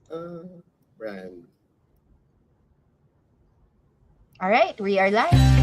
Brand. All right, we are live.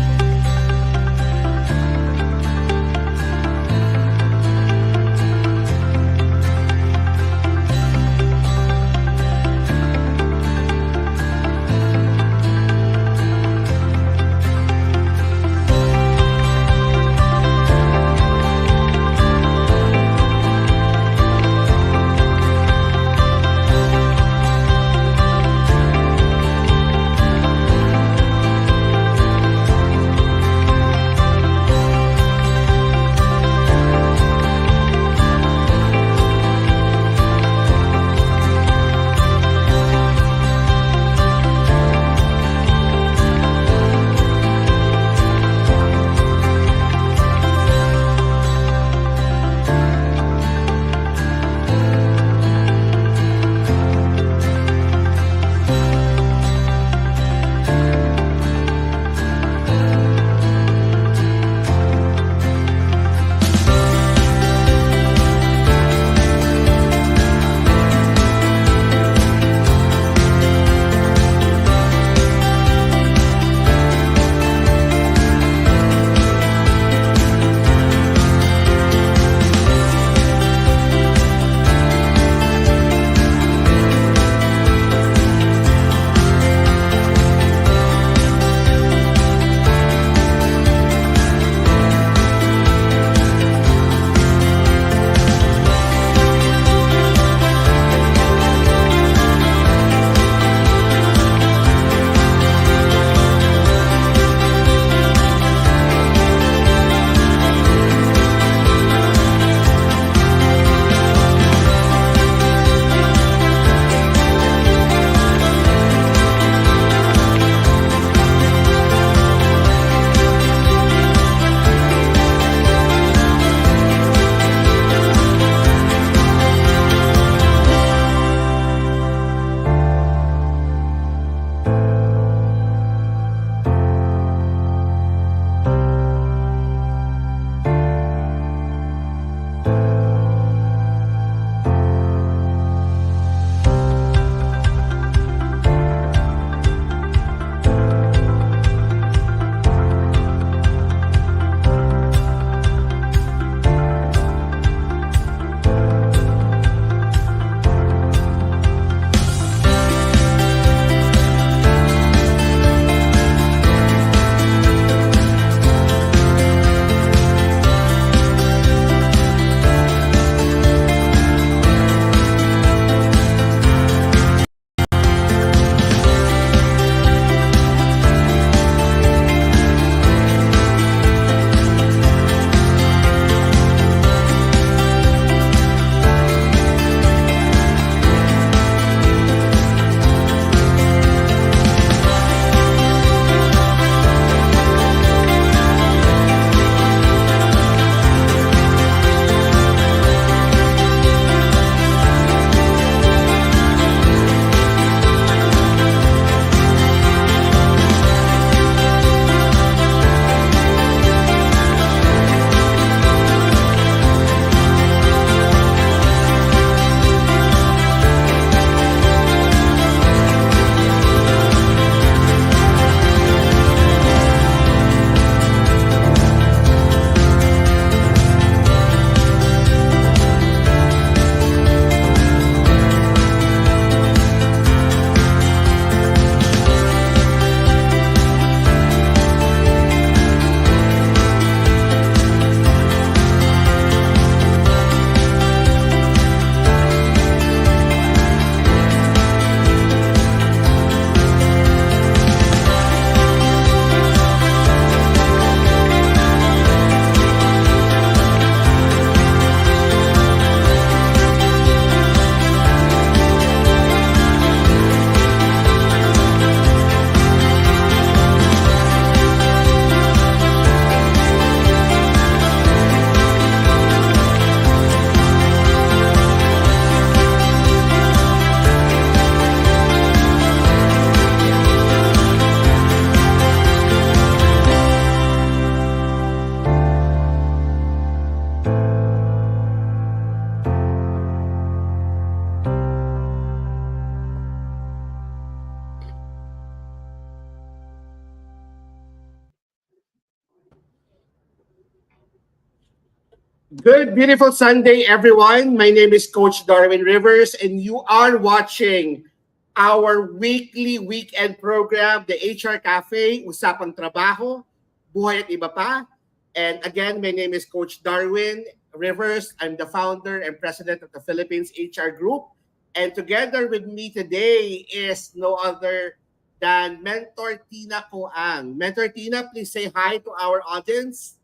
Good, beautiful Sunday, everyone. My name is Coach Darwin Rivers, and you are watching our weekly weekend program, the HR Cafe, Usapang Trabaho, Buhay at Iba Pa. And again, my name is Coach Darwin Rivers. I'm the founder and president of the Philippines HR Group. And together with me today is no other than Mentor Tina Coang. Mentor Tina, please say hi to our audience.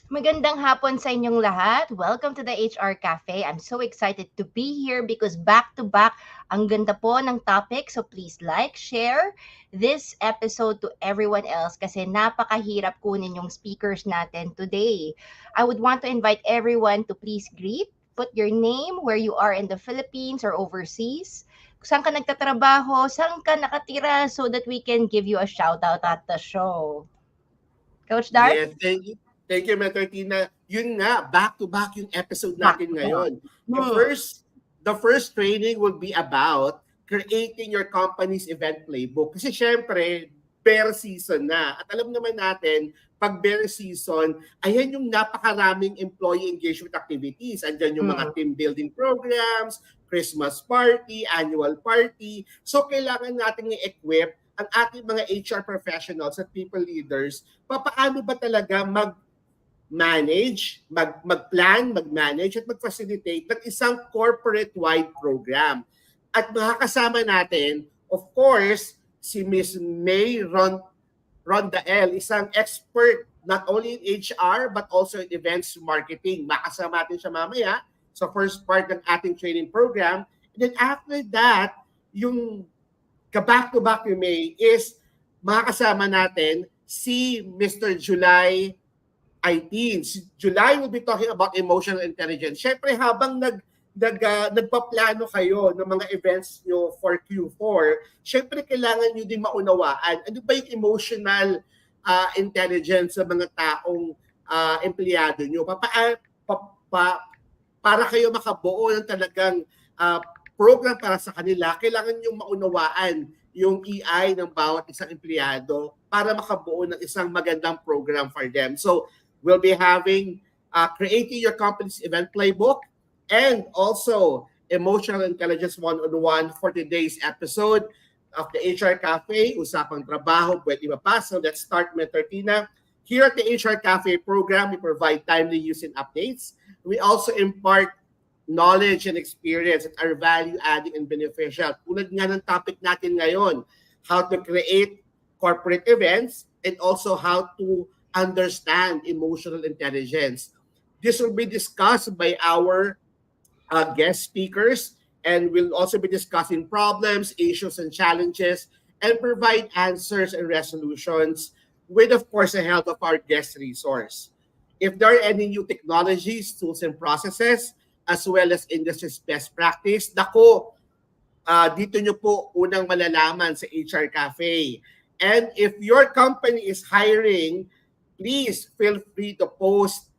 Magandang hapon sa inyong lahat. Welcome to the HR Cafe. I'm so excited to be here because back to back, ang ganda po ng topic. So please like, share this episode to everyone else kasi napakahirap kunin yung speakers natin today. I would want to invite everyone to please greet, put your name, where you are in the Philippines or overseas, saan ka nagtatrabaho, saan ka nakatira so that we can give you a shout out at the show. Coach Dar? Yes, thank you. Thank you, Mentor Tina. Yun nga, back-to-back yung episode natin ngayon. The first training will be about creating your company's event playbook. Kasi syempre, bear season na. At alam naman natin, pag bear season, ayan yung napakaraming employee engagement activities. Andyan yung mga team building programs, Christmas party, annual party. So kailangan natin i-equip ang ating mga HR professionals at people leaders, paano ba talaga mag-manage, mag-plan, mag-manage at mag-facilitate ng isang corporate-wide program. At makakasama natin, of course, si Miss Mhay Rondael, isang expert not only in HR but also in events marketing. Makasama natin siya mamaya sa first part ng ating training program. And then after that, yung ka-back-to-back yung May is makakasama natin si Mr. July 18. Si July will be talking about emotional intelligence. Siyempre, habang nagpaplano kayo ng mga events nyo for Q4, siyempre kailangan nyo din maunawaan ano ba yung emotional intelligence sa mga taong empleyado nyo. Para kayo makabuo ng talagang program para sa kanila, kailangan nyo maunawaan yung EI ng bawat isang empleyado para makabuo ng isang magandang program for them. So, we'll be having creating your company's event playbook and also emotional intelligence one-on-one for today's episode of the HR Cafe, Usapang Trabaho, Buhay at Iba Pa. So, let's start, Mentor Tina. Here at the HR Cafe program, we provide timely use and updates. We also impart knowledge and experience that are value-adding and beneficial. Tulad nga ng topic natin ngayon, how to create corporate events and also how to understand emotional intelligence. This will be discussed by our guest speakers, and we'll also be discussing problems, issues, and challenges, and provide answers and resolutions with, of course, the help of our guest resource. If there are any new technologies, tools, and processes, as well as industry's best practice, dito nyo po unang malalaman sa HR Cafe. And if your company is hiring, please feel free to post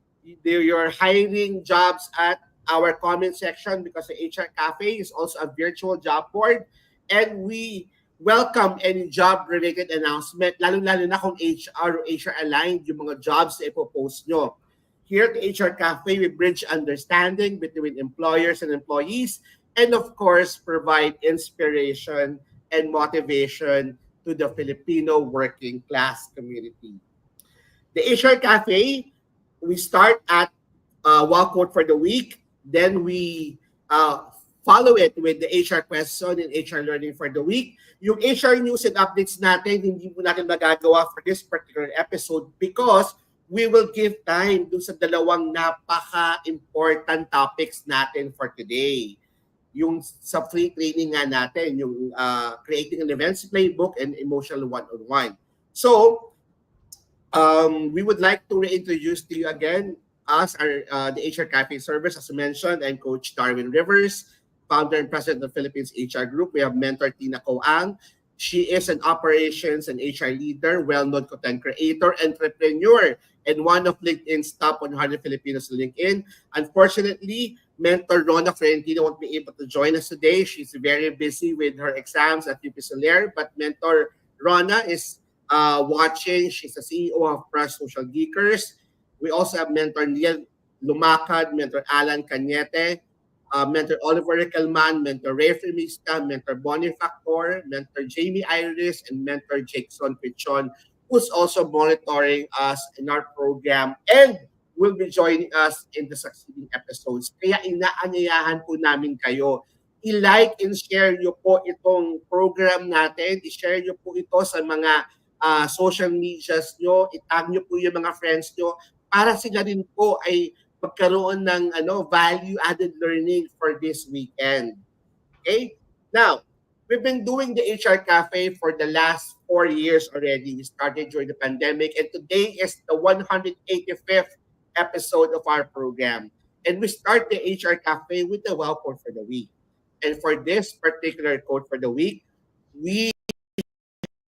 your hiring jobs at our comment section because the HR Cafe is also a virtual job board. And we welcome any job-related announcement, lalo-lalo na kung HR o HR aligned yung mga jobs na ipopost nyo. Here at the HR Cafe, we bridge understanding between employers and employees and, of course, provide inspiration and motivation to the Filipino working class community. The HR Cafe, we start at Wow Quote for the week. Then we follow it with the HR question and HR learning for the week. Yung HR news and updates natin, hindi mo natin magagawa for this particular episode because we will give time dun sa dalawang napaka-important topics natin for today. Yung sa free training nga natin, yung creating an events playbook and emotional one-on-one. So, we would like to reintroduce to you again us, the HR Cafe service. As mentioned, I'm Coach Darwin Rivers, founder and president of the Philippines HR Group. We have Mentor Tina Coang. She is an operations and HR leader, well-known content creator, entrepreneur, and one of LinkedIn's top 100 Filipinos on LinkedIn. Unfortunately, Mentor Rona Ferentino won't be able to join us today. She's very busy with her exams at UP Soler, but Mentor Rona is watching. She's the CEO of Press Social Geekers. We also have Mentor Lumacad, Mentor Alan Cañete, Mentor Oliver Recalman, Mentor Ray Firmista, Mentor Bonnie Factor, Mentor Jamie Iris, and Mentor Jackson Pichon, who's also monitoring us in our program and will be joining us in the succeeding episodes. Kaya inaanyayahan po namin kayo. I-like and share nyo po itong program natin. I-share nyo po ito sa mga social medias nyo. I-tag nyo po yung mga friends nyo para sila rin po ay magkaroon ng value-added learning for this weekend. Okay? Now, we've been doing the HR Cafe for the last 4 years already. We started during the pandemic, and today is the 185th episode of our program. And we start the HR Cafe with the wow quote for the week. And for this particular quote for the week, we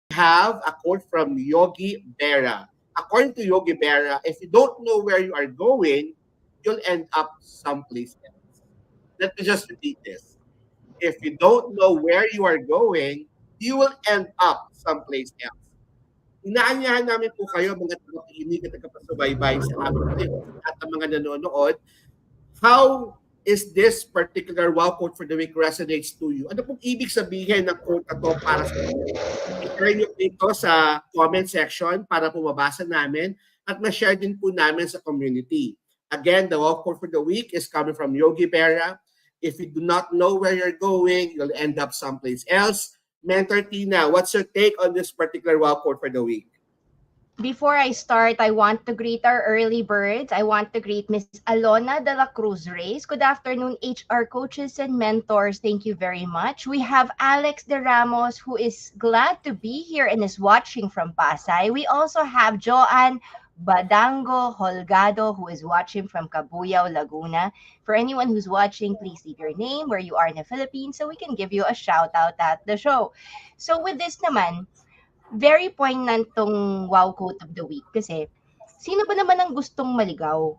have a quote from Yogi Berra. According to Yogi Berra, if you don't know where you are going, you'll end up someplace else. Let me just repeat this. If you don't know where you are going, you will end up someplace else. Inaanyahan namin po kayo, mga tagapakinig at tagapasubaybay sa aming tips at ang mga nanonood, how is this particular wow quote for the week resonates to you? Ano pong ibig sabihin ng quote na to para sa inyo? I-share nyo dito sa comment section para po mabasa namin at ma-share din po namin sa community. Again, the wow quote for the week is coming from Yogi Berra. If you do not know where you're going, you'll end up someplace else. Mentor Tina, what's your take on this particular wow quote for the week? Before I start, I want to greet our early birds. I want to greet Miss Alona de la Cruz Reyes. Good afternoon, HR coaches and mentors. Thank you very much. We have Alex de Ramos, who is glad to be here and is watching from Pasay. We also have Joanne Badango Holgado, who is watching from Cabuyao, Laguna. For anyone who's watching, please leave your name, where you are in the Philippines, so we can give you a shout out at the show. So with this naman, very poignant tong wow quote of the week kasi sino ba naman ang gustong maligaw?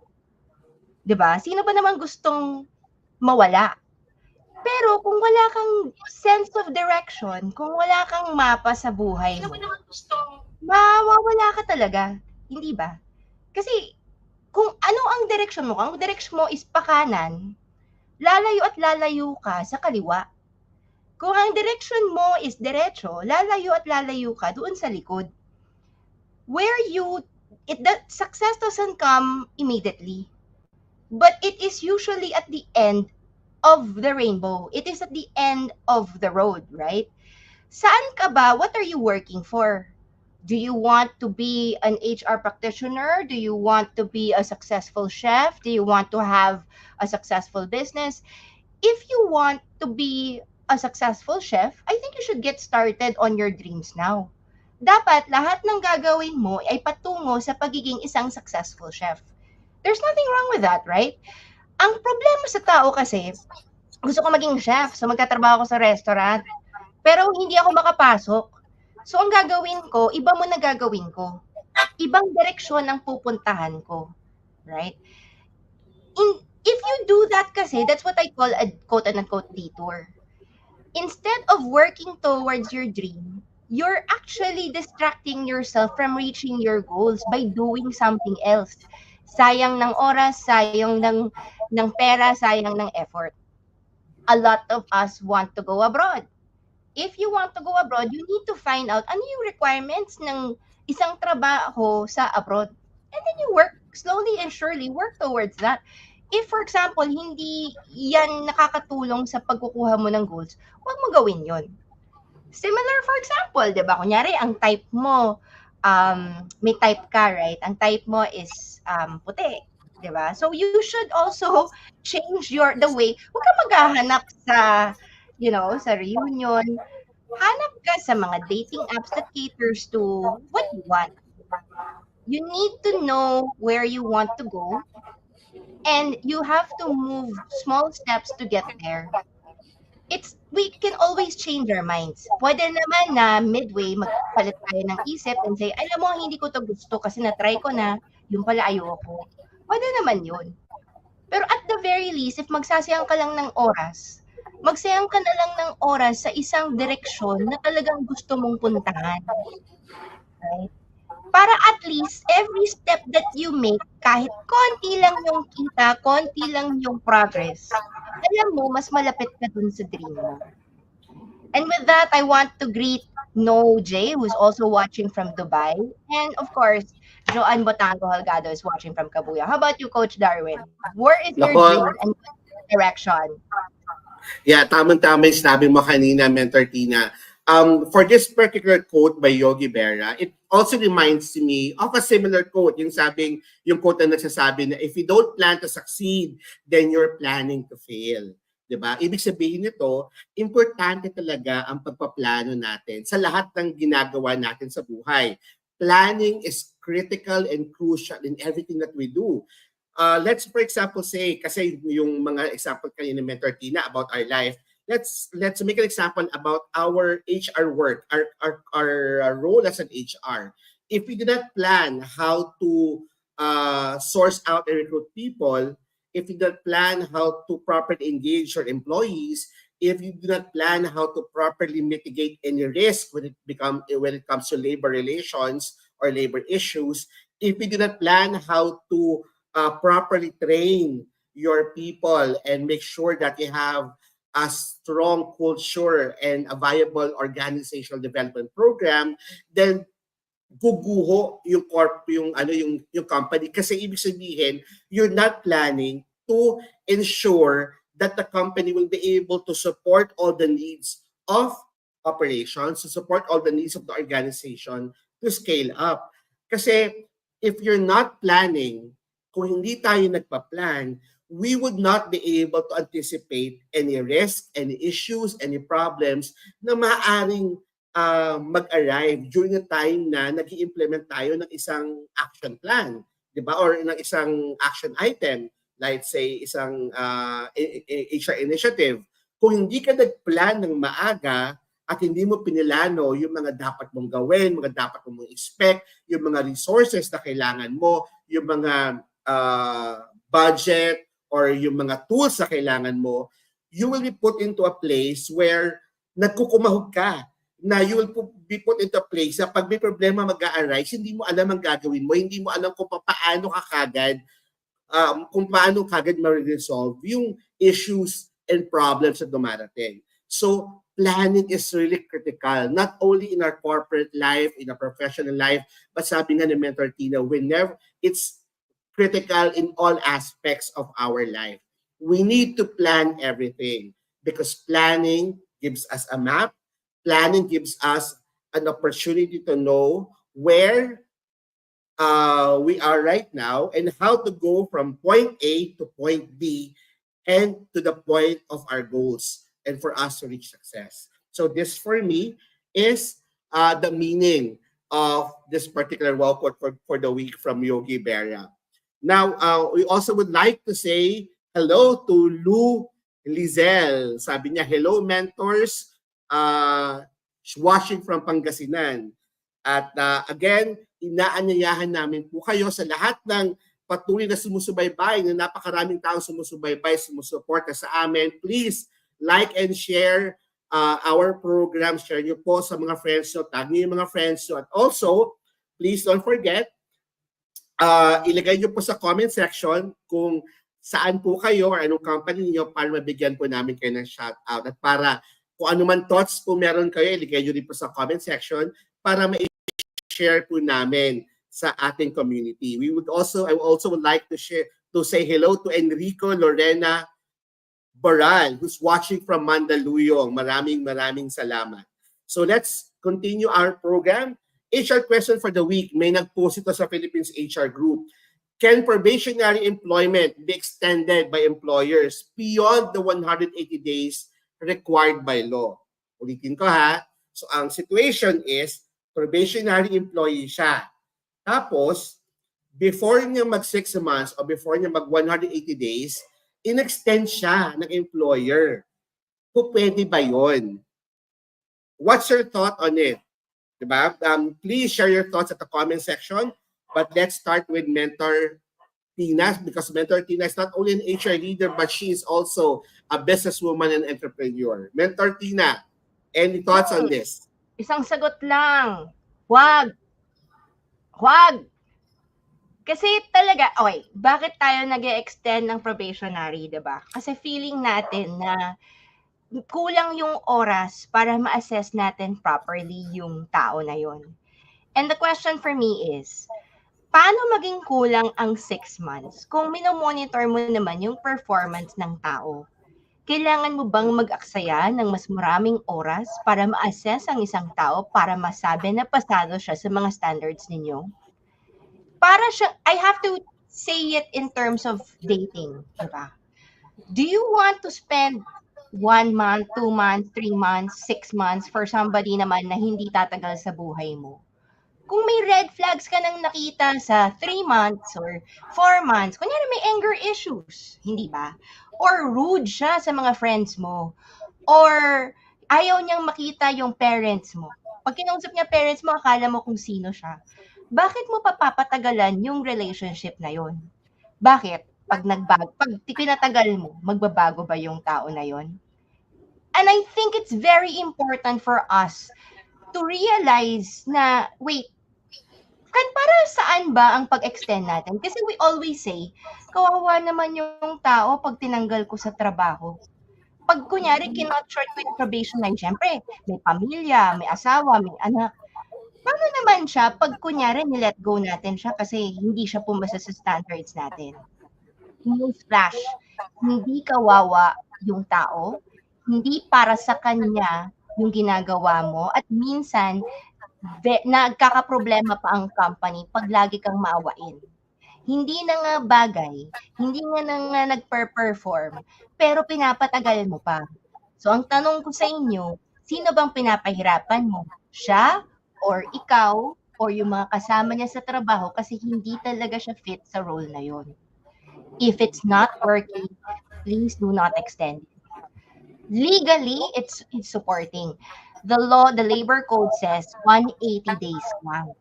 'Di ba? Sino ba naman gustong mawala? Pero kung wala kang sense of direction, kung wala kang mapa sa buhay mo, mawawala ka talaga. Hindi ba? Kasi kung ano ang direksyon mo, ang direksyon mo is pakanan, lalayo at lalayo ka sa kaliwa. Kung ang direksyon mo is diretso, lalayo at lalayo ka doon sa likod. Success doesn't come immediately. But it is usually at the end of the rainbow. It is at the end of the road, right? Saan ka ba? What are you working for? Do you want to be an HR practitioner? Do you want to be a successful chef? Do you want to have a successful business? If you want to be a successful chef, I think you should get started on your dreams now. Dapat lahat ng gagawin mo ay patungo sa pagiging isang successful chef. There's nothing wrong with that, right? Ang problema sa tao kasi, gusto ko maging chef, so magtatrabaho ako sa restaurant, pero hindi ako makapasok. So, ang gagawin ko, iba mo na gagawin ko. Ibang direksyon ang pupuntahan ko. Right? If you do that kasi, that's what I call a quote-unquote detour. Instead of working towards your dream, you're actually distracting yourself from reaching your goals by doing something else. Sayang ng oras, sayang ng pera, sayang ng effort. A lot of us want to go abroad. If you want to go abroad, you need to find out ano yung requirements ng isang trabaho sa abroad. And then you work slowly and surely, work towards that. If, for example, hindi yan nakakatulong sa pagkukuha mo ng goals, huwag mo gawin yon. Similar, for example, di ba? Kunyari, ang type mo, may type ka, right? Ang type mo is puti, di ba? So, you should also change the way. Huwag ka maghahanap sa sa reunion, hanap ka sa mga dating apps that caters to what you want. You need to know where you want to go, and you have to move small steps to get there. We can always change our minds. Pwede naman na midway, magpalit tayo ng isip and say, alam mo, hindi ko to gusto kasi na-try ko na, yung pala ayoko. Pwede naman yun. Pero at the very least, if magsasayang ka lang ng oras, magsayang ka na lang ng oras sa isang direksyon na talagang gusto mong puntahan. Right? para at least every step that you make, kahit konti lang yung kita, konti lang yung progress, alam mo, mas malapit ka dun sa dream mo. And with that, I want to greet No J, who's also watching from Dubai. And of course, Joanne Botango Holgado is watching from Kabuya. How about you, Coach Darwin? Where is your Nako, dream and direction? yeah, tamang-tama yung sinabi mo kanina, Mentor Tina. For this particular quote by Yogi Berra, it also reminds me of a similar quote. Yung quote na nagsasabi na if you don't plan to succeed, then you're planning to fail. 'Di ba? Ibig sabihin nito, importante talaga ang pagpaplano natin sa lahat ng ginagawa natin sa buhay. Planning is critical and crucial in everything that we do. Let's for example say, kasi yung mga example kanina ni Mentor Tina about our life, let's make an example about our HR work, our role as an HR. If we do not plan how to source out and recruit people, if you do not plan how to properly engage your employees, if you do not plan how to properly mitigate any risk when it comes to labor relations or labor issues, if you do not plan how to properly train your people and make sure that you have a strong culture and a viable organizational development program, then guguho yung company, kasi ibig sabihin you're not planning to ensure that the company will be able to support all the needs of operations, to support all the needs of the organization to scale up. Kasi if you're not planning, kung hindi tayo nagpa-plan, we would not be able to anticipate any risk, any issues, any problems na maaaring mag-arrive during the time na nag-i-implement tayo ng isang action plan, di ba? Or ng isang action item, like say isang HR initiative. Kung hindi ka nag-plan ng maaga at hindi mo pinilano yung mga dapat mong gawin, mga dapat mong expect, yung mga resources na kailangan mo, yung mga budget or yung mga tools na kailangan mo, you will be put into a place where nagkukumahog ka, na you will be put into a place na pag may problema mag-a-arise, hindi mo alam ang gagawin mo, hindi mo alam kung paano kagad ma-resolve yung issues and problems na dumarating. So, planning is really critical, not only in our corporate life, in our professional life, but sabi nga ni Mentor Tina, whenever it's critical in all aspects of our life. We need to plan everything because planning gives us a map. Planning gives us an opportunity to know where we are right now and how to go from point A to point B and to the point of our goals and for us to reach success. So this for me is the meaning of this particular wow quote for the week from Yogi Berra. Now, we also would like to say hello to Lou Lizel. Sabi niya, hello mentors, watching from Pangasinan. At again, inaanyayahan namin po kayo sa lahat ng patuloy na sumusubaybay, na napakaraming taong sumusubaybay, sumusuporta sa amin. Please like and share our program. Share niyo po sa mga friends nyo, tag niyo yung mga friends nyo. At also, please don't forget, ilagay nyo po sa comment section kung saan po kayo or anong company niyo para mabigyan po namin kayo ng shout out. At para kung ano man thoughts po meron kayo, ilagay nyo rin po sa comment section para ma-share po namin sa ating community. I would also like to say hello to Enrico Lorena Boral, who's watching from Mandaluyong. Maraming salamat. So let's continue our program. HR question for the week. May nag-post ito sa Philippines HR Group. Can probationary employment be extended by employers beyond the 180 days required by law? Ulitin ko ha. So ang situation is, probationary employee siya. Tapos, before niya mag 6 months o before niya mag 180 days, in-extend siya ng employer. Kung pwede ba yun? What's your thought on it? Diba? Please share your thoughts at the comment section. But let's start with Mentor Tina, because Mentor Tina is not only an HR leader, but she is also a businesswoman and entrepreneur. Mentor Tina, any thoughts on this? Isang sagot lang. Wag. Huwag! Kasi talaga, okay, bakit tayo nag-e-extend ng probationary, 'di ba? Kasi feeling natin na kulang yung oras para ma-assess natin properly yung tao na yon. And the question for me is, paano maging kulang ang 6 months kung minomonitor mo naman yung performance ng tao? Kailangan mo bang mag-aksaya ng mas maraming oras para ma-assess ang isang tao para masabi na pasado siya sa mga standards ninyo? Para siya, I have to say it in terms of dating, di ba? Do you want to spend 1 month, 2 months, 3 months, 6 months for somebody naman na hindi tatagal sa buhay mo? Kung may red flags ka nang nakita sa 3 months or 4 months, kunyari may anger issues, hindi ba? Or rude siya sa mga friends mo. Or ayaw niyang makita yung parents mo. Pag kinausap niya parents mo, akala mo kung sino siya. Bakit mo papapatagalan yung relationship na yon? Bakit? Pag pinatagal mo, magbabago ba yung tao na yon? And I think it's very important for us to realize na, wait, para saan ba ang pag-extend natin? Kasi we always say, kawawa naman yung tao pag tinanggal ko sa trabaho. Pag kunyari, kinot short ko yung probation line, syempre, may pamilya, may asawa, may anak. Paano naman siya pag kunyari nilet go natin siya kasi hindi siya pumasa sa standards natin? Newsflash, hindi kawawa yung tao, hindi para sa kanya yung ginagawa mo, at minsan, nagkakaproblema pa ang company pag lagi kang maawain. Hindi na nga bagay, hindi nga nagper-perform, pero pinapatagal mo pa. So ang tanong ko sa inyo, sino bang pinapahirapan mo? Siya or ikaw or yung mga kasama niya sa trabaho kasi hindi talaga siya fit sa role na yon? If it's not working, please do not extend. Legally, it's supporting. The law, the labor code says 180 days lang.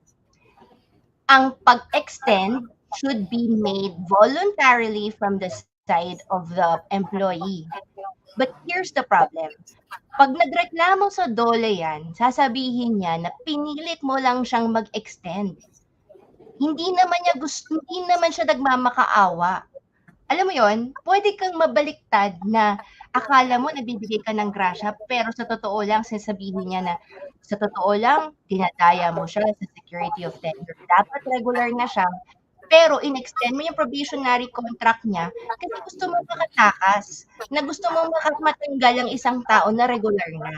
Ang pag-extend should be made voluntarily from the side of the employee. But here's the problem. Pag nagreklamo sa DOLE yan, sasabihin niya na pinilit mo lang siyang mag-extend. Hindi naman siya nagmamakaawa. Alam mo yon, pwede kang mabaliktad na akala mo nagbibigay ka ng grasya, pero sa totoo lang, sasabihin niya na sa totoo lang, dinadaya mo siya sa security of tenure. Dapat regular na siya, pero in-extend mo yung probationary contract niya kasi gusto mo makatakas, na gusto mo matanggal ang isang tao na regular na.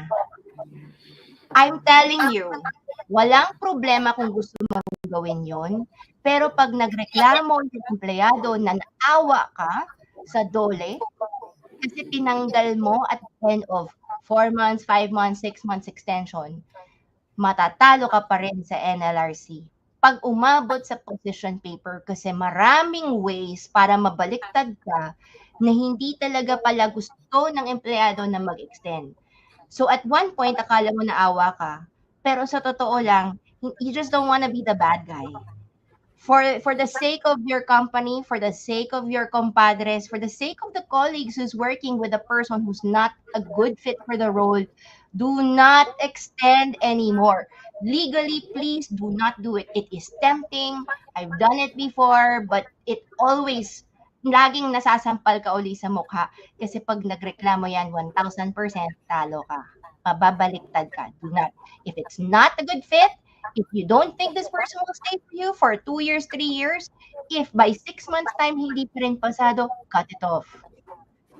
I'm telling you, walang problema kung gusto mo gawin yon, pero pag nagreklamo yung empleyado na naawa ka sa DOLE kasi tinanggal mo at the end of 4 months, 5 months, 6 months extension, matatalo ka pa rin sa NLRC. Pag umabot sa position paper kasi maraming ways para mabaliktad ka na hindi talaga pala gusto ng empleyado na mag-extend. So at one point, akala mo naawa ka, pero sa totoo lang, you just don't wanna be the bad guy. For the sake of your company, for the sake of your compadres, for the sake of the colleagues who's working with a person who's not a good fit for the role, do not extend anymore. Legally, please do not do it. It is tempting. I've done it before, but it always, laging nasasampal ka uli sa mukha. Kasi pag nagreklamo yan, 1,000% talo ka. Mababaliktad ka. Do not. If it's not a good fit, if you don't think this person will stay for you for 2 years, 3 years, if by 6 months time hindi pa rin pasado, cut it off.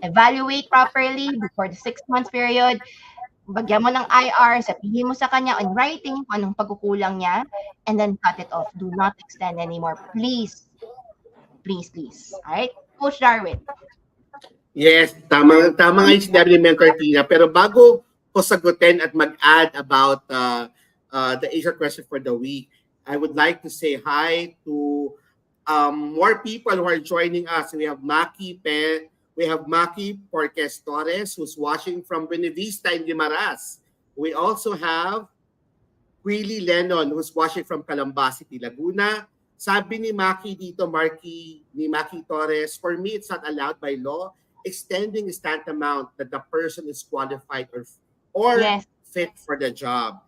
Evaluate properly before the 6 months period. Bagyan mo ng IR, sabihin mo sa kanya in writing kung anong pagkukulang niya, and then cut it off. Do not extend anymore. Please. Please, please. Alright? Coach Darwin. Yes, tama nga yung sinabi ni Mentor Tina. Pero bago ko sagutin at mag-add about the HR question for the week, I would like to say hi to more people who are joining us. We have Maki Porques Torres, who's watching from Buena Vista in Guimaras. We also have Willie Lennon, who's watching from Calamba City, Laguna. Sabi ni Maki dito, ni Maki Torres, for me, it's not allowed by law. Extending is tantamount that the person is qualified or yes, fit for the job.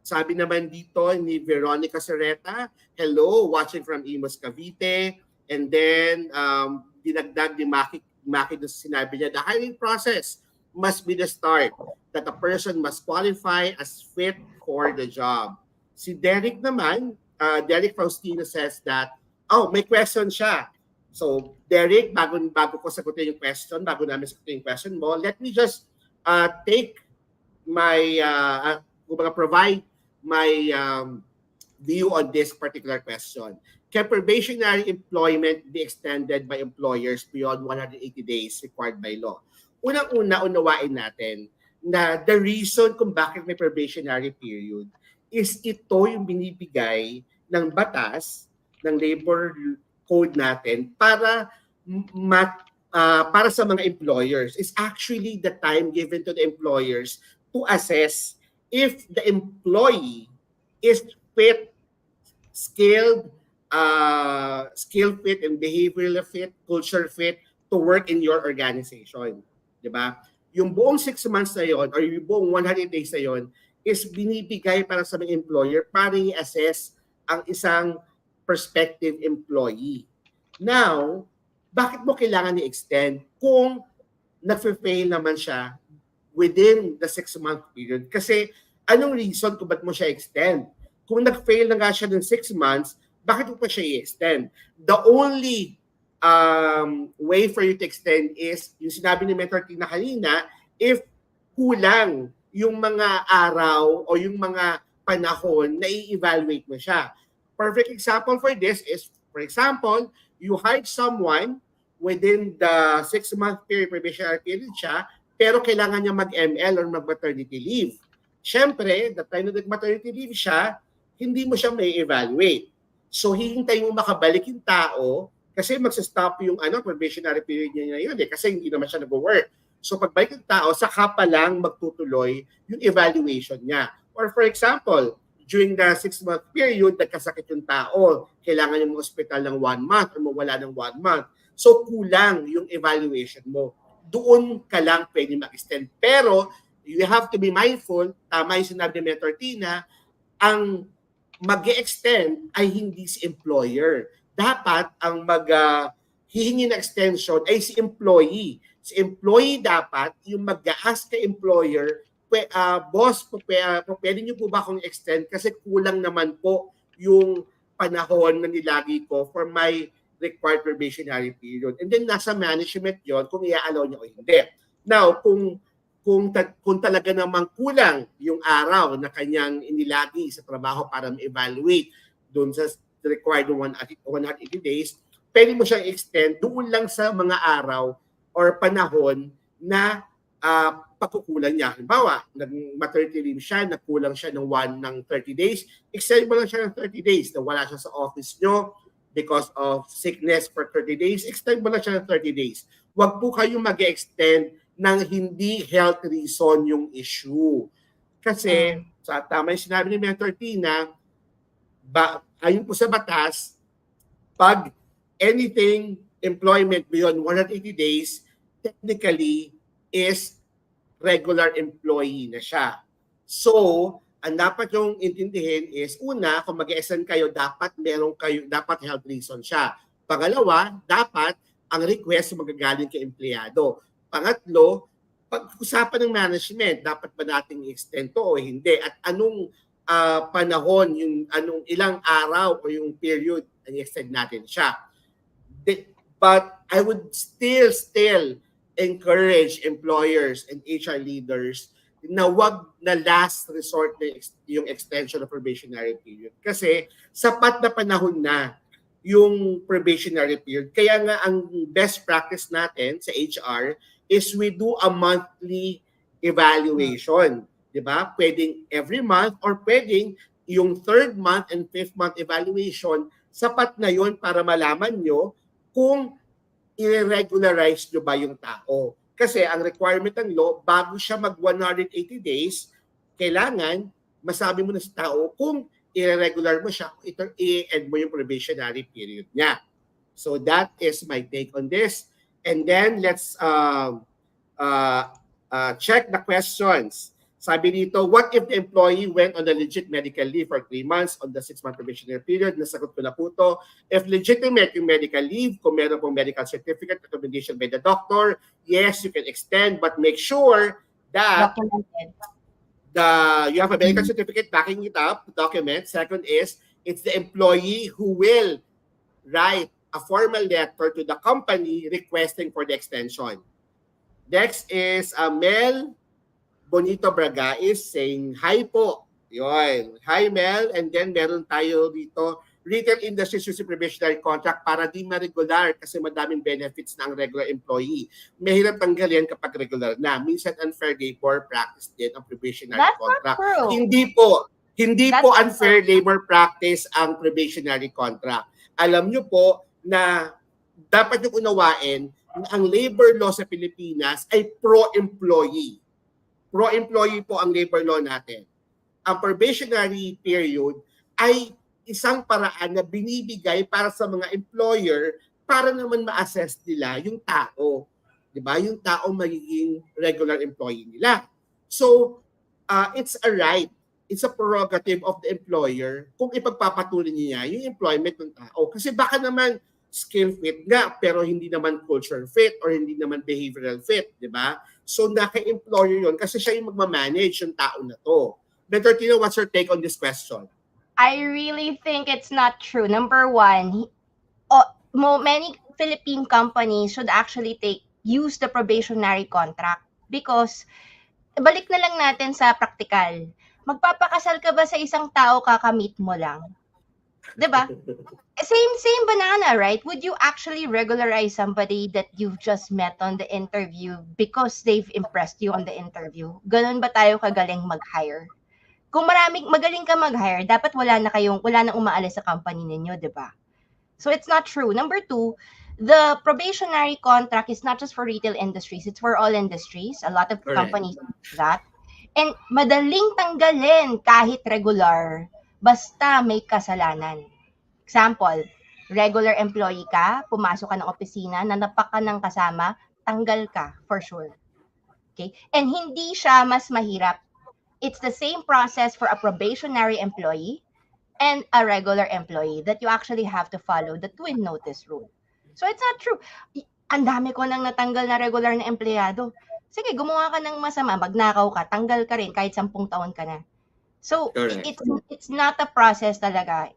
Sabi naman dito ni Veronica Serreta, hello, watching from Imus, Cavite. And then, dinagdag ni Maki doon sa sinabi niya, the hiring process must be the start that a person must qualify as fit for the job. Si Derek naman, Derek Faustino says that, may question siya. So, Derek, bago ko sagutin yung question, bago namin sagutin yung question mo, let me just take my, provide my view on this particular question. Can probationary employment be extended by employers beyond 180 days required by law? Unang-una, unawain natin na the reason kung bakit may probationary period is ito yung binibigay ng batas, ng labor code natin para sa mga employers. Is actually the time given to the employers to assess if the employee is fit, skilled, skill fit and behavioral fit, culture fit to work in your organization. Diba? Yung buong 6 months na yon or yung buong 100 days na yon is binibigay para sa mga employer para i-assess ang isang prospective employee. Now, bakit mo kailangan i-extend kung nag-fail naman siya within the 6-month period? Kasi anong reason kung ba't mo siya extend? Kung nag-fail na nga siya ng 6 months, bakit mo pa siya i-extend? The only way for you to extend is, yung sinabi ni Mentor Tina kanina, if kulang yung mga araw o yung mga panahon na i-evaluate mo siya. Perfect example for this is, for example, you hired someone within the 6-month period, probationary period siya, pero kailangan niya mag-ML or mag-maternity leave. Siyempre, the time na nag-maternity leave siya, hindi mo siya may evaluate. So, hihintay mo makabalik yung tao kasi magsa-stop yung probationary period niya yun kasi hindi naman siya nag-work. So, pagbalik yung tao, saka pa lang magtutuloy yung evaluation niya. Or for example, during the 6-month period, nagkasakit yung tao, kailangan yung hospital ng 1 month or mawala ng 1 month. So, kulang yung evaluation mo. Doon ka lang pwede mag-extend. Pero, you have to be mindful, tama yung sinabi ni Mentor Tina, ang mag-extend ay hindi si employer. Dapat ang hihingi na extension ay si employee. Si employee dapat yung mag-ask kay employer, boss, pwede niyo po ba akong extend kasi kulang naman po yung panahon na nilagi ko for my required probationary period. And then nasa management yon kung i-allow niya o hindi. Now, kung talaga namang kulang yung araw na kanyang inilagi sa trabaho para ma-evaluate doon sa required 180 days, pwede mo siyang extend doon lang sa mga araw or panahon na pagkukulang niya. Halimbawa, nag-maternity leave siya, nagkulang siya ng 30 days, extend mo lang siya ng 30 days na wala siya sa office nyo because of sickness for 30 days, extend mo lang siya ng 30 days. Huwag po kayong mag-extend ng hindi health reason yung issue. Kasi, sa tama yung sinabi ni Mentor Tina, ayon po sa batas, pag anything employment beyond 180 days, technically is regular employee na siya. So, ang dapat yung intindihin is, una, kung mag-extend kayo, dapat health reason siya. Pangalawa, dapat ang request magagaling kay empleyado. Pangatlo, pag-usapan ng management, dapat ba nating extend to o hindi? At anong panahon, anong ilang araw o yung period ang extend natin siya. But I would still encourage employers and HR leaders na wag na last resort na yung extension of probationary period. Kasi sapat na panahon na yung probationary period. Kaya nga ang best practice natin sa HR is we do a monthly evaluation. Diba? Pwedeng every month or pwedeng yung 3rd month and 5th month evaluation, sapat na yun para malaman nyo kung i-regularize nyo ba yung tao. Kasi ang requirement ng law, bago siya mag 180 days, kailangan masabi mo na sa tao kung i-regular mo siya, i-end mo yung probationary period niya. So that is my take on this. And then let's check the questions. Sabi dito, what if the employee went on a legit medical leave for 3 months on the 6-month probationary period? Nasagot ko na po to. If legitimate yung medical leave, kung meron pong medical certificate, recommendation by the doctor, yes, you can extend, but make sure that Documented. you have a medical certificate backing it up, document. Second is, it's the employee who will write a formal letter to the company requesting for the extension. Next is Mel Bonito Braga is saying, hi po. Yun. Hi Mel. And then meron tayo dito, retail industry using probationary contract para di ma-regular kasi madaming benefits na ang regular employee. Mahirap tanggalin kapag regular na. Minsan unfair labor practice din ang probationary That's contract. not true. Hindi po unfair labor practice ang probationary contract. Alam nyo po na dapat yung unawain na ang labor law sa Pilipinas ay pro-employee. Pro-employee po ang labor law natin. Ang probationary period ay isang paraan na binibigay para sa mga employer para naman ma-assess nila yung tao. Diba? Yung tao magiging regular employee nila. So, it's a right. It's a prerogative of the employer kung ipagpapatuloy niya yung employment ng tao. Kasi baka naman skill fit nga pero hindi naman culture fit or hindi naman behavioral fit, di ba? So naka-employer yun kasi siya yung magmamanage yung tao na to. Better Tina, what's your take on this question? I really think it's not true. Number one, many Philippine companies should actually use the probationary contract because balik na lang natin sa practical. Magpapakasal ka ba sa isang tao kakamit mo lang? 'Di ba? Same banana, right? Would you actually regularize somebody that you've just met on the interview because they've impressed you on the interview? Ganun ba tayo kagaling mag-hire? Kung magaling ka mag-hire, dapat wala nang umaalis sa company ninyo, 'di ba? So it's not true. Number two, the probationary contract is not just for retail industries, it's for all industries. A lot of companies do that. And madaling tanggalin kahit regular, basta may kasalanan. Example, regular employee ka, pumasok ka ng opisina, nanapak ka ng kasama, tanggal ka for sure. Okay? And hindi siya mas mahirap. It's the same process for a probationary employee and a regular employee that you actually have to follow the twin notice rule. So it's not true. Ang dami ko nang natanggal na regular na empleyado. Sige, gumawa ka ng masama, magnakaw ka, tanggal ka rin kahit 10 taon ka na. So it's not a process talaga.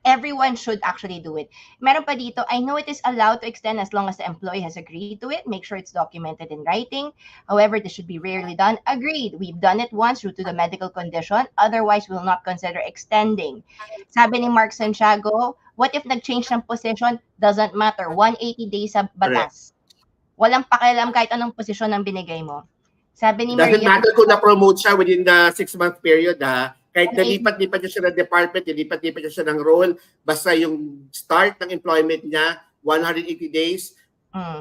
Everyone should actually do it. Meron pa dito, I know it is allowed to extend as long as the employee has agreed to it. Make sure it's documented in writing. However, this should be rarely done. Agreed. We've done it once due to the medical condition. Otherwise, we'll not consider extending. Sabi ni Mark Santiago, what if nag-change ng position? Doesn't matter. 180 days sa batas. Walang pakialam kahit anong posisyon ang binigay mo. Sabi ni Maria, doesn't matter kung na-promote siya within the 6-month period, ha? Kahit nalipat-lipat niya siya ng department, nalipat-lipat niya siya ng role, basta yung start ng employment niya, 180 days,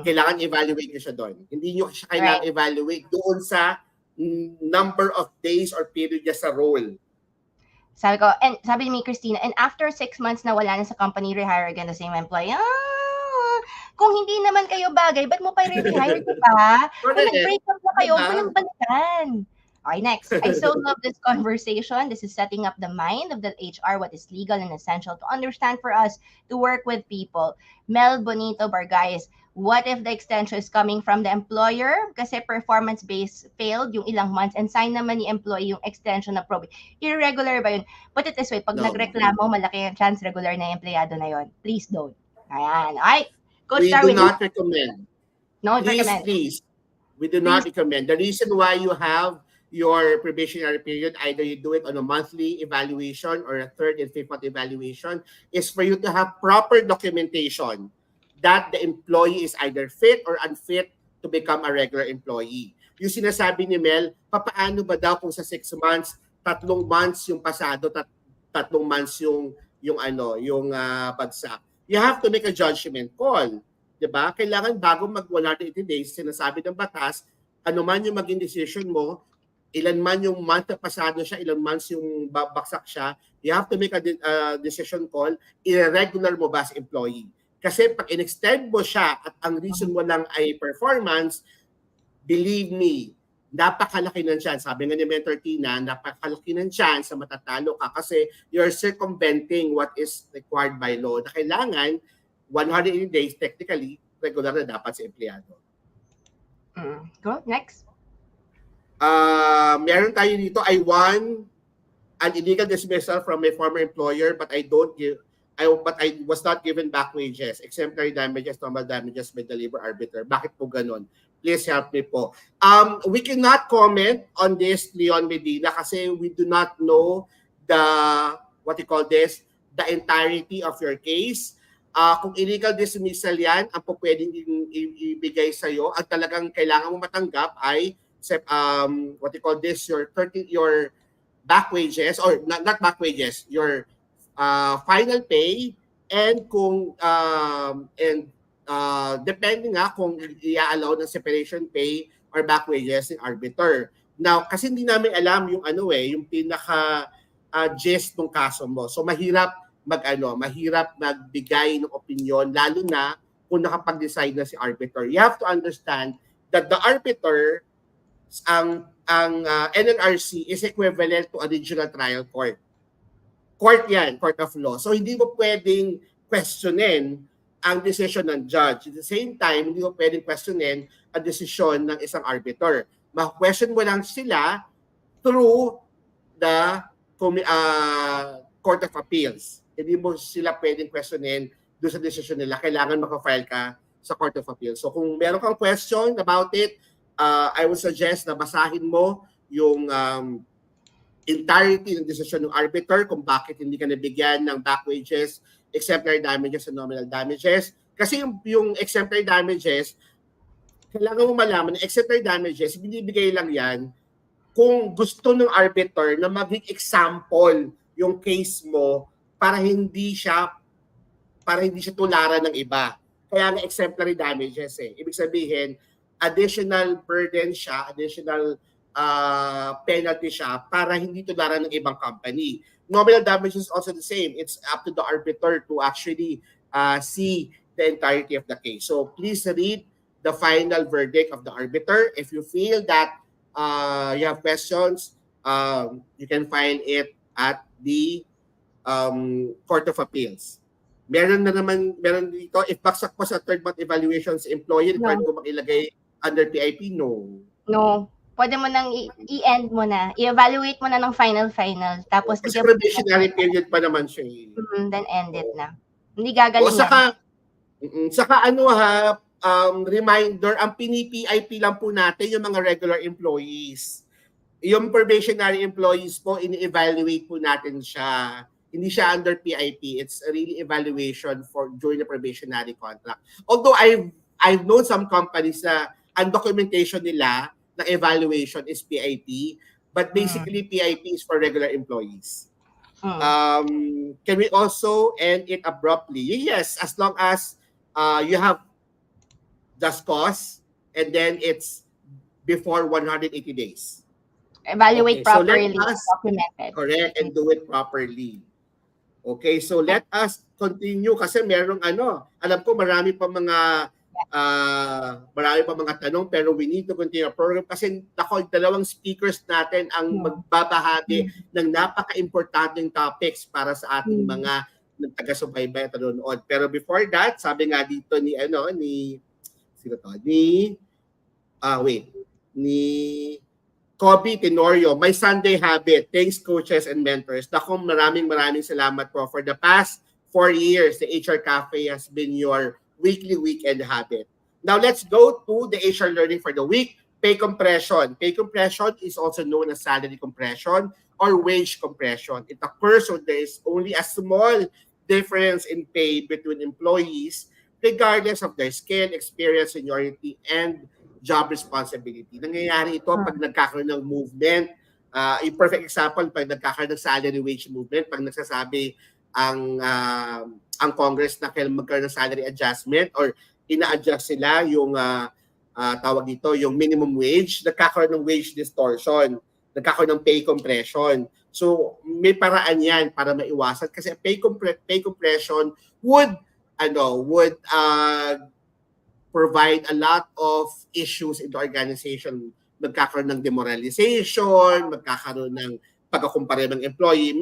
kailangan evaluate niya siya doon. Hindi niyo siya kailangan evaluate doon sa number of days or period niya sa role. Sabi ni Christina, and after 6 months na wala na sa company, rehire again the same employee. Kung hindi naman kayo bagay, ba't mo pa re-rehire, diba? Kung nag-break up na kayo, walang balikan. Okay, next. I so love this conversation. This is setting up the mind of the HR, what is legal and essential to understand for us to work with people. Mel Bonito Bargayes, what if the extension is coming from the employer? Kasi performance-based failed yung ilang months and sign naman ni employee yung extension na probate. Irregular ba yun? Put it this way, pag nagreklamo, malaki ang chance regular na empleyado na yun. Please don't. Ayan. Alright. Coach Darwin, do not recommend. No, recommend. Please. We do not recommend. The reason why you have your probationary period, either you do it on a monthly evaluation or a 3rd and 5th month evaluation, is for you to have proper documentation that the employee is either fit or unfit to become a regular employee. Yung sinasabi ni Mel, papaano ba daw kung sa 6 months, 3 months yung pasado, 3 months yung bagsak. You have to make a judgment call. Diba? Kailangan bago mag-180 days, sinasabi ng batas, ano man yung maging decision mo, ilan man yung month na pasado siya, ilan months yung baksak siya, you have to make a decision call, irregular mo ba as employee? Kasi pag in-extend mo siya at ang reason mo lang ay performance, believe me, napakalaki ng chance. Sabi nga ni Mentor Tina, napakalaki ng chance na matatalo ka kasi you're circumventing what is required by law na kailangan 180 days technically regular na dapat sa empleyado. Go, next. Meron tayo dito, I won an illegal dismissal from my former employer but I was not given back wages, exemplary damages, normal damages by the labor arbiter. Bakit po ganun? Please help me po. We cannot comment on this, Leon Medina, kasi we do not know the entirety of your case. Kung illegal dismissal yan, ang po pwedeng ibigay sa'yo, ang talagang kailangan mo matanggap ay your back wages, or not back wages, your final pay, and depending kung i-allow ng separation pay or back wages ng arbiter. Now, kasi hindi namin alam yung yung pinaka gist ng kaso mo. So mahirap magbigay ng opinion, lalo na kung nakapag-decide na si arbiter. You have to understand that the arbiter, ang NLRC is equivalent to a regional trial court. Court yan, court of law. So hindi mo pwedeng questionin ang decision ng judge. At the same time, hindi mo pwedeng questionin ang decision ng isang arbiter. Ma-question mo lang sila through the Court of Appeals. Hindi mo sila pwedeng questionin doon sa decision nila. Kailangan maka-file ka sa Court of Appeals. So kung meron kang question about it, I would suggest na basahin mo yung entirety ng decision ng arbiter kung bakit hindi ka nabigyan ng back wages, exemplary damages, and nominal damages. Kasi yung exemplary damages, kailangan mo malaman na exemplary damages, binibigay lang yan kung gusto ng arbiter na maging example yung case mo para hindi siya tularan ng iba. Kaya nga exemplary damages eh. Ibig sabihin, additional burden siya, additional penalty siya para hindi tularan ng ibang company. Nominal damages is also the same. It's up to the arbiter to actually see the entirety of the case. So please read the final verdict of the arbiter. If you feel that you have questions, you can file it at the Court of Appeals. Meron dito, if baksak po sa third month evaluation sa employee, required ko makilagay under PIP? No. No. Pwede mo nang i-end mo na. I-evaluate mo na ng final. Tapos kasi probationary period pa naman siya. Then end it na. Hindi gagaling saka reminder, ang pini-PIP lang po natin yung mga regular employees. Yung probationary employees po, ini-evaluate po natin siya. Hindi siya under PIP. It's a really evaluation for during the probationary contract. Although I've known some companies na ang documentation nila ng evaluation is PIP, but basically PIP is for regular employees. Can we also end it abruptly? Yes, as long as you have just cause and then it's before 180 days. Evaluate properly, documented. Correct, and do it properly. Okay, so let us continue kasi merong alam ko marami pa mga tanong, pero we need to continue our program kasi dalawang speakers natin ang magbabahagi ng napaka-importanteng topics para sa ating mga taga-subaybay at nanonood. Pero before that, sabi nga dito ni Kobe Tenorio, my Sunday habit. Thanks coaches and mentors. Naku, maraming salamat po. For the past 4 years, the HR Cafe has been your weekly weekend habit. Now let's go to the HR learning for the week. Pay compression. Pay compression is also known as salary compression or wage compression. It occurs when there is only a small difference in pay between employees regardless of their skill, experience, seniority, and job responsibility. Nangyayari ito pag nagkakaroon ng movement. Yung perfect example, pag nagkakaroon ng salary wage movement, pag nagsasabi ang Congress na kailan magkaroon ng salary adjustment or ina-adjust sila yung tawag dito, yung minimum wage, nagkakaroon ng wage distortion, nagkakaroon ng pay compression. So may paraan yan para maiwasan kasi pay compression would provide a lot of issues in the organization magkakaroon ng demoralization, magkakaroon ng pagkakumpare ng employee.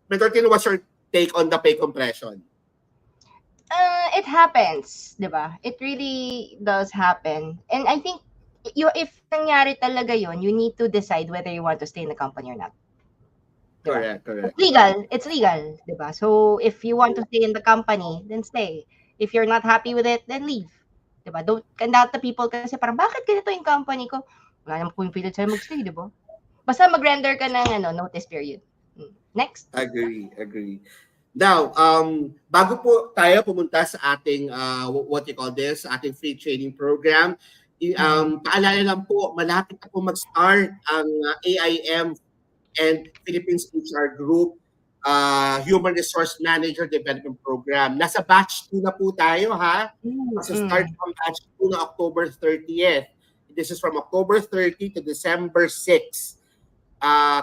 Mentor Tin, what's your take on the pay compression? It happens, di ba? It really does happen. And I think, if nangyari talaga yun, you need to decide whether you want to stay in the company or not. Diba? Correct. It's legal, di ba? So, if you want to stay in the company, then stay. If you're not happy with it, then leave. Di ba? Don't conduct the people kasi parang, bakit ganito yung company ko? Wala naman kung pilit sa'yo mag-stay, di ba? Basta mag-render ka ng notice period. Next. Agree. Now, bago po tayo pumunta sa ating, what you call this, ating free training program, paalala lang po, malapit na po mag-start ang AIM and Philippines HR Group Human Resource Manager Development Program. Nasa batch 2 na po tayo, ha? Sa start from batch 2 na October 30th. This is from October 30 to December 6.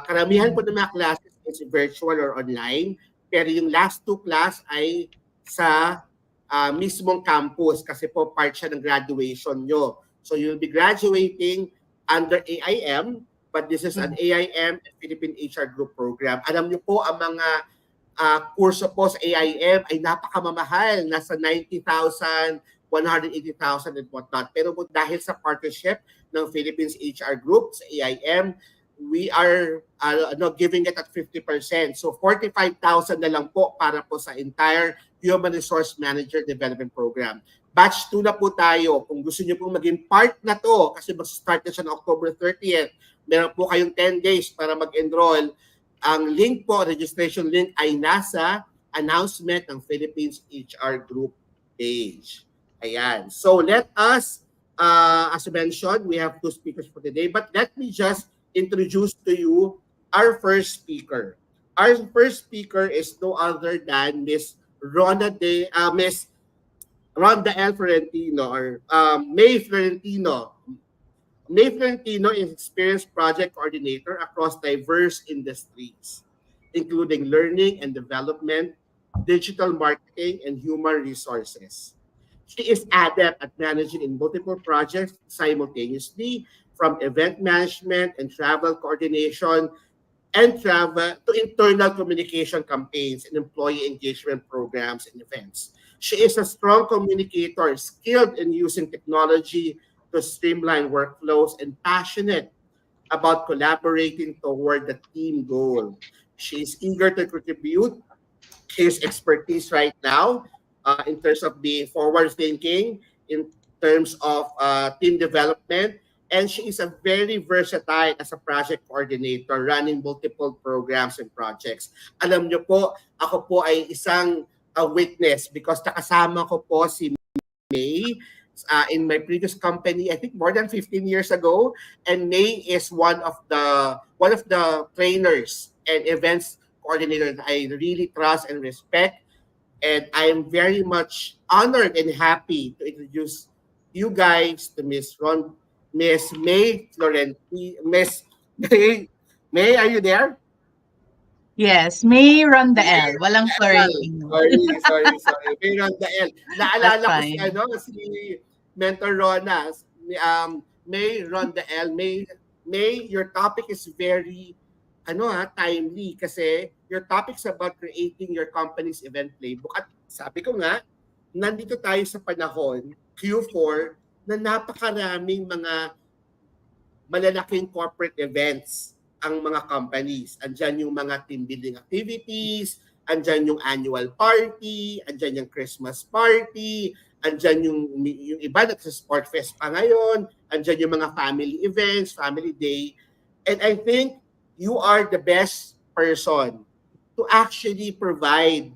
Karamihan po ng mga classes is virtual or online. Pero yung last 2 class ay sa mismong campus kasi po part siya ng graduation nyo. So you'll be graduating under AIM, but this is an AIM and Philippine HR Group program. Alam nyo po, ang mga kurso po sa AIM ay napakamamahal. Nasa 90,000, 180,000 and whatnot. Pero po dahil sa partnership ng Philippines HR Group sa AIM, we are giving it at 50%. So 45,000 na lang po para po sa entire Human Resource Manager Development Program. Batch 2 na po tayo. Kung gusto niyo pong maging part na to, kasi mag-start na siya ng October 30th, meron po kayong 10 days para mag-enroll. Ang link po, registration link, ay nasa announcement ng Philippines HR Group page. Ayan. So let us, as mentioned, we have 2 speakers for today, but let me just introduce to you our first speaker. Our first speaker is no other than Miss Rondael Florentino, or Mhay Florentino. Mhay Florentino is experienced project coordinator across diverse industries, including learning and development, digital marketing, and human resources. She is adept at managing in multiple projects simultaneously, from event management and travel coordination and travel to internal communication campaigns and employee engagement programs and events. She is a strong communicator, skilled in using technology to streamline workflows, and passionate about collaborating toward the team goal. She is eager to contribute his expertise right now in terms of being forward-thinking, in terms of team development, and she is a very versatile as a project coordinator running multiple programs and projects. Alam niyo po, ako po ay isang witness because nakasama ko po si Mhay in my previous company, I think more than 15 years ago, and Mhay is one of the trainers and events coordinators that I really trust and respect, and I am very much honored and happy to introduce you guys to Miss Mhay Florentino. Miss Mhay, are you there? Yes, Mhay Rondael. Walang Florentino. Sorry. Mhay Rondael. Naalala ko That's si Mentor Rona, Mhay Rondael. Mhay, your topic is very timely kasi your topic is about creating your company's event playbook. At sabi ko nga, nandito tayo sa panahon, Q4, na napakaraming mga malalaking corporate events ang mga companies. Andyan yung mga team building activities, andyan yung annual party, andyan yung Christmas party, andyan yung iba nagsa-sport fest pa ngayon, andyan yung mga family events, family day. And I think you are the best person to actually provide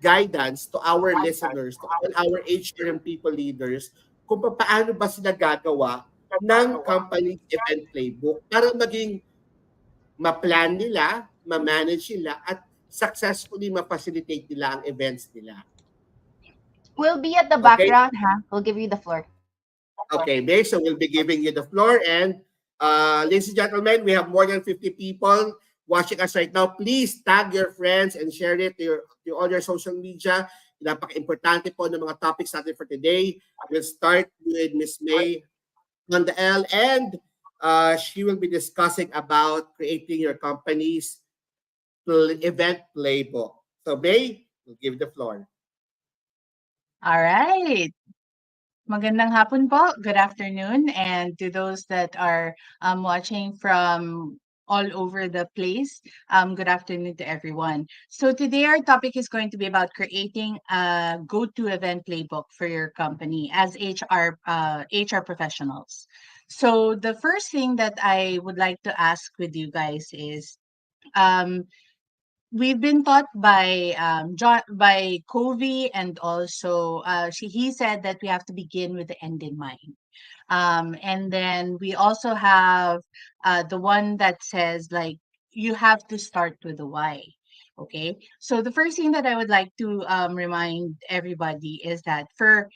guidance to our listeners, to all our HRM people leaders, kung paano ba sila gagawa ng company event playbook para maging ma-plan nila, ma-manage nila, at successfully ma-facilitate nila ang events nila. We'll be at the background, ha? We'll give you the floor. Okay, Mhay, so we'll be giving you the floor. And ladies and gentlemen, we have more than 50 people watching us right now. Please tag your friends and share it to all your social media. Napaka-importante po ng mga topics natin for today. We'll start with Miss Mhay Rondael, and she will be discussing about creating your company's event playbook. So, Mhay, we'll give the floor. All right. Magandang hapon po. Good afternoon. And to those that are watching from all over the place, good afternoon to everyone. So today our topic is going to be about creating a go-to event playbook for your company as HR professionals. So the first thing that I would like to ask with you guys is, um, we've been taught by John, by Covey, and also he said that we have to begin with the end in mind. And then we also have the one that says, like, you have to start with the why. Okay, so the first thing that I would like to remind everybody is that for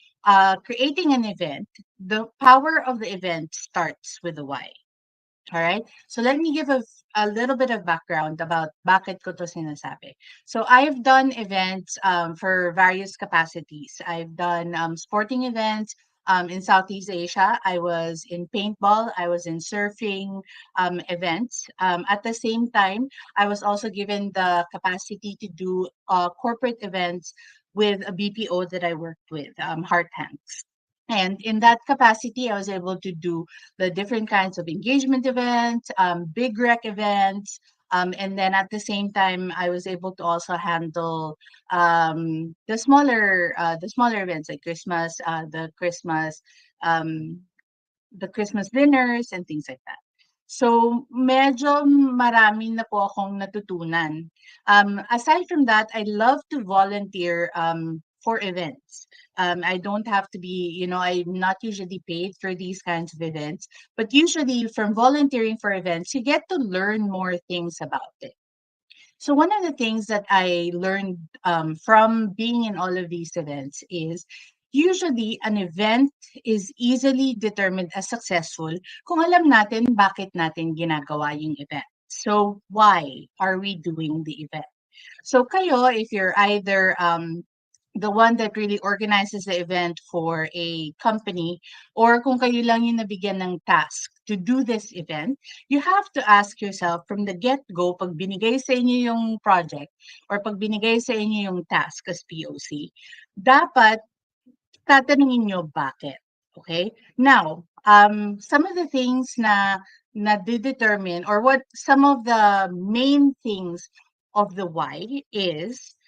creating an event, the power of the event starts with the why. All right. So let me give a little bit of background about bakit ko to sinasabi. So I've done events for various capacities. I've done sporting events in Southeast Asia. I was in paintball. I was in surfing events. At the same time, I was also given the capacity to do corporate events with a BPO that I worked with, Heart Hanks. And in that capacity, I was able to do the different kinds of engagement events, big rec events, and then at the same time, I was able to also handle the smaller events like Christmas, um, the Christmas dinners and things like that. So medyo marami na po akong natutunan. Aside from that, I love to volunteer for events. I don't have to be, I'm not usually paid for these kinds of events, but usually from volunteering for events, you get to learn more things about it. So one of the things that I learned from being in all of these events is usually an event is easily determined as successful kung alam natin bakit natin ginagawa yung event. So why are we doing the event? So kayo, if you're either the one that really organizes the event for a company, or kung kayo lang yung nabigyan ng task to do this event, you have to ask yourself from the get-go, pag binigay sa inyo yung project or pag binigay sa inyo yung task as POC, dapat tatanungin nyo bakit. Okay? Now, some of the things na determine, or what some of the main things of the why is,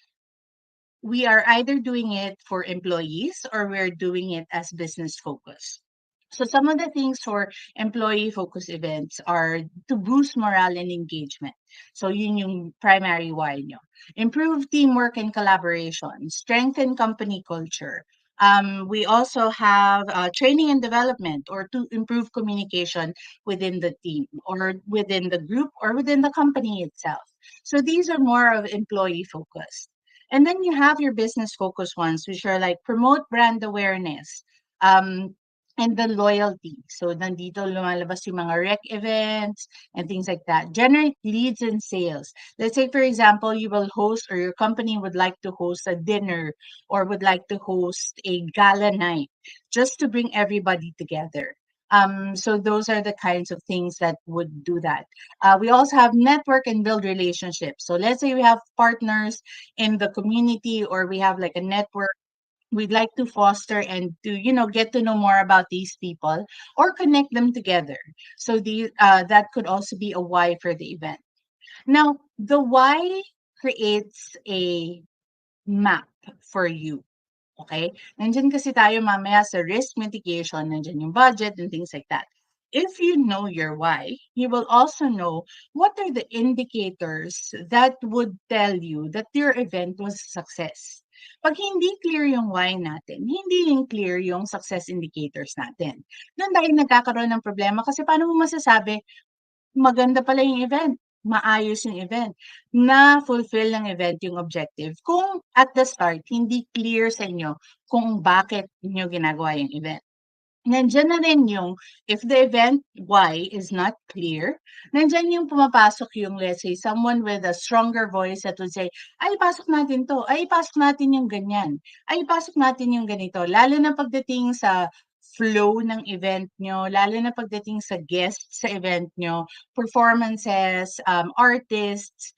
we are either doing it for employees or we're doing it as business focus. So some of the things for employee focus events are to boost morale and engagement. So yun yung primary why nyo. Improve teamwork and collaboration, strengthen company culture. We also have training and development, or to improve communication within the team or within the group or within the company itself. So these are more of employee focused. And then you have your business focused ones, which are like promote brand awareness, and the loyalty. So nandito lumalabas yung mga rec events and things like that. Generate leads and sales. Let's say, for example, you will host, or your company would like to host a dinner or would like to host a gala night just to bring everybody together. So those are the kinds of things that would do that. We also have network and build relationships. So let's say we have partners in the community, or we have like a network we'd like to foster and to get to know more about these people or connect them together. So that could also be a why for the event. Now the why creates a map for you. Okay? Nandiyan kasi tayo mamaya sa risk mitigation, nandiyan yung budget and things like that. If you know your why, you will also know what are the indicators that would tell you that your event was a success. Pag hindi clear yung why natin, hindi yung clear yung success indicators natin. Doon tayo nagkakaroon ng problema kasi paano mo masasabi, maganda pala yung event, maayos yung event, na-fulfill ng event yung objective. Kung at the start, hindi clear sa inyo kung bakit niyo ginagawa yung event. Nandiyan na rin yung, if the event why is not clear, nandiyan yung pumapasok yung, let's say, someone with a stronger voice that would say, ay, pasok natin to, ay, pasok natin yung ganyan, ay, pasok natin yung ganito. Lalo na pagdating sa flow ng event nyo, lalo na pagdating sa guests sa event nyo, performances, artists,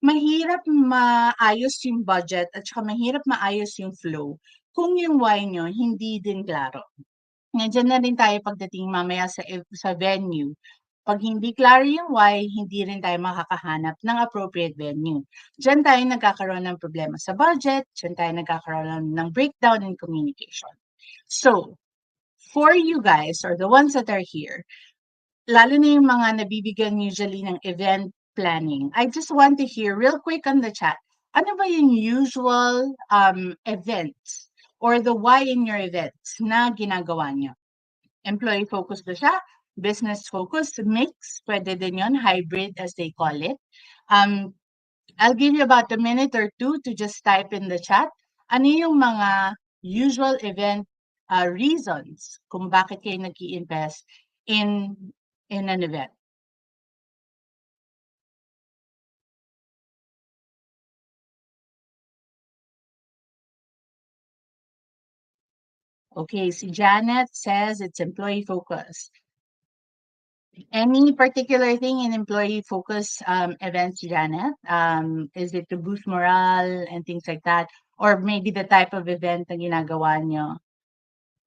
mahirap maayos yung budget at saka mahirap maayos yung flow kung yung why nyo hindi din klaro. Nandiyan na rin tayo pagdating mamaya sa venue. Pag hindi klaro yung why, hindi rin tayo makakahanap ng appropriate venue. Diyan tayo nagkakaroon ng problema sa budget, diyan tayo nagkakaroon ng breakdown in communication. So, for you guys or the ones that are here, lalo na yung mga nabibigyan usually ng event planning, I just want to hear real quick on the chat, ano ba yung usual events or the why in your events na ginagawa nyo? Employee focused ba siya? Business focused? Mix? Pwede din yun. Hybrid as they call it. I'll give you about a minute or two to just type in the chat. Ano yung mga usual event reasons kung bakit kayo nag-i-invest in an event? Okay, si Janet says it's employee focused. Any particular thing in employee focus events, Janet? Is it to boost morale and things like that? Or maybe the type of event na ginagawa nyo?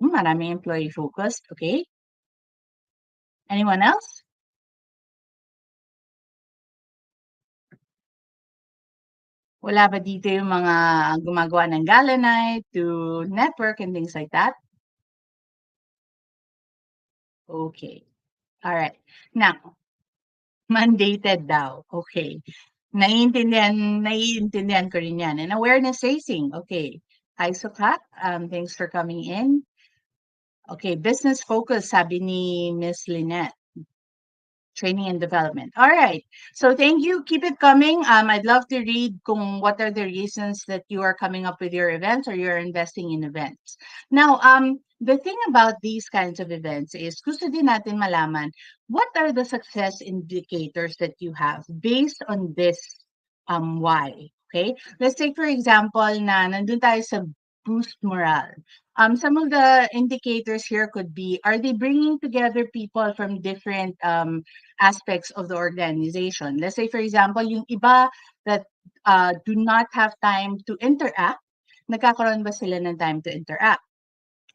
Maraming employee focused, okay? Anyone else? Wala ba dito yung mga gumagawa ng gala night to network and things like that? Okay. All right. Now, mandated daw. Okay. Naiintindihan ko rin yan. And awareness raising. Okay. Hi, Sukat. Thanks for coming in. Okay, business focus, sabi ni Miss Lynette. Training and development. All right. So thank you. Keep it coming. I'd love to read kung what are the reasons that you are coming up with your events or you're investing in events. Now, the thing about these kinds of events is gusto din natin malaman what are the success indicators that you have based on this why. Okay? Let's take for example na nandun tayo sa boost morale. Some of the indicators here could be, are they bringing together people from different aspects of the organization? Let's say, for example, yung iba that do not have time to interact, nagkakaroon ba sila ng time to interact?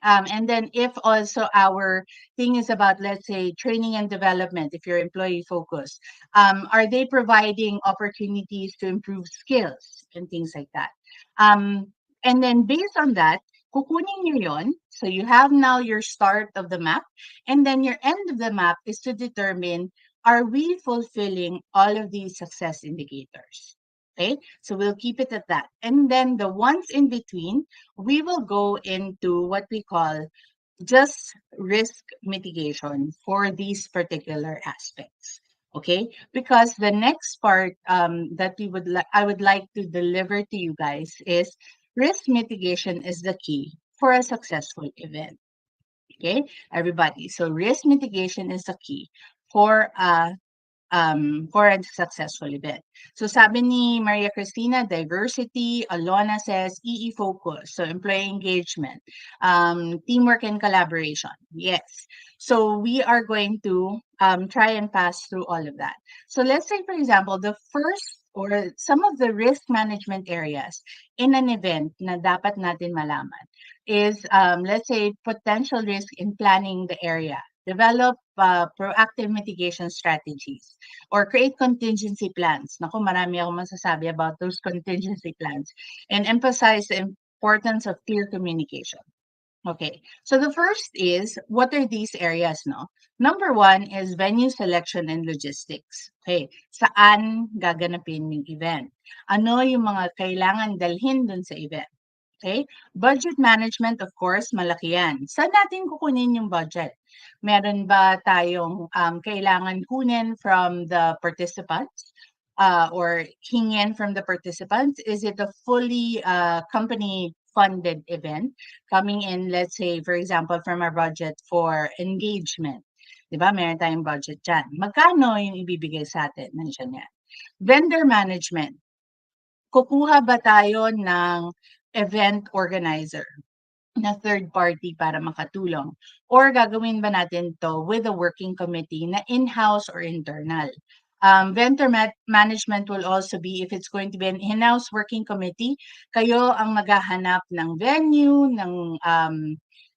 And then if also our thing is about, let's say, training and development, if you're employee focused, are they providing opportunities to improve skills and things like that? And then based on that, kukunin nyo yun. So you have now your start of the map, and then your end of the map is to determine, are we fulfilling all of these success indicators? Okay, so we'll keep it at that. And then the ones in between, we will go into what we call just risk mitigation for these particular aspects. Okay, because the next part that I would like to deliver to you guys is risk mitigation is the key for a successful event. Okay, everybody. So risk mitigation is the key for a successful event. So sabi ni Maria Cristina, diversity. Alona says EE focus, so employee engagement, teamwork and collaboration. Yes. So we are going to try and pass through all of that. So let's say, for example, the first or some of the risk management areas in an event na dapat natin malaman is, let's say, potential risk in planning the area. Develop proactive mitigation strategies or create contingency plans. Naku, marami akong masasabi about those contingency plans, and emphasize the importance of clear communication. Okay, so the first is, what are these areas, no? Number one is venue selection and logistics. Okay, saan gaganapin yung event? Ano yung mga kailangan dalhin dun sa event? Okay, budget management, of course, malaki yan. Saan natin kukunin yung budget? Meron ba tayong kailangan kunin from the participants or hingin from the participants? Is it a fully company-funded event coming in, let's say, for example, from our budget for engagement? Diba? Meron tayong budget dyan. Magkano yung ibibigay sa atin? Nandiyan yan. Vendor management. Kukuha ba tayo ng event organizer? na third party para makatulong? Or gagawin ba natin to with a working committee na in-house or internal? Vendor management will also be, if it's going to be an in-house working committee, kayo ang maghahanap ng venue, ng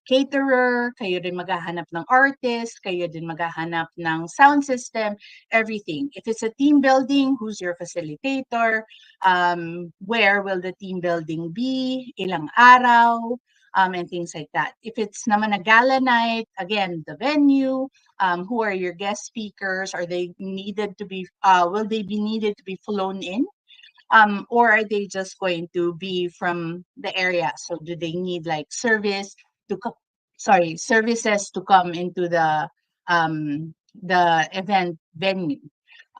caterer, kayo din maghahanap ng artist, kayo din maghahanap ng sound system, everything. If it's a team building, who's your facilitator? Where will the team building be? Ilang araw? And things like that. If it's naman a gala night, again, the venue, who are your guest speakers? Are they needed to be, will they be needed to be flown in? Or are they just going to be from the area? So do they need like to services to come into the event venue?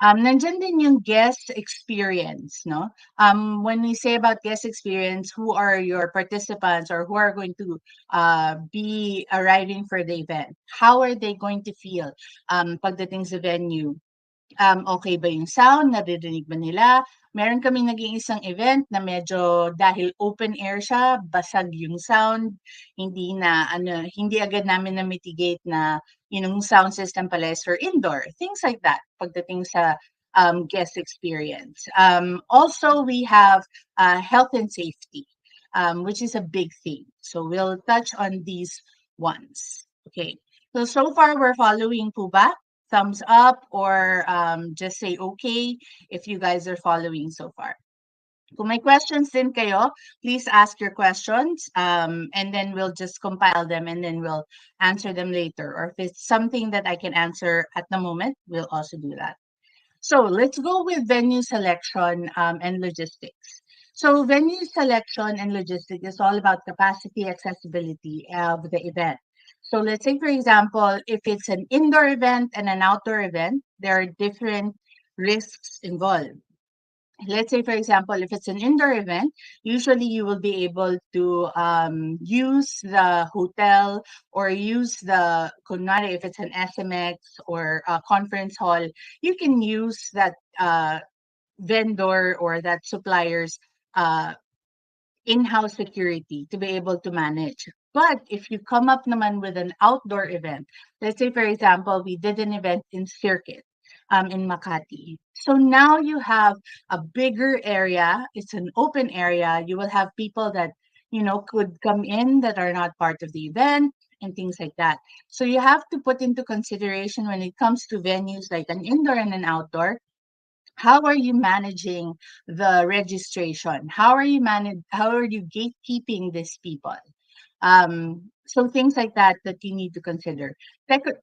Nandiyan din yung guest experience, no? When we say about guest experience, who are your participants or who are going to be arriving for the event? How are they going to feel pagdating sa venue? Okay ba yung sound? Naririnig ba nila? Meron kaming naging isang event na medyo dahil open air siya, basag yung sound, hindi agad namin na-mitigate na yung sound system pala is for indoor. Things like that pagdating sa guest experience. Also, we have health and safety, which is a big thing. So we'll touch on these ones. Okay. So far we're following po ba? Thumbs up or just say okay if you guys are following so far. Kung may questions din kayo, please ask your questions and then we'll just compile them and then we'll answer them later. Or if it's something that I can answer at the moment, we'll also do that. So let's go with venue selection and logistics. So venue selection and logistics is all about capacity, accessibility of the event. So let's say, for example, if it's an indoor event and an outdoor event, there are different risks involved. Let's say, for example, if it's an indoor event, usually you will be able to use the hotel or use kunwari, if it's an SMX or a conference hall, you can use that vendor or that supplier's in-house security to be able to manage. But if you come up naman with an outdoor event, let's say, for example, we did an event in Circuit in Makati. So now you have a bigger area. It's an open area. You will have people that, could come in that are not part of the event and things like that. So you have to put into consideration when it comes to venues like an indoor and an outdoor, how are you managing the registration? How are you gatekeeping these people? So things like that you need to consider.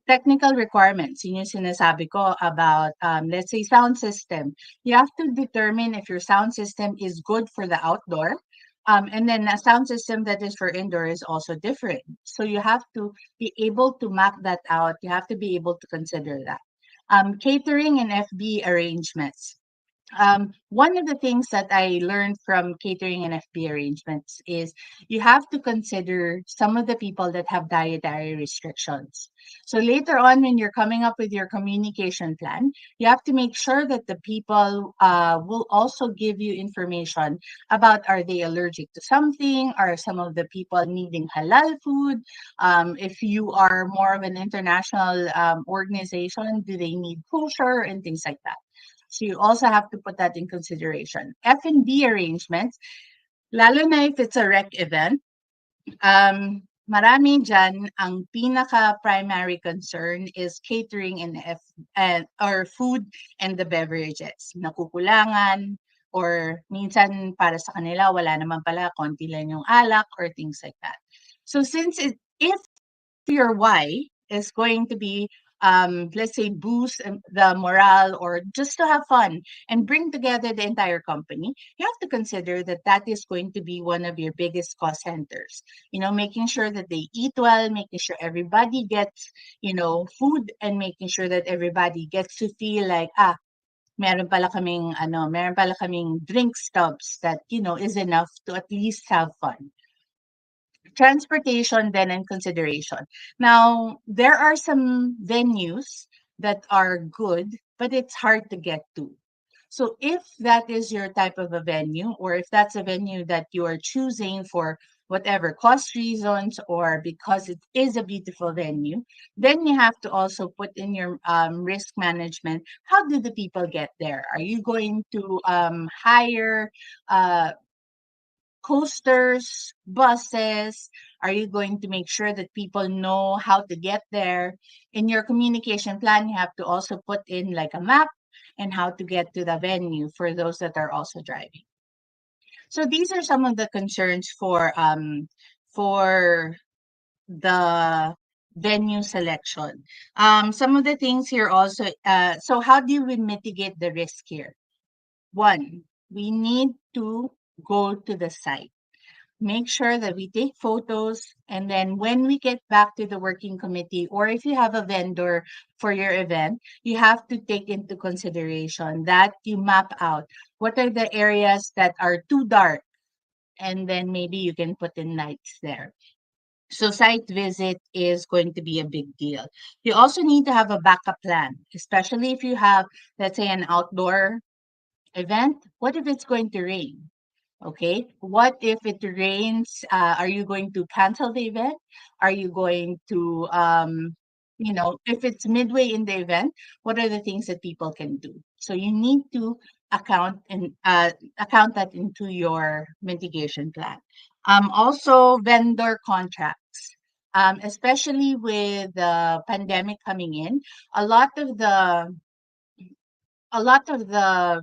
Technical requirements, yun yung sinasabi ko about, let's say, sound system. You have to determine if your sound system is good for the outdoor. And then a sound system that is for indoor is also different. So you have to be able to map that out. You have to be able to consider that. Catering and FB arrangements. One of the things that I learned from catering and FB arrangements is you have to consider some of the people that have dietary restrictions. So later on, when you're coming up with your communication plan, you have to make sure that the people will also give you information about, are they allergic to something? Are some of the people needing halal food? If you are more of an international organization, do they need kosher and things like that? So you also have to put that in consideration. F&B arrangements, lalo na if it's a rec event, marami dyan, ang pinaka-primary concern is catering and or food and the beverages. Nakukulangan, or minsan para sa kanila, wala naman pala, konti lang yung alak or things like that. So if your why is going to be let's say, boost the morale or just to have fun and bring together the entire company, you have to consider that that is going to be one of your biggest cost centers. Making sure that they eat well, making sure everybody gets, food, and making sure that everybody gets to feel like, meron pala kaming drink stubs that, is enough to at least have fun. Transportation then and consideration. Now, there are some venues that are good, but it's hard to get to. So if that is your type of a venue, or if that's a venue that you are choosing for whatever cost reasons or because it is a beautiful venue, then you have to also put in your risk management. How do the people get there? Are you going to hire uh, coasters, buses? Are you going to make sure that people know how to get there? In your communication plan, you have to also put in like a map and how to get to the venue for those that are also driving. So these are some of the concerns for the venue selection. Some of the things here also. So how do we mitigate the risk here? One, we need to go to the site, make sure that we take photos, and then when we get back to the working committee, or if you have a vendor for your event, you have to take into consideration that you map out what are the areas that are too dark, and then maybe you can put in lights there. So site visit is going to be a big deal. You also need to have a backup plan, especially if you have, let's say, an outdoor event. What if it's going to rain? Okay. What if it rains? Are you going to cancel the event? Are you going to, if it's midway in the event, what are the things that people can do? So you need to account that into your mitigation plan. Also, vendor contracts. Especially with the pandemic coming in, a lot of the a lot of the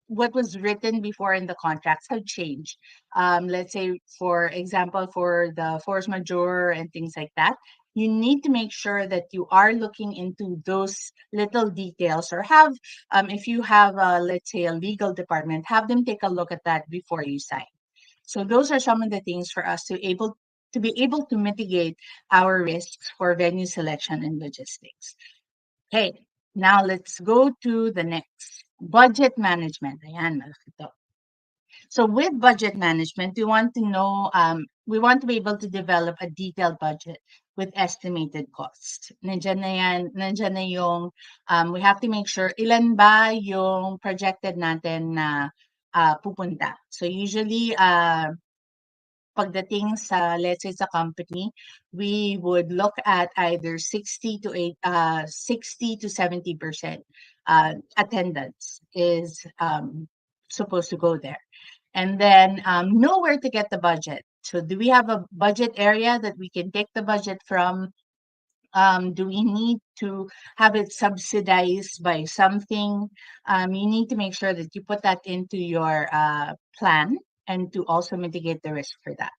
what was written before in the contracts have changed. Let's say, for example, for the force majeure and things like that, you need to make sure that you are looking into those little details, or have, if you have, let's say, a legal department, have them take a look at that before you sign. So those are some of the things for us to be able to mitigate our risks for venue selection and logistics. Okay, now let's go to the next. Budget management. Ayan, malaki to. So with budget management, we want to be able to develop a detailed budget with estimated costs. Nandiyan na yung, we have to make sure ilan ba yung projected natin na pupunta. So usually, pagdating sa, let's say, sa company, we would look at either 60 to 70% attendance is supposed to go there. And then know where to get the budget. So do we have a budget area that we can take the budget from? Do we need to have it subsidized by something? You need to make sure that you put that into your plan, and to also mitigate the risk for that.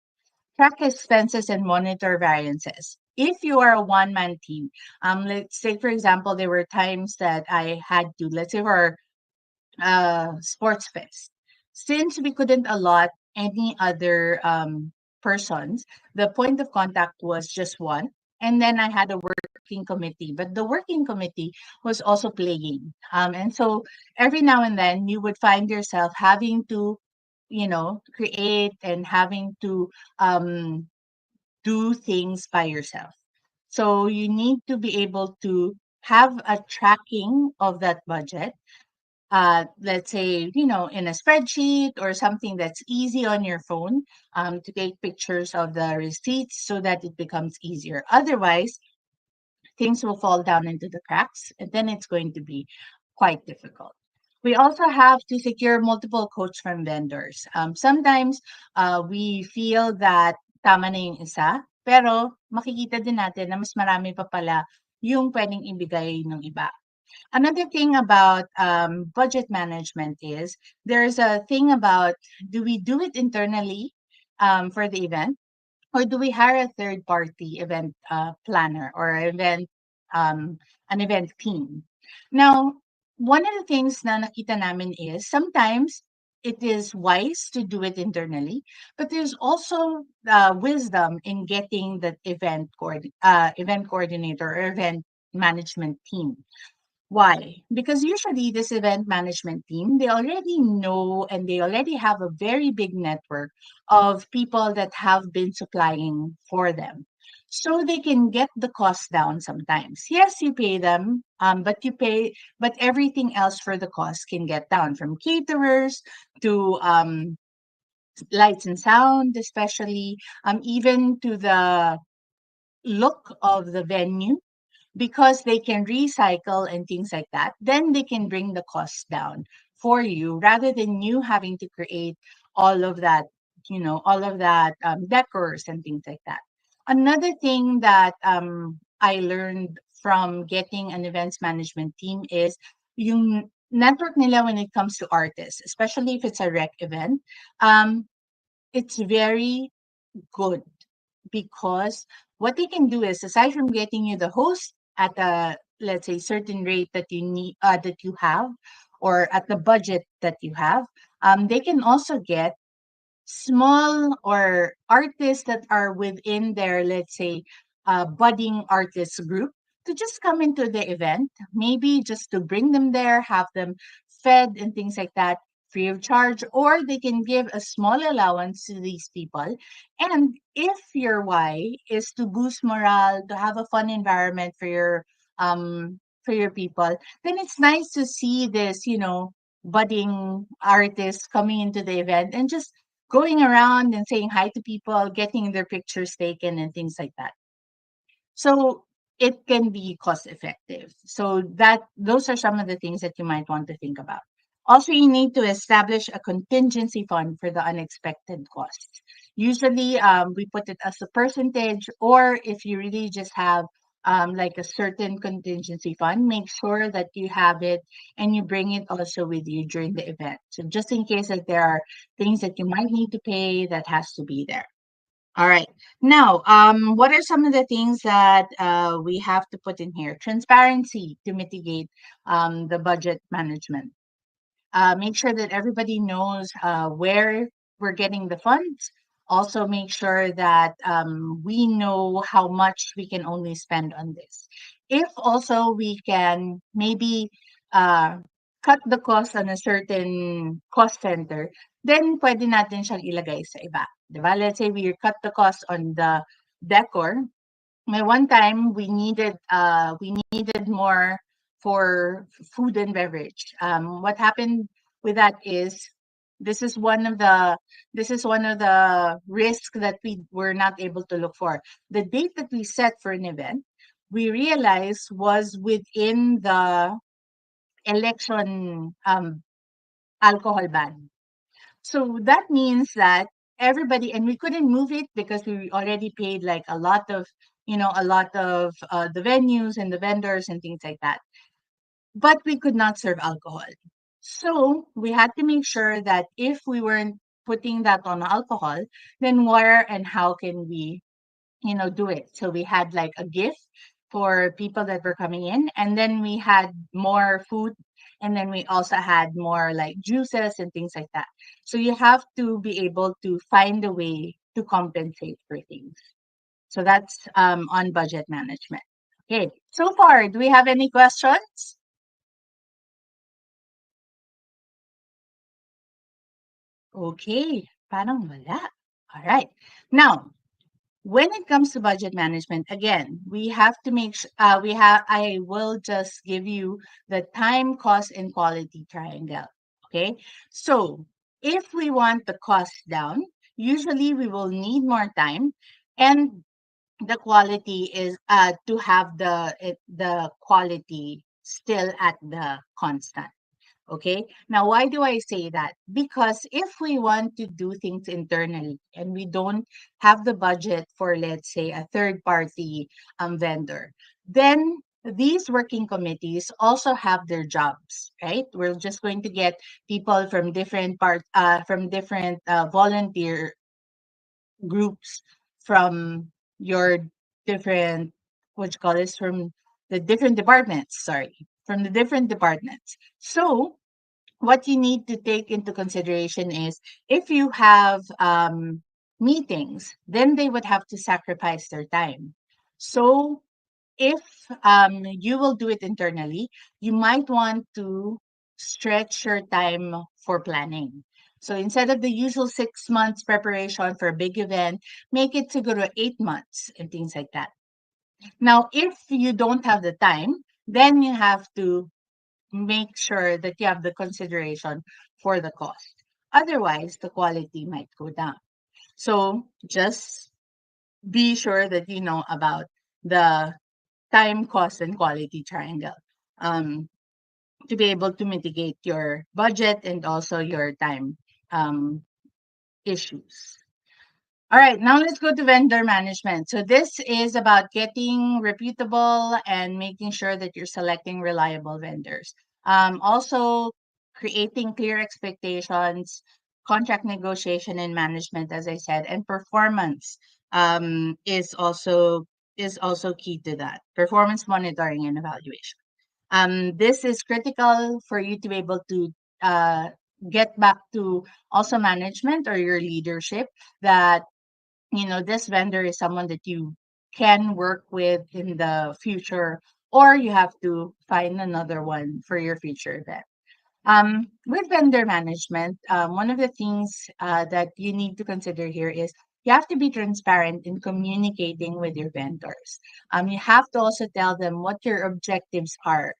Track expenses and monitor variances. If you are a one-man team, let's say, for example, there were times that I had to, let's say, for sports fest, since we couldn't allot any other persons, the point of contact was just one. And then I had a working committee, but the working committee was also playing. And so every now and then you would find yourself having to, create and having to do things by yourself. So you need to be able to have a tracking of that budget. Let's say, in a spreadsheet or something that's easy on your phone, to take pictures of the receipts so that it becomes easier. Otherwise, things will fall down into the cracks, and then it's going to be quite difficult. We also have to secure multiple quotes from vendors. Sometimes we feel that tama na yung isa, pero makikita din natin na mas marami pa pala yung pwedeng ibigay ng iba. Another thing about budget management is there's a thing about, do we do it internally for the event, or do we hire a third party event planner or an event team? Now, one of the things na nakita namin is sometimes it is wise to do it internally, but there's also wisdom in getting the event coordinator or event management team. Why? Because usually this event management team, they already know and they already have a very big network of people that have been supplying for them. So they can get the cost down sometimes. Yes, you pay them, but everything else for the cost can get down, from caterers to lights and sound, especially, even to the look of the venue, because they can recycle and things like that, then they can bring the cost down for you rather than you having to create all of that, all of that decors and things like that. Another thing that I learned from getting an events management team is yung network nila when it comes to artists, especially if it's a rec event. Um, it's very good because what they can do is, aside from getting you the host at a, let's say, certain rate that you need, that you have, or at the budget that you have, they can also get small or artists that are within their, let's say, budding artists group, to just come into the event, maybe just to bring them there, have them fed and things like that, free of charge, or they can give a small allowance to these people. And if your why is to boost morale, to have a fun environment for your people, then it's nice to see this, budding artists coming into the event and just going around and saying hi to people, getting their pictures taken and things like that. So it can be cost effective. So that those are some of the things that you might want to think about. Also, you need to establish a contingency fund for the unexpected costs. Usually, we put it as a percentage, or if you really just have like a certain contingency fund, make sure that you have it and you bring it also with you during the event. So just in case that there are things that you might need to pay, that has to be there. All right. Now, what are some of the things that we have to put in here? Transparency to mitigate the budget management. Make sure that everybody knows where we're getting the funds. Also, make sure that we know how much we can only spend on this. If also we can maybe uh, cut the cost on a certain cost center, then pwede natin siyang ilagay sa iba. Diba? Let's say we cut the cost on the decor. May one time we needed more for food and beverage. What happened with that is, this is one of the risks that we were not able to look for. The date that we set for an event, we realized was within the election alcohol ban. So that means that everybody, and we couldn't move it because we already paid like a lot of the venues and the vendors and things like that. But we could not serve alcohol. So we had to make sure that if we weren't putting that on alcohol, then where and how can we do it. So we had like a gift for people that were coming in, and then we had more food, and then we also had more like juices and things like that. So you have to be able to find a way to compensate for things. So that's on budget management. Okay. So far, do we have any questions? Okay. Parang wala. All right. Now, when it comes to budget management, again, we have to make I will just give you the time, cost, and quality triangle. Okay. So if we want the cost down, usually we will need more time, and the quality is to have the quality still at the constant. Okay. Now, why do I say that? Because if we want to do things internally and we don't have the budget for, let's say, a third party vendor, then these working committees also have their jobs, right? We're just going to get people from different volunteer groups, from your different, what you call this, from the different departments, sorry, from the different departments. So what you need to take into consideration is, if you have meetings, then they would have to sacrifice their time. So if you will do it internally, you might want to stretch your time for planning. So instead of the usual 6 months preparation for a big event, make it to go to 8 months and things like that. Now, if you don't have the time, then you have to make sure that you have the consideration for the cost. Otherwise, the quality might go down. So just be sure that you know about the time, cost, and quality triangle, um, to be able to mitigate your budget and also your time um, issues. All right, now let's go to vendor management. So this is about getting reputable and making sure that you're selecting reliable vendors. Also, creating clear expectations, contract negotiation and management, as I said, and performance is also key to that. Performance monitoring and evaluation. This is critical for you to be able to uh, get back to also management or your leadership that this vendor is someone that you can work with in the future, or you have to find another one for your future event. With vendor management, one of the things that you need to consider here is you have to be transparent in communicating with your vendors. You have to also tell them what your objectives are.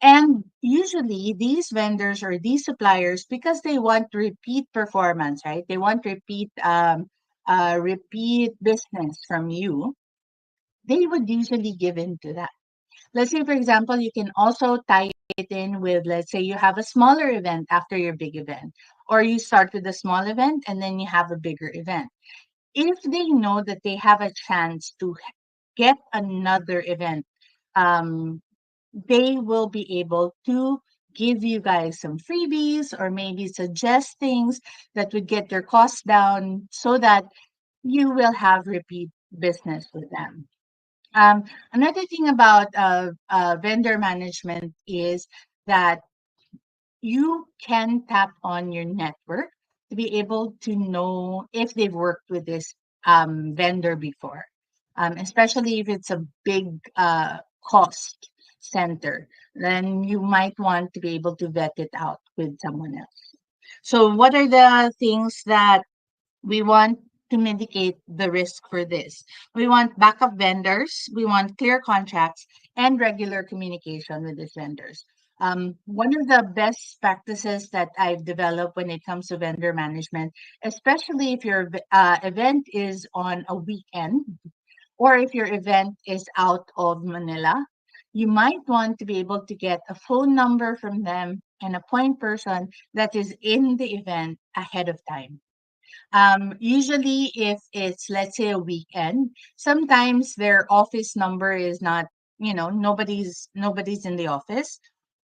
And usually these vendors or these suppliers, because they want repeat performance, right? They want repeat business from you. They would usually give in to that. Let's say, for example, you can also tie it in with, let's say you have a smaller event after your big event, or you start with a small event and then you have a bigger event. If they know that they have a chance to get another event, um, they will be able to give you guys some freebies or maybe suggest things that would get your costs down so that you will have repeat business with them. Another thing about vendor management is that you can tap on your network to be able to know if they've worked with this vendor before, especially if it's a big cost center. Then you might want to be able to vet it out with someone else. So, what are the things that we want to mitigate the risk for this? We want backup vendors, we want clear contracts, and regular communication with these vendors. One of the best practices that I've developed when it comes to vendor management, especially if your event is on a weekend or if your event is out of Manila, you might want to be able to get a phone number from them and a point person that is in the event ahead of time. Usually, if it's, let's say, a weekend, sometimes their office number is not, nobody's in the office.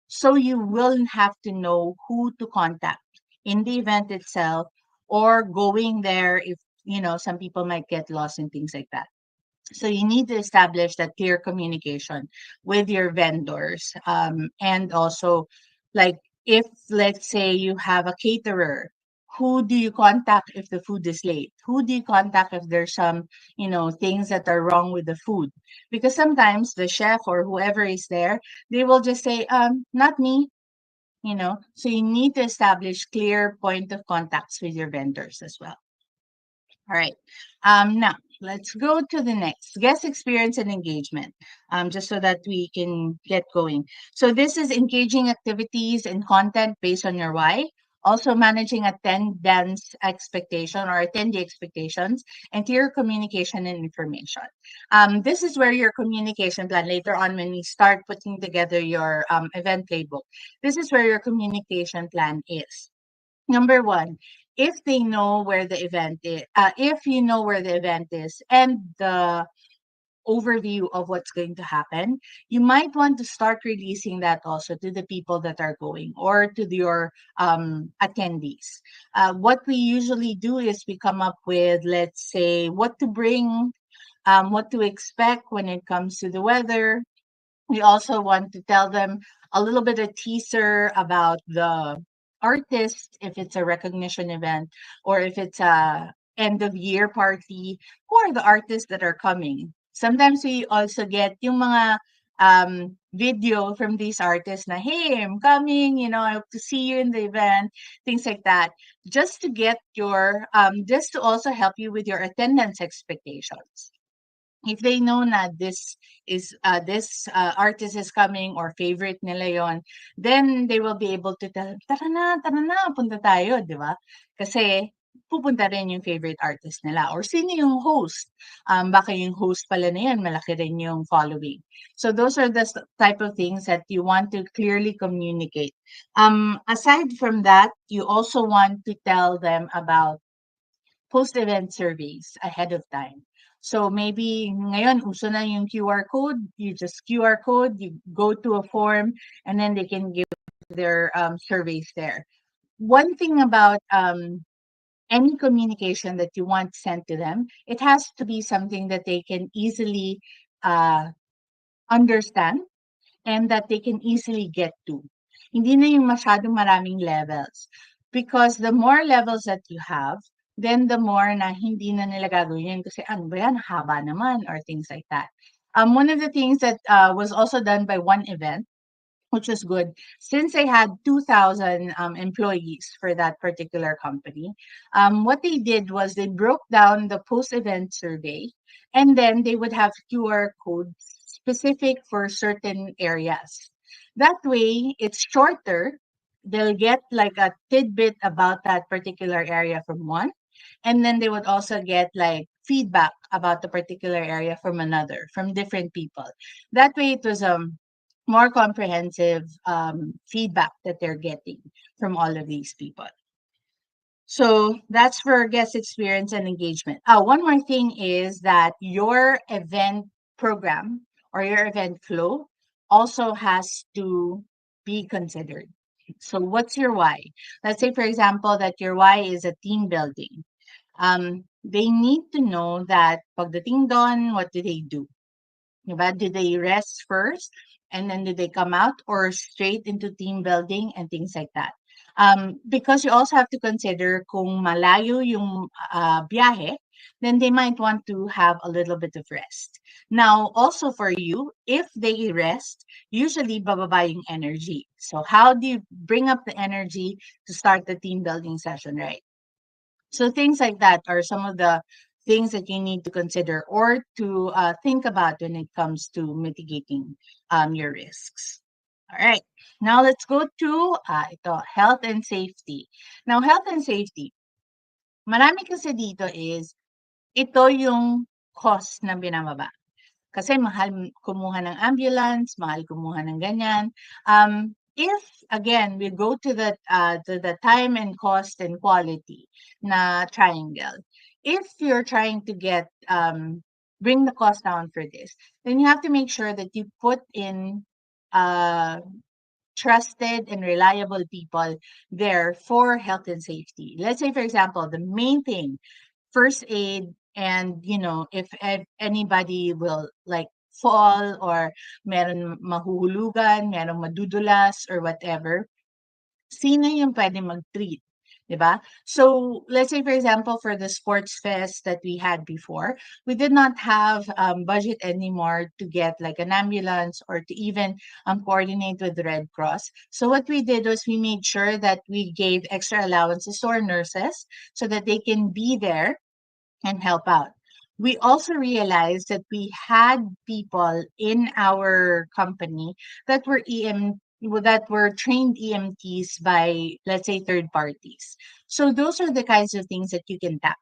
So you will have to know who to contact in the event itself or going there if, some people might get lost and things like that. So you need to establish that clear communication with your vendors. And also, like, if let's say you have a caterer, who do you contact if the food is late? Who do you contact if there's some, things that are wrong with the food? Because sometimes the chef or whoever is there, they will just say, not me, So you need to establish clear point of contacts with your vendors as well. All right. Now let's go to the next guest experience and engagement. Just so that we can get going. So this is engaging activities and content based on your why. Also managing attendance expectation or attendee expectations and clear communication and information. This is where your communication plan later on when we start putting together your event playbook. This is where your communication plan is. Number one, if they know where the event is, if you know where the event is and the overview of what's going to happen, you might want to start releasing that also to the people that are going or to your attendees. What we usually do is we come up with, let's say, what to bring, what to expect when it comes to the weather. We also want to tell them a little bit of teaser about the artist, if it's a recognition event or if it's a end of year party, who are the artists that are coming. Sometimes we also get yung mga video from these artists na, hey, I'm coming, I hope to see you in the event, things like that, just to get just to also help you with your attendance expectations. if they know na this artist is coming or favorite nila yon, then they will be able to tell, tara na, punta tayo, di ba? Kasi pupunta rin yung favorite artist nila. Or sino yung host? Baka yung host pala na yan, malaki rin yung following. So those are the type of things that you want to clearly communicate. Aside from that, you also want to tell them about post-event surveys ahead of time. So maybe ngayon uso na yung QR code, you just QR code, you go to a form, and then they can give their surveys there. One thing about any communication that you want sent to them, it has to be something that they can easily uh, understand and that they can easily get to. Hindi na yung masyadong maraming levels. Because the more levels that you have, then the more na hindi na nila gagawin yun kasi ano ba yan, haba naman or things like that. One of the things that was also done by one event, which was good, since I had 2,000 employees for that particular company, what they did was they broke down the post-event survey, and then they would have QR codes specific for certain areas. That way, it's shorter. They'll get like a tidbit about that particular area from one, and then they would also get like feedback about the particular area from another, from different people. That way, it was more comprehensive feedback that they're getting from all of these people. So that's for guest experience and engagement. One more thing is that your event program or your event flow also has to be considered. So what's your why? Let's say, for example, that your why is a team building. They need to know that pagdating doon, what do they do? Diba? Do they rest first and then do they come out or straight into team building and things like that? Because you also have to consider kung malayo yung biyahe, then they might want to have a little bit of rest. Now, also for you, if they rest, usually bababa yung energy. So how do you bring up the energy to start the team building session, right? So things like that are some of the things that you need to consider or to think about when it comes to mitigating your risks. All right. Now let's go to ito, health and safety. Now, health and safety. Marami kasi dito is ito yung cost na binababa. Kasi mahal kumuha ng ambulance, mahal kumuha ng ganyan. If again we go to the time and cost and quality na triangle, if you're trying to get bring the cost down for this, then you have to make sure that you put in trusted and reliable people there for health and safety. Let's say, for example, the main thing, first aid, and if anybody will like fall or meron mahuhulugan, meron madudulas or whatever, sino yung pwede mag-treat, 'di ba? So let's say for example for the sports fest that we had before, we did not have budget anymore to get like an ambulance or to even coordinate with the Red Cross. So what we did was we made sure that we gave extra allowances to our nurses so that they can be there and help out. We also realized that we had people in our company that were that were trained EMTs by, let's say, third parties. So those are the kinds of things that you can tap.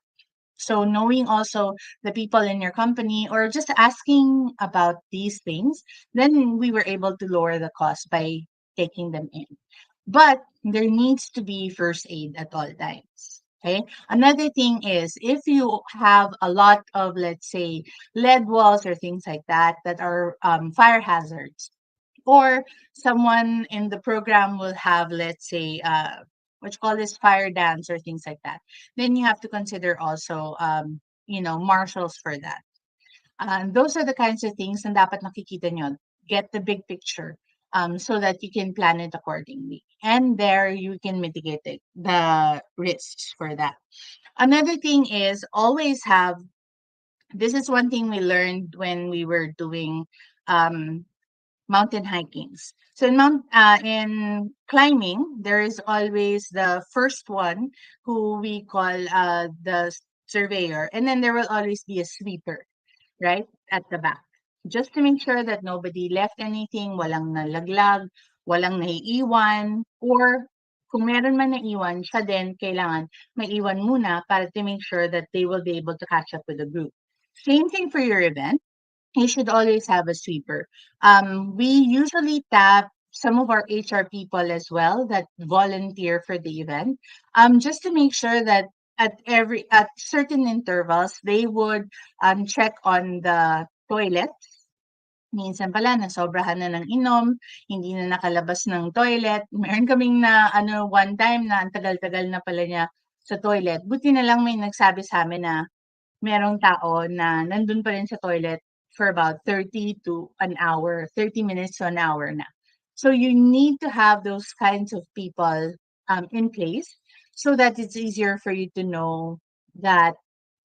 So knowing also the people in your company or just asking about these things, then we were able to lower the cost by taking them in. But there needs to be first aid at all times. Okay. Another thing is if you have a lot of, let's say, lead walls or things like that that are fire hazards, or someone in the program will have, let's say, what you call this fire dance or things like that, then you have to consider also, marshals for that. And those are the kinds of things na dapat nakikita nyo. Get the big picture so that you can plan it accordingly. And there you can mitigate the risks for that. Another thing is always have, this is one thing we learned when we were doing mountain hikings. So in climbing, there is always the first one who we call the surveyor, and then there will always be a sweeper. right, at the back. Just to make sure that nobody left anything, walang nalaglag, walang naiiwan, or kung meron man naiwan, siya din kailangan maiwan muna para to make sure that they will be able to catch up with the group. Same thing for your event. You should always have a sweeper. We usually tap some of our HR people as well that volunteer for the event, just to make sure that at certain intervals they would check on the toilet. Minsan pala nasobrahan na ng inom, hindi na nakalabas ng toilet. Meron kaming na ano one time na ang tagal-tagal na pala niya sa toilet. Buti na lang may nagsabi sa amin na merong tao na nandun pa rin sa toilet for about 30 to an hour, 30 minutes to an hour na. So you need to have those kinds of people in place so that it's easier for you to know that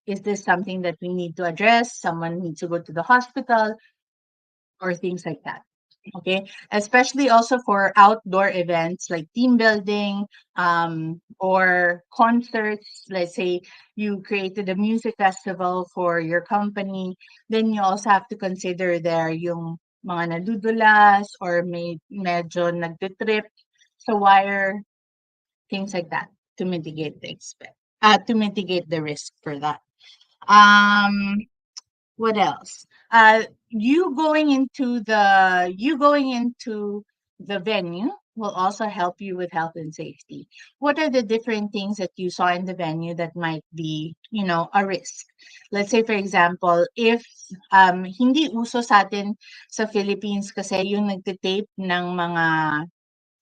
is this something that we need to address? Someone needs to go to the hospital or things like that. Okay, especially also for outdoor events like team building or concerts. Let's say you created a music festival for your company, then you also have to consider there yung mga nadudulas or may medyo nagtitrip sa wire, things like that to mitigate to mitigate the risk for that. Um, what else? You going into the venue will also help you with health and safety. What are the different things that you saw in the venue that might be, a risk? Let's say for example, if hindi uso sa atin sa Philippines kasi yung nagte-tape ng mga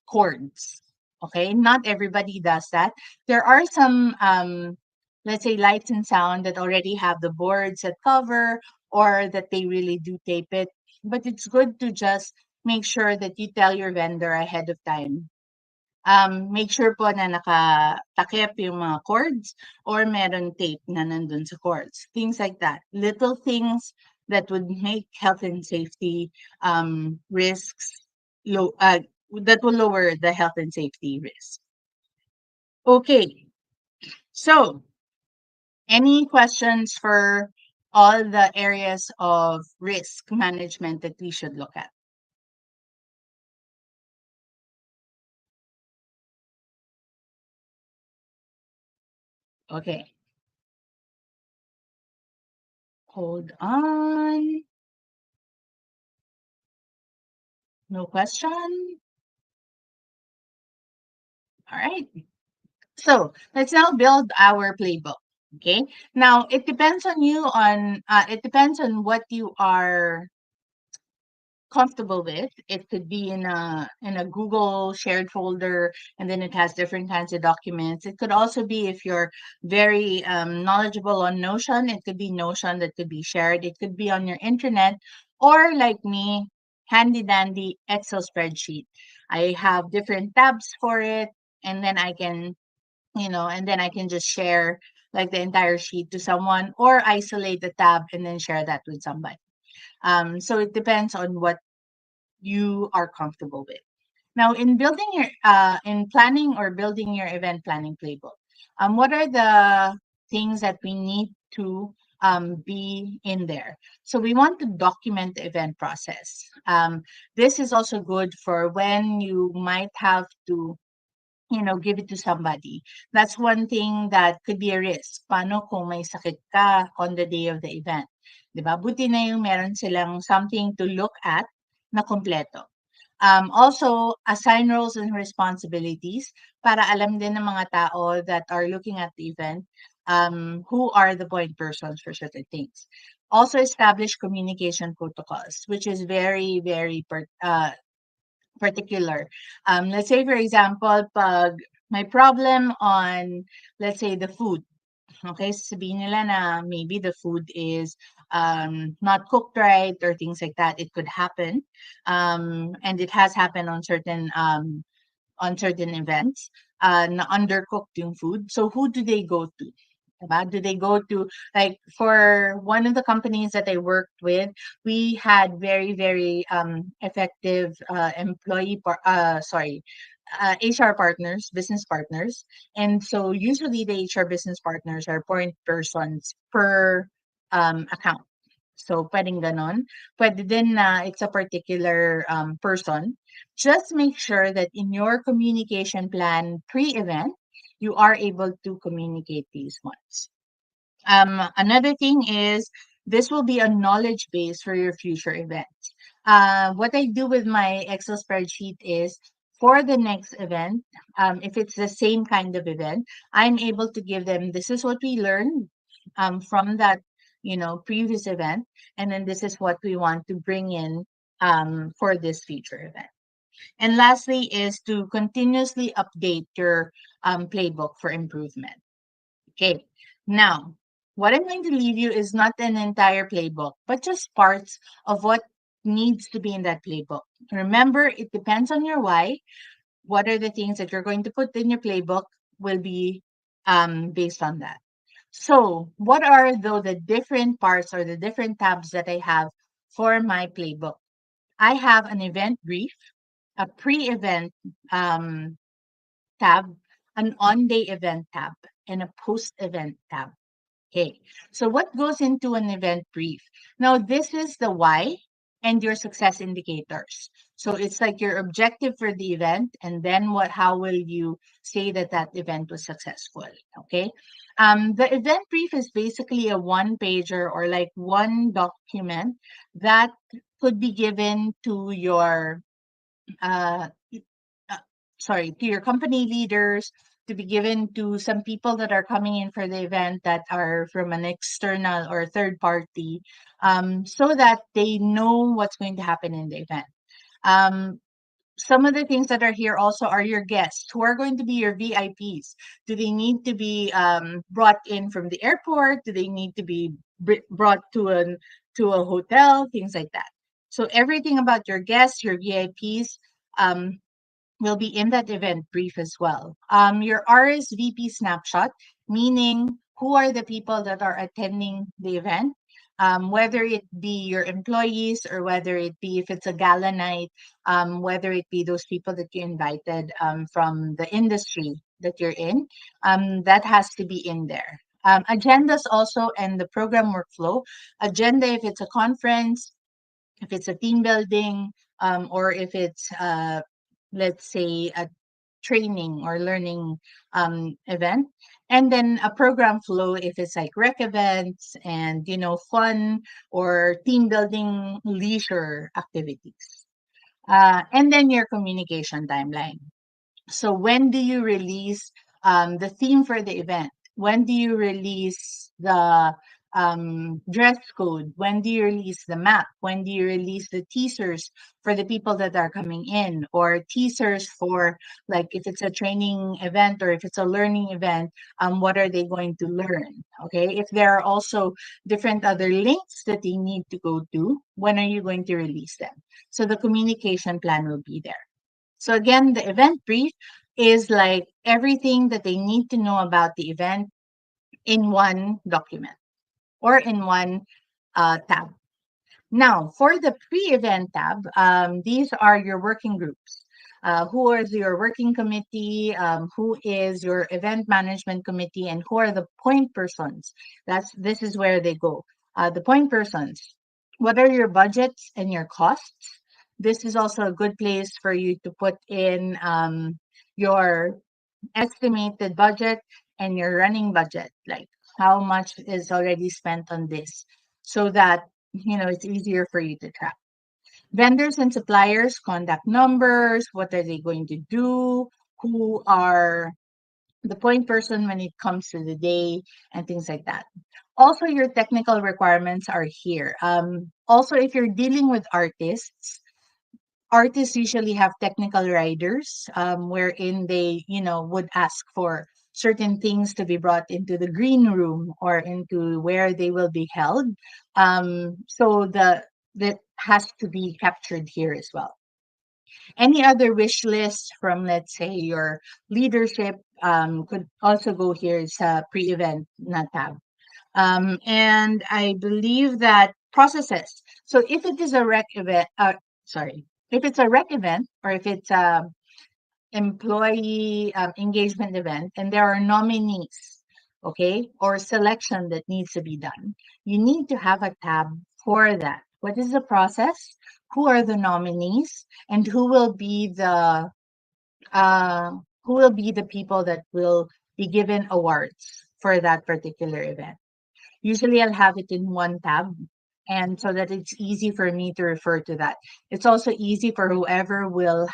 chords. Okay, not everybody does that. There are some let's say lights and sound that already have the boards that cover or that they really do tape it. But it's good to just make sure that you tell your vendor ahead of time. Make sure po na nakatakip yung mga cords or meron tape na nandun sa cords. Things like that. Little things that would make health and safety risks low. That will lower the health and safety risk. Okay, so any questions for all the areas of risk management that we should look at? Okay. Hold on. No question? All right. So let's now build our playbook. Okay. Now it depends on it depends on what you are comfortable with. It could be in a Google shared folder, and then it has different kinds of documents. It could also be if you're very knowledgeable on Notion. It could be Notion that could be shared. It could be on your internet, or like me, handy dandy Excel spreadsheet. I have different tabs for it, and then I can just share like the entire sheet to someone, or isolate the tab and then share that with somebody. So it depends on what you are comfortable with. Now, in planning or building your event planning playbook, what are the things that we need to be in there? So we want to document the event process. This is also good for when you might have to give it to somebody. That's one thing that could be a risk. Paano kung may sakit ka on the day of the event? 'Di ba? Buti na yung meron silang something to look at na kompleto. Also, assign roles and responsibilities para alam din ng mga tao that are looking at the event who are the point persons for certain things. Also, establish communication protocols, which is very, very particular. Let's say, for example, pag may problem on, let's say, the food. Okay, sabihin nila na maybe the food is not cooked right or things like that. It could happen, and it has happened on certain events. Na undercooked yung food. So who do they go to? Diba? Do they go to, like, for one of the companies that I worked with, we had very, very effective HR partners, business partners. And so usually the HR business partners are point persons per account. So, pwedeng ganon. Pwede din na it's a particular person. Just make sure that in your communication plan pre-event, you are able to communicate these ones. Another thing is this will be a knowledge base for your future events. What I do with my Excel spreadsheet is for the next event, if it's the same kind of event, I'm able to give them this is what we learned from that previous event, and then this is what we want to bring in for this future event. And lastly is to continuously update your playbook for improvement. Okay. Now, what I'm going to leave you is not an entire playbook, but just parts of what needs to be in that playbook. Remember, it depends on your why. What are the things that you're going to put in your playbook will be based on that. So, what are though the different parts or the different tabs that I have for my playbook? I have an event brief, a pre-event um, tab, an on-day event tab, and a post-event tab. Okay, so what goes into an event brief? Now, this is the why and your success indicators. So it's like your objective for the event, and then how will you say that that event was successful? Okay, the event brief is basically a one pager or like one document that could be given to your uh, uh, to your company leaders, to be given to some people that are coming in for the event that are from an external or third party, so that they know what's going to happen in the event. Um, some of the things that are here also are your guests who are going to be your VIPs. Do they need to be brought in from the airport? Do they need to be brought to a hotel? Things like that. So everything about your guests, your VIPs, will be in that event brief as well. Your RSVP snapshot, meaning who are the people that are attending the event, whether it be your employees or whether it be if it's a gala night, whether it be those people that you invited from the industry that you're in, that has to be in there. Agendas also and the program workflow. Agenda if it's a conference, if it's a team building, or if it's let's say a training or learning event, and then a program flow if it's like rec events and fun or team building leisure activities, and then your communication timeline. So when do you release the theme for the event? When do you release the dress code? When do you release the map? When do you release the teasers for the people that are coming in? Or teasers for, like, if it's a training event or if it's a learning event, what are they going to learn? Okay. If there are also different other links that they need to go to, when are you going to release them? So the communication plan will be there. So again, the event brief is like everything that they need to know about the event in one document or in one tab. Now, for the pre-event tab, these are your working groups. Who is your working committee? Who is your event management committee? And who are the point persons? This is where they go. The point persons. What are your budgets and your costs? This is also a good place for you to put in your estimated budget and your running budget, like how much is already spent on this, so that it's easier for you to track. Vendors and suppliers, contact numbers, what are they going to do, who are the point person when it comes to the day, and things like that. Also, your technical requirements are here. Also, if you're dealing with artists usually have technical riders, wherein they would ask for certain things to be brought into the green room or into where they will be held, so that has to be captured here as well. Any other wish list from, let's say, your leadership, could also go here. It's a pre-event na tab. And I believe that processes. So if it is a rec event, if it's a rec event or if it's a employee engagement event and there are nominees, okay, or selection that needs to be done, you need to have a tab for that? What is the process? Who are the nominees? And uh, who will be the people that will be given awards for that particular event? Usually I'll have it in one tab, and so that it's easy for me to refer to that. It's also easy for whoever will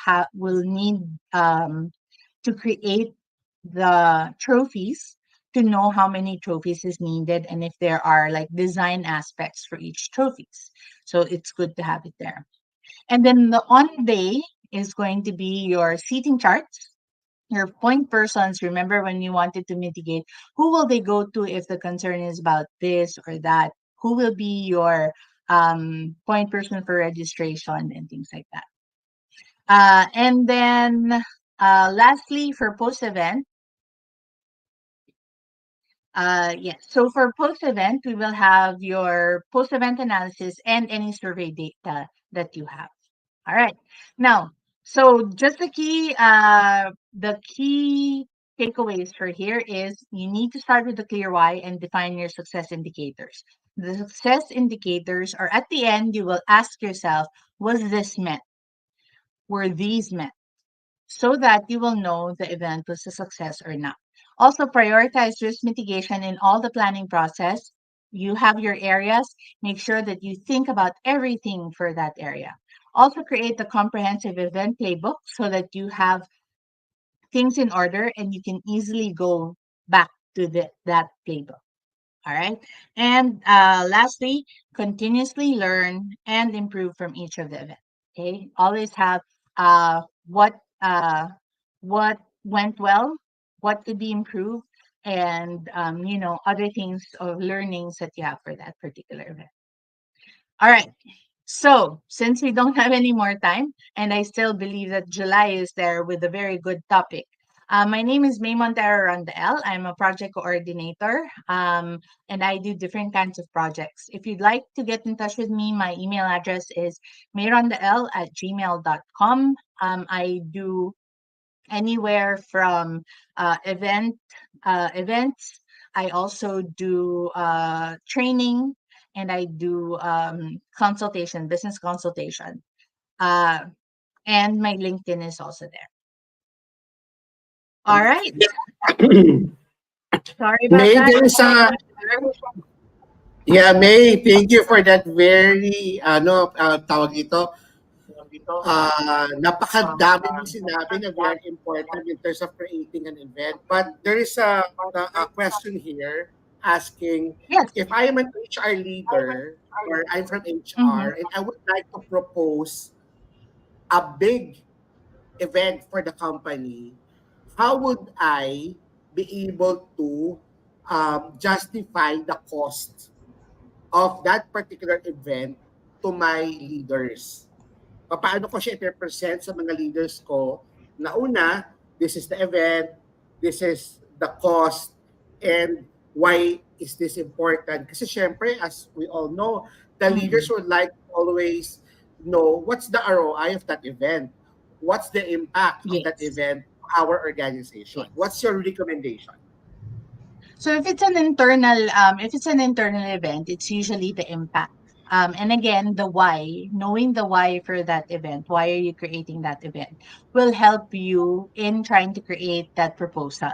need to create the trophies to know how many trophies is needed and if there are like design aspects for each trophies. So it's good to have it there. And then the on day is going to be your seating charts, your point persons. Remember when you wanted to mitigate, who will they go to if the concern is about this or that? Who will be your point person for registration and things like that? And then lastly, for post event, yes. So for post event, we will have your post event analysis and any survey data that you have. All right. Now, so just the key takeaways for here is you need to start with the clear why and define your success indicators. The success indicators are at the end, you will ask yourself, was this met? Were these met? So that you will know the event was a success or not. Also, prioritize risk mitigation in all the planning process. You have your areas, make sure that you think about everything for that area. Also, create a comprehensive event playbook so that you have things in order and you can easily go back to that playbook. All right. And lastly, continuously learn and improve from each of the events. Okay. Always have uh, what uh, what went well, what could be improved, and other things or learnings that you have for that particular event. All right. So, since we don't have any more time, and I still believe that July is there with a very good topic. My name is Mhay Rondael. I'm a project coordinator, and I do different kinds of projects. If you'd like to get in touch with me, my email address is mayrondael@gmail.com. I do anywhere from events. I also do training, and I do consultation, business consultation. Uh, and my LinkedIn is also there. All right. Sorry about May, that. there is a Yeah, May, thank you for that very, tawag ito, napakadami mong sinabi na very important in terms of creating an event. But there is a question here asking, Yes. if I am an HR leader or I'm from Mm-hmm. HR and I would like to propose a big event for the company, how would I be able to justify the cost of that particular event to my leaders? Paano ko siya i-represent sa mga leaders ko na una, this is the event, this is the cost, and why is this important? Kasi syempre, as we all know, the Mm-hmm. leaders would like to always know what's the ROI of that event, what's the impact of that Yes. event to our organization. Yes. What's your recommendation? So if it's an internal event, it's usually the impact. And again, the why, knowing the why for that event, why are you creating that event, will help you in trying to create that proposal.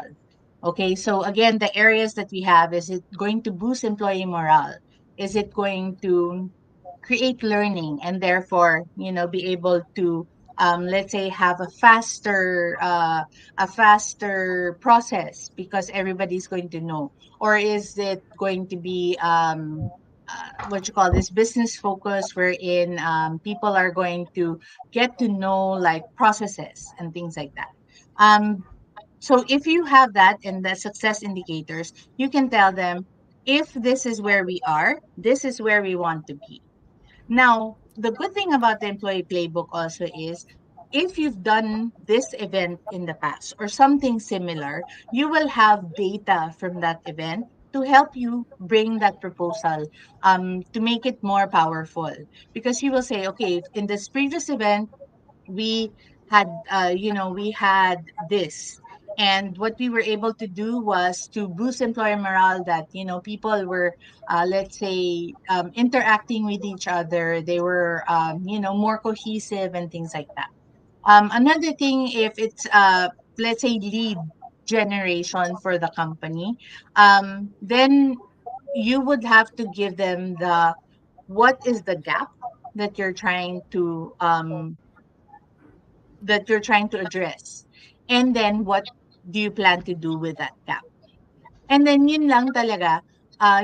Okay, so again, the areas that we have, is it going to boost employee morale? Is it going to create learning and therefore, be able to, let's say, have a faster process because everybody's going to know? Or is it going to be what you call this business focus, wherein people are going to get to know like processes and things like that? So if you have that in the success indicators, you can tell them, if this is where we are, this is where we want to be. Now, the good thing about the employee playbook also is, if you've done this event in the past or something similar, you will have data from that event to help you bring that proposal, to make it more powerful. Because you will say, okay, in this previous event, we had this. And what we were able to do was to boost employer morale, that, people were, let's say, interacting with each other. They were, more cohesive and things like that. Another thing, if it's, let's say, lead generation for the company, then you would have to give them what is the gap that you're trying to address, and then what do you plan to do with that gap. And then yun lang talaga.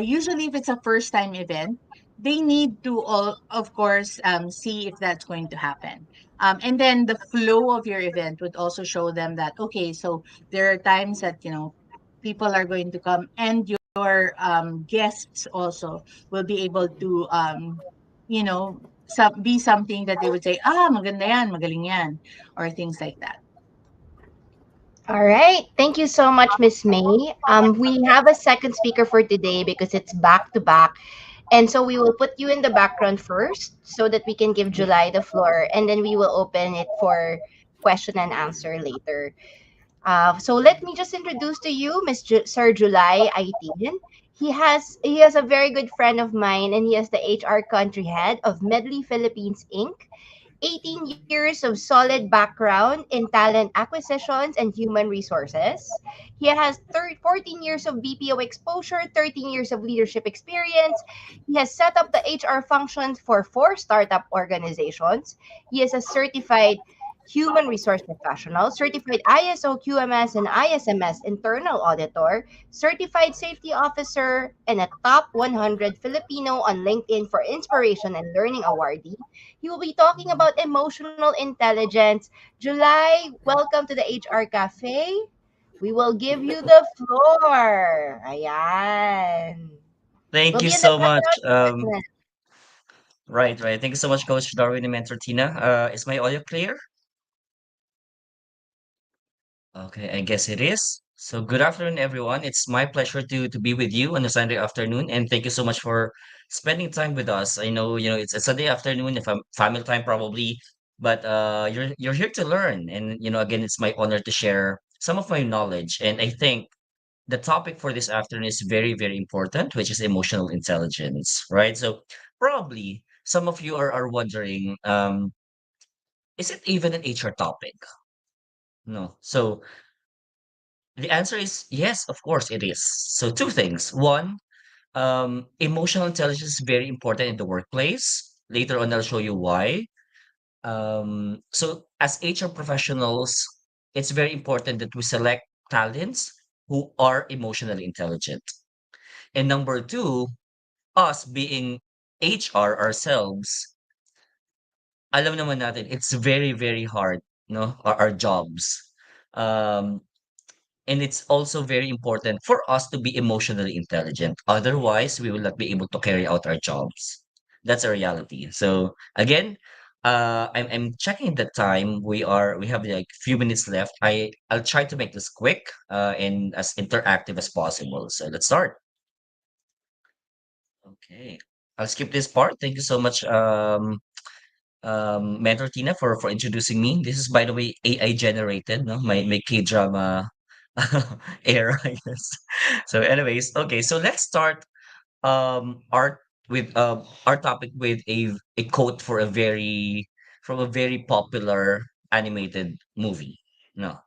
Usually, if it's a first time event, they need to all, of course, see if that's going to happen. And then the flow of your event would also show them that, okay, so there are times that, people are going to come, and your guests also will be able to, be something that they would say, maganda yan, magaling yan, or things like that. All right. Thank you so much, Miss May. We have a second speaker for today because it's back to back. And so we will put you in the background first so that we can give July the floor, and then we will open it for question and answer later. So let me just introduce to you Sir July Aitin. He has a very good friend of mine, and he is the HR country head of Medley Philippines Inc. 18 years of solid background in talent acquisitions and human resources. He has 14 years of BPO exposure, 13 years of leadership experience. He has set up the HR functions for 4 startup organizations. He is a certified human resource professional, certified ISO QMS and ISMS internal auditor, certified safety officer, and a top 100 Filipino on LinkedIn for inspiration and learning awardee. He will be talking about emotional intelligence. July, welcome to the HR Cafe. We will give you the floor. Ayan. Thank We'll you be in the so much. background for a minute. Right. Thank you so much, Coach Darwin and Mentor Tina. Is my audio clear? Okay, I guess it is. So good afternoon, everyone. It's my pleasure to be with you on a Sunday afternoon, and thank you so much for spending time with us. I know, it's a Sunday afternoon, if I'm family time probably, but you're here to learn, and again, it's my honor to share some of my knowledge. And I think the topic for this afternoon is very, very important, which is emotional intelligence, right? So probably some of you are wondering, is it even an HR topic? No. So the answer is yes, of course it is. So two things. One, emotional intelligence is very important in the workplace. Later on, I'll show you why. So as HR professionals, it's very important that we select talents who are emotionally intelligent. And number two, us being HR ourselves, alam naman natin, it's very, very hard, no? Our jobs. Um, And it's also very important for us to be emotionally intelligent. Otherwise, we will not be able to carry out our jobs. That's a reality. So again, I'm checking the time. We have like few minutes left. I'll try to make this quick and as interactive as possible. So let's start. Okay. I'll skip this part. Thank you so much, Mentor Tina, for introducing me. This is, by the way, AI generated, no? My K-drama era, I guess. So anyways, okay, so let's start our with our topic with a quote for a very from a very popular animated movie. No,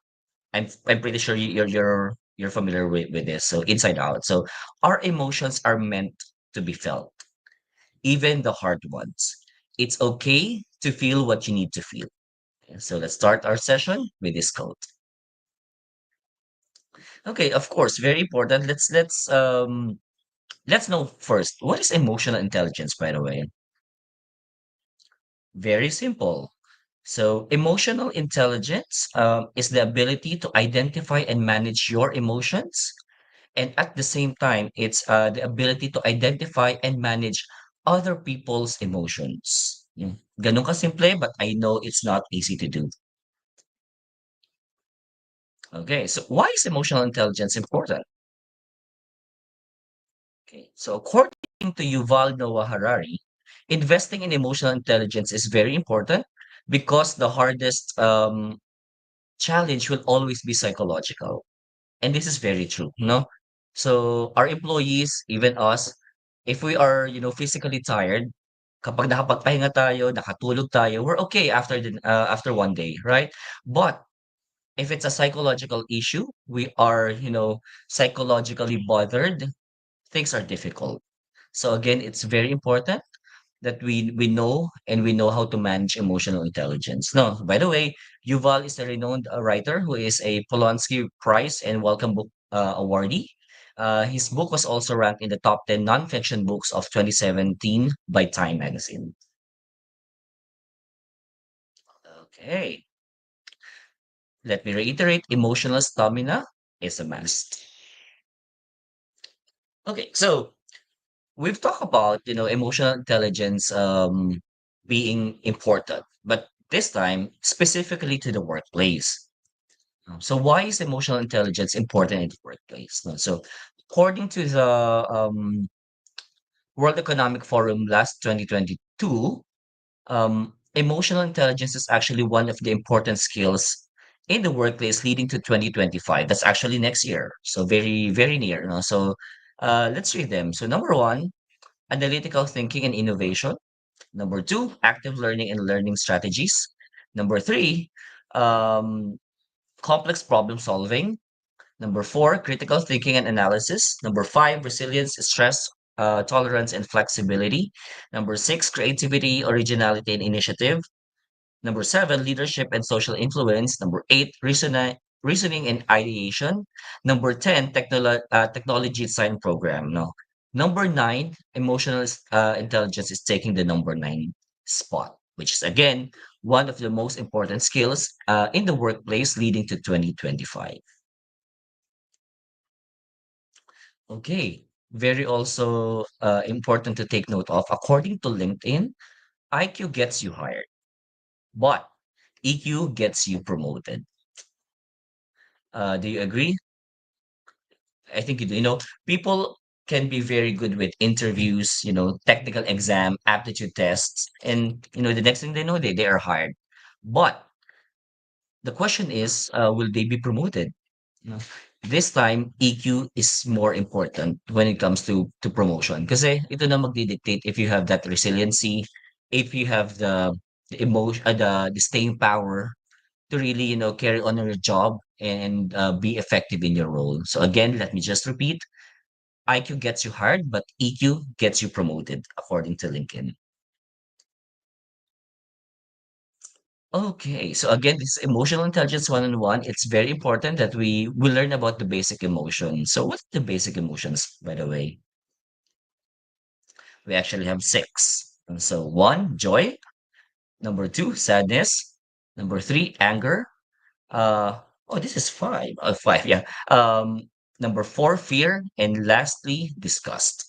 I'm pretty sure you're familiar with this. So Inside Out. So our emotions are meant to be felt, even the hard ones. It's okay to feel what you need to feel. Okay, so let's start our session with this quote. Okay, of course, very important. Let's know first, what is emotional intelligence, by the way? Very simple. So, emotional intelligence is the ability to identify and manage your emotions. And at the same time, it's the ability to identify and manage other people's emotions. Ganun ka simple, but I know it's not easy to do. Okay, so why is emotional intelligence important? Okay, so according to Yuval Noah Harari, investing in emotional intelligence is very important because the hardest challenge will always be psychological. And this is very true, no? So our employees, even us, if we are, physically tired, kapag nakapagpahinga tayo, nakatulog tayo, we're okay after after one day, right? But if it's a psychological issue, we are, psychologically bothered, things are difficult. So again, it's very important that we know and we know how to manage emotional intelligence. No, by the way, Yuval is a renowned writer who is a Polonsky Prize and Welcome Book awardee. His book was also ranked in the top 10 nonfiction books of 2017 by Time magazine. Okay, let me reiterate, emotional stamina is a must. Okay, so we've talked about, emotional intelligence being important, but this time specifically to the workplace. So why is emotional intelligence important in the workplace? No, so according to the World Economic Forum last 2022, emotional intelligence is actually one of the important skills in the workplace leading to 2025. That's actually next year. So very, very near. So let's read them. So number one, analytical thinking and innovation. Number two, active learning and learning strategies. Number three, um, complex problem solving. Number four, critical thinking and analysis. Number five, resilience, stress, tolerance, and flexibility. Number six, creativity, originality, and initiative. Number seven, leadership and social influence. Number eight, reasoning and ideation. Number 10, technology design program. No. Number nine, emotional intelligence is taking the number nine spot, which is again one of the most important skills in the workplace leading to 2025. Okay. Very also important to take note of. According to LinkedIn, IQ gets you hired, but EQ gets you promoted. Do you agree? I think you do. People can be very good with interviews, technical exam, aptitude tests, and the next thing they know, they are hired. But the question is, will they be promoted? No. This time, EQ is more important when it comes to promotion. Kasi ito na magdidictate if you have that resiliency, if you have the emotion, the staying power to really, carry on your job and be effective in your role. So again, let me just repeat, IQ gets you hired, but EQ gets you promoted, according to LinkedIn. Okay, so again, this emotional intelligence one-on-one. It's very important that we learn about the basic emotions. So what's the basic emotions, by the way? We actually have six. And so one, joy. Number two, sadness. Number three, anger. Oh, this is five. Five, yeah. Number four, fear. And lastly, disgust.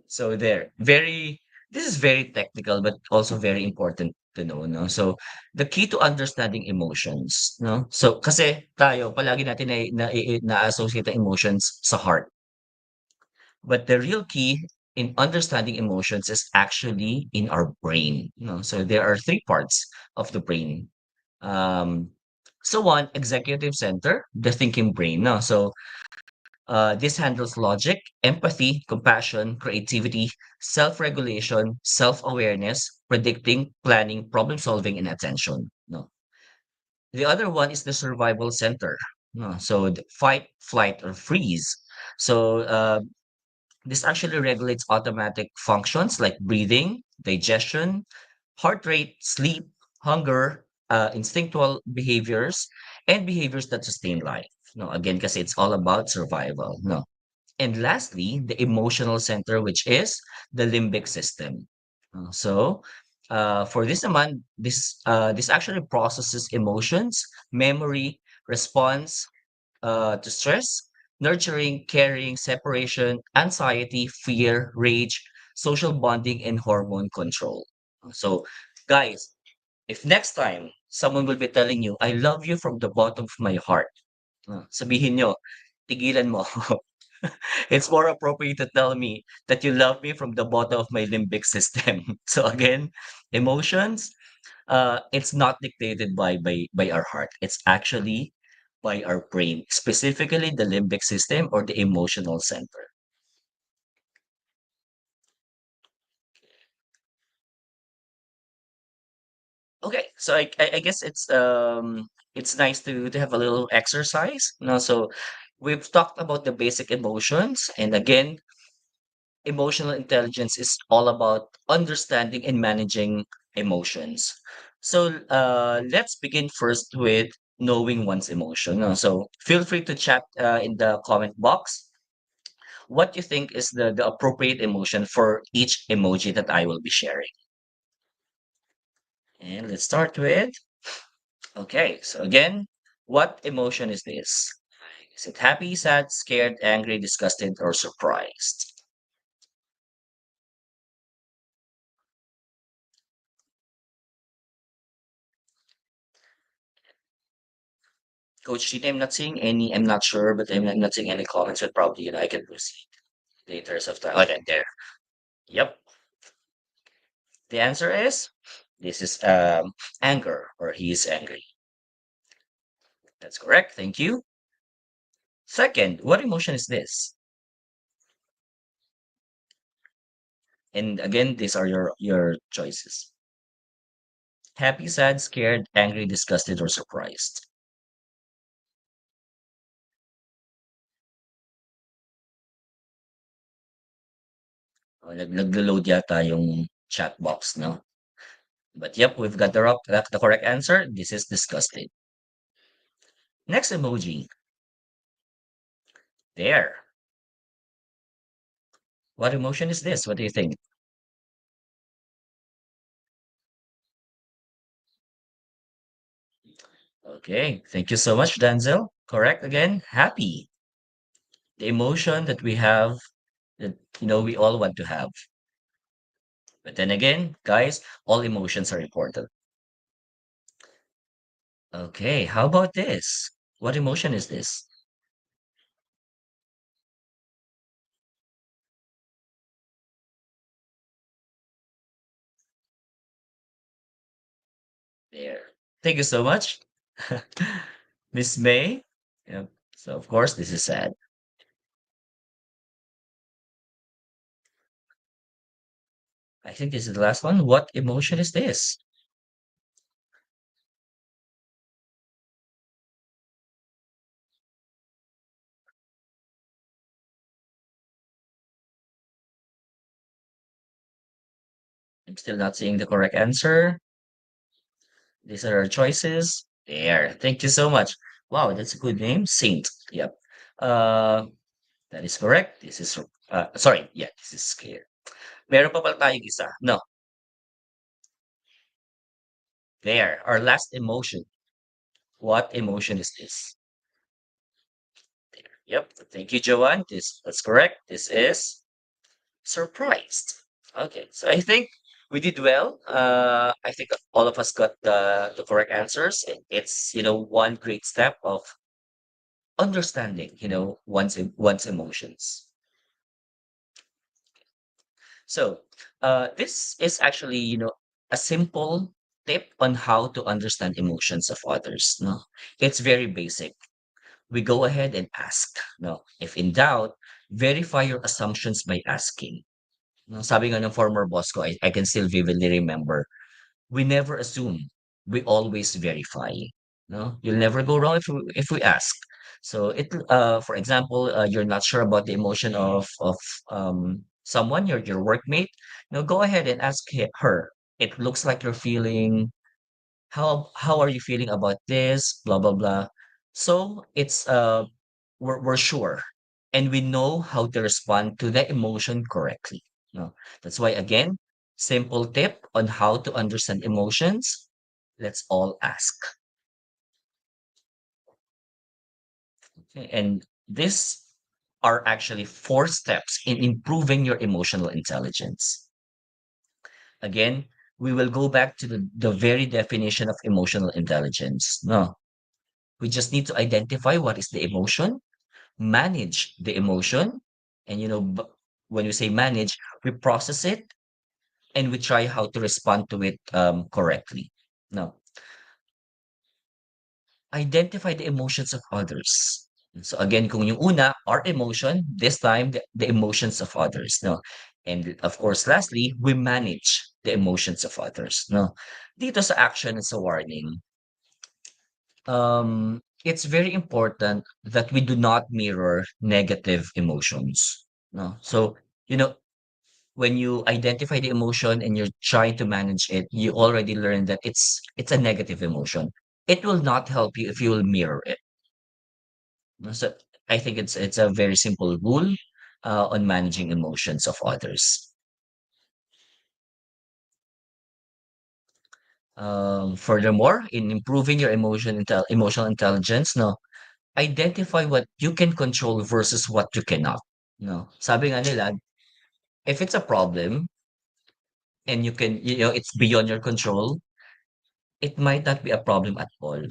So there, this is very technical, but also very important to know, no? So the key to understanding emotions, no? So kasi tayo, palagi natin na-associate ang emotions sa heart. But the real key in understanding emotions is actually in our brain, no? So there are three parts of the brain. Um, so one, executive center, the thinking brain, no? So this handles logic, empathy, compassion, creativity, self regulation, self awareness, predicting, planning, problem solving, and attention. No. The other one is the survival center. No. So the fight, flight, or freeze. So this actually regulates automatic functions like breathing, digestion, heart rate, sleep, hunger, instinctual behaviors, and behaviors that sustain life. No, again, because it's all about survival. No. And lastly, the emotional center, which is the limbic system. For this naman, this actually processes emotions, memory, response to stress, nurturing, caring, separation, anxiety, fear, rage, social bonding, and hormone control. So, guys, if next time someone will be telling you, "I love you from the bottom of my heart," sabihin nyo, tigilan mo ako. It's more appropriate to tell me that you love me from the bottom of my limbic system. So again, emotions, it's not dictated by our heart. It's actually by our brain, specifically the limbic system or the emotional center. Okay, so I guess it's nice to have a little exercise. So we've talked about the basic emotions, and again, emotional intelligence is all about understanding and managing emotions. So let's begin first with knowing one's emotion. So feel free to chat in the comment box what you think is the appropriate emotion for each emoji that I will be sharing. And let's start with, okay, so again, what emotion is this? Is it happy, sad, scared, angry, disgusted, or surprised? Coach Gina, I'm not seeing any, I'm not sure, but I'm not seeing any comments, but probably, I can proceed later of time. Okay, there. Yep. The answer is, this is anger, or he is angry. That's correct. Thank you. Second, what emotion is this? And again, these are your choices. Happy, sad, scared, angry, disgusted, or surprised. Oh, naglo-load yata yung chat box, no? But yep, we've got the correct answer. This is disgusted. Next emoji. There. What emotion is this? What do you think? Okay, thank you so much, Denzel. Correct again. Happy. The emotion that we have that we all want to have. But then again, guys, all emotions are important. Okay, how about this? What emotion is this? There. Thank you so much, Miss May. Yep. So of course, this is sad. I think this is the last one. What emotion is this? I'm still not seeing the correct answer. These are our choices. There. Thank you so much. Wow, that's a good name. Saint. Yep. Uh, that is correct. This is sorry. Yeah, this is clear. Meron pa pala tayong isa. No. There. Our last emotion. What emotion is this? There. Yep. Thank you, Joanne. That's correct. This is surprised. Okay. So I think we did well. I think all of us got the correct answers. It's one great step of understanding, one's emotions. So, this is actually, a simple tip on how to understand emotions of others. No, it's very basic. We go ahead and ask. No, if in doubt, verify your assumptions by asking. No, sabi nga ng former boss ko, I can still vividly remember. We never assume. We always verify. No, you'll never go wrong if we ask. So for example, you're not sure about the emotion of someone, your workmate. Go ahead and ask her. It looks like you're feeling. How are you feeling about this? Blah blah blah. So we're sure, and we know how to respond to the emotion correctly. No, that's why again, simple tip on how to understand emotions. Let's all ask. Okay, and these are actually four steps in improving your emotional intelligence. Again, we will go back to the very definition of emotional intelligence. No, we just need to identify what is the emotion. manage the emotion, and when we say manage, we process it and we try how to respond to it correctly. Now, identify the emotions of others. So again, kung yung una, our emotion, this time, the emotions of others, no? And of course, lastly, we manage the emotions of others, no? Dito sa action and sa warning, it's very important that we do not mirror negative emotions, no? So, you know, when you identify the emotion and you're trying to manage it, you already learn that it's a negative emotion. It will not help you if you will mirror it. No? So I think it's a very simple rule on managing emotions of others. Furthermore, in improving your emotional intelligence, no, identify what you can control versus what you cannot. No, sabi nga nila, if it's a problem and it's beyond your control, it might not be a problem at all.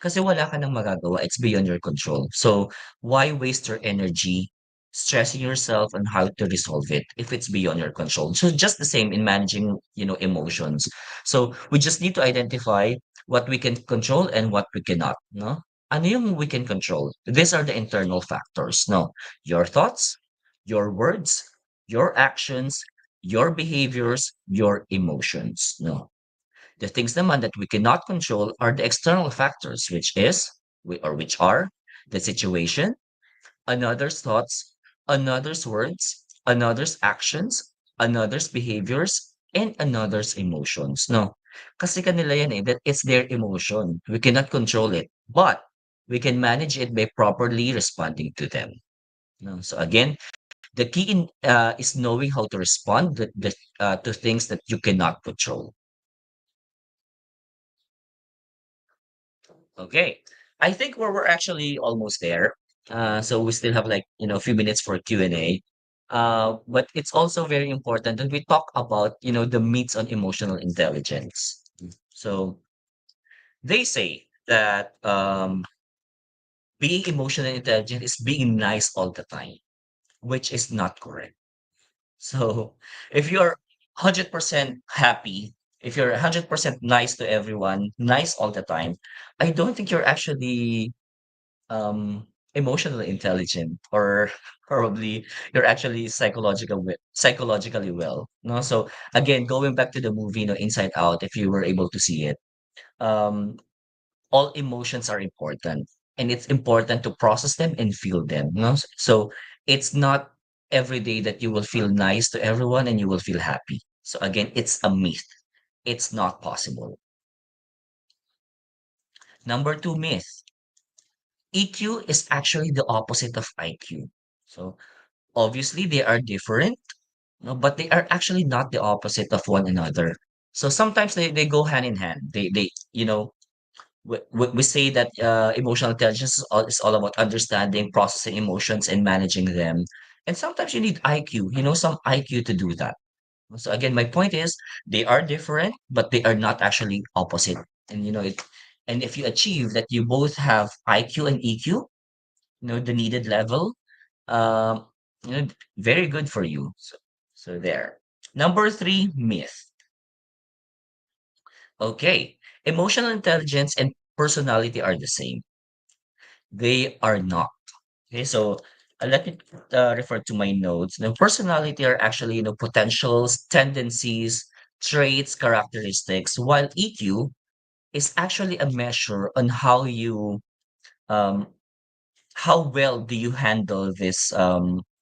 Kasi wala ka ng magagawa, it's beyond your control. So, why waste your energy stressing yourself on how to resolve it if it's beyond your control? So, just the same in managing, emotions. So, we just need to identify what we can control and what we cannot, no? Ano yung we can control? These are the internal factors, no? Your thoughts, your words, your actions, your behaviors, your emotions, no? The things naman that we cannot control are the external factors, which are the situation, another's thoughts, another's words, another's actions, another's behaviors, and another's emotions. No. Kasi kanila yan that it's their emotion. We cannot control it, but we can manage it by properly responding to them. No. So again, the key is knowing how to respond to things that you cannot control. Okay. I think we're actually almost there. So we still have like, a few minutes for Q&A. But it's also very important that we talk about, the myths on emotional intelligence. So they say that being emotionally intelligent is being nice all the time, which is not correct. So if you're 100% happy, if you're 100% nice to everyone, nice all the time, I don't think you're actually emotionally intelligent, or probably you're actually psychologically well, no? So again, going back to the movie, Inside Out, if you were able to see it, um all emotions are important, and it's important to process them and feel them, no? So it's not every day that you will feel nice to everyone and you will feel happy. So again, it's a myth. It's not possible. Number two myth: EQ is actually the opposite of IQ. So obviously, they are different, no, but they are actually not the opposite of one another. So sometimes they go hand in hand. We say that emotional intelligence is all about understanding, processing emotions, and managing them. And sometimes you need IQ, some IQ to do that. So again, my point is they are different, but they are not actually opposite. And and if you achieve that you both have IQ and EQ, the needed level, um, very good for you. So there. Number three myth. Okay. Emotional intelligence and personality are the same. They are not. Okay. So let me refer to my notes. Now, personality are actually, potentials, tendencies, traits, characteristics, while EQ is actually a measure on um, how well do you handle this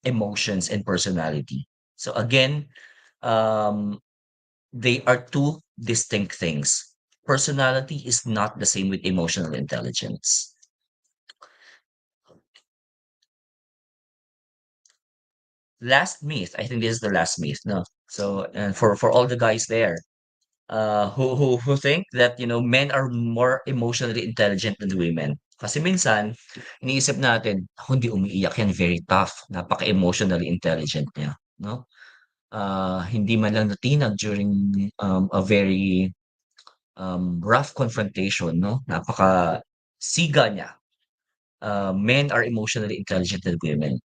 emotions and personality. So again, um, they are two distinct things. Personality is not the same with emotional intelligence. Last myth, I think this is the last myth, no? So for all the guys there, who think that men are more emotionally intelligent than women. Kasi minsan iniisip natin, "Ako hindi umiiyak yan, very tough, napaka-emotionally intelligent niya," no? Hindi man lang natinag during a very rough confrontation, no? Napaka siga niya. men are emotionally intelligent than women.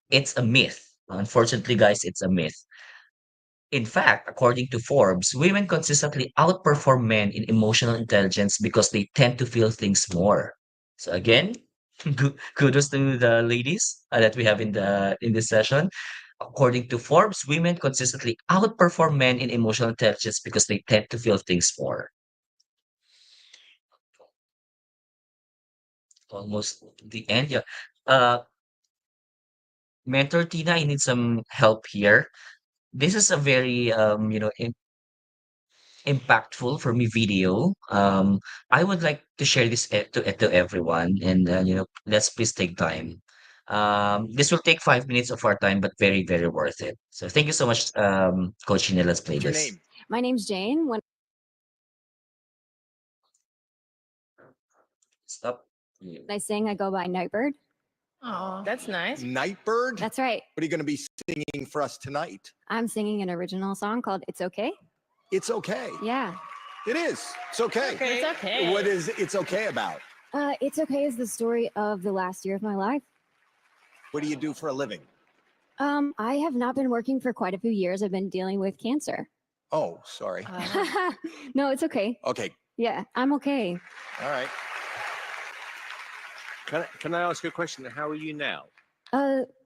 It's a myth. Unfortunately, guys, it's a myth. In fact, according to Forbes, women consistently outperform men in emotional intelligence because they tend to feel things more. So again, kudos to the ladies that we have in this session. According to Forbes, women consistently outperform men in emotional intelligence because they tend to feel things more. Almost the end. Yeah. Uh, Mentor Tina, I need some help here. This is a very impactful for me video. I would like to share this to everyone, and let's please take time. This will take 5 minutes of our time, but very very worth it. So thank you so much, Coach Tina. Let's play What's your this. name? My name's Jane. When Stop. I sing, I go by Nightbird. Oh, that's nice. Nightbird? That's right. What are you going to be singing for us tonight? I'm singing an original song called It's Okay. It's okay. Yeah. It is. It's okay. It's okay. What is It's okay about? It's Okay is the story of the last year of my life. What do you do for a living? I have not been working for quite a few years. I've been dealing with cancer. Oh, sorry. No, it's okay. Okay. Yeah, I'm okay. All right. Can I ask you a question? How are you now?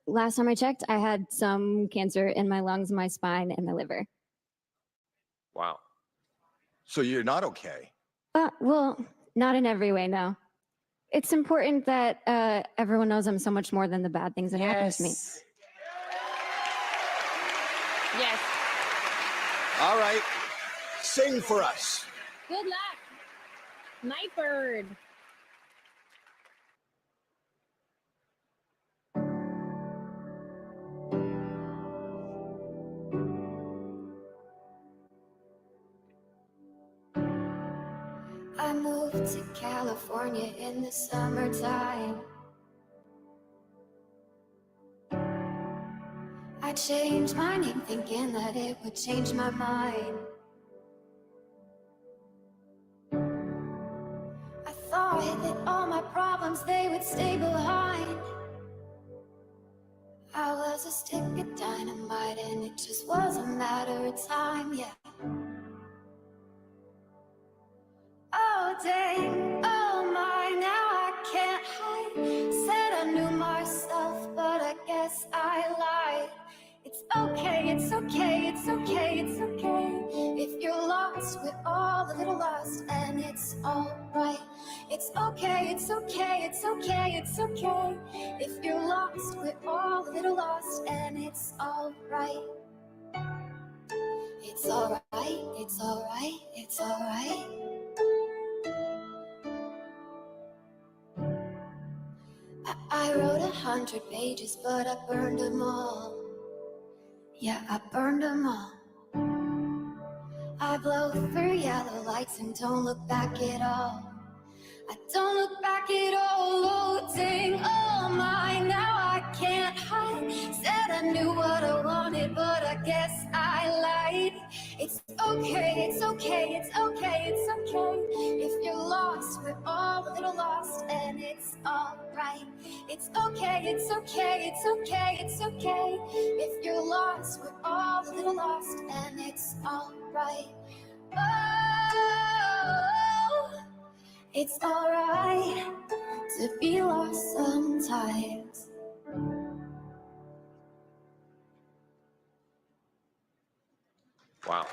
Last time I checked, I had some cancer in my lungs, my spine, and my liver. Wow. So you're not okay. Well, not in every way, no. It's important that everyone knows I'm so much more than the bad things that happen to me. Yes. All right. Sing for us. Good luck. Nightbird. I moved to California in the summertime. I changed my name thinking that it would change my mind. I thought that all my problems, they would stay behind. I was a stick of dynamite and it just was a matter of time, yeah. Oh dang, oh my, now I can't hide. Said I knew myself, but I guess I lied. It's okay, it's okay, it's okay, it's okay. If you're lost, we're all a little lost, and it's alright. It's okay, it's okay, it's okay, it's okay. If you're lost, we're all a little lost, and it's alright. It's alright, it's alright, it's alright. I wrote 100 pages, but I burned them all. Yeah, I burned them all. I blow through yellow lights and don't look back at all. I don't look back at all. Oh, dang, oh my, now I can't hide. Said I knew what I wanted, but I guess I lied. It's okay, it's okay, it's okay, it's okay. If you're lost, we're all a little lost, and it's alright. It's okay, it's okay, it's okay, it's okay. If you're lost, we're all a little lost, and it's alright. Oh, it's alright to be lost sometimes. Wow.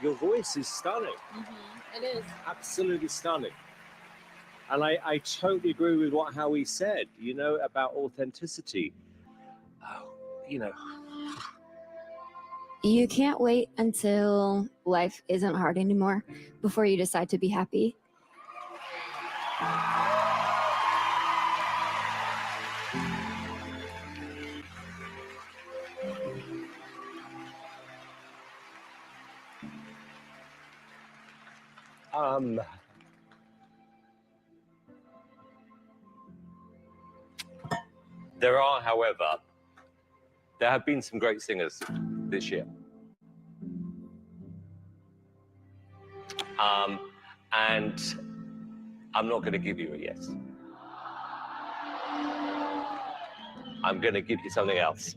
Your voice is stunning. It is. Absolutely stunning. And I totally agree with what Howie said, about authenticity. Oh, You can't wait until life isn't hard anymore before you decide to be happy. There are, however, there have been some great singers this year. And I'm not going to give you a yes. I'm going to give you something else.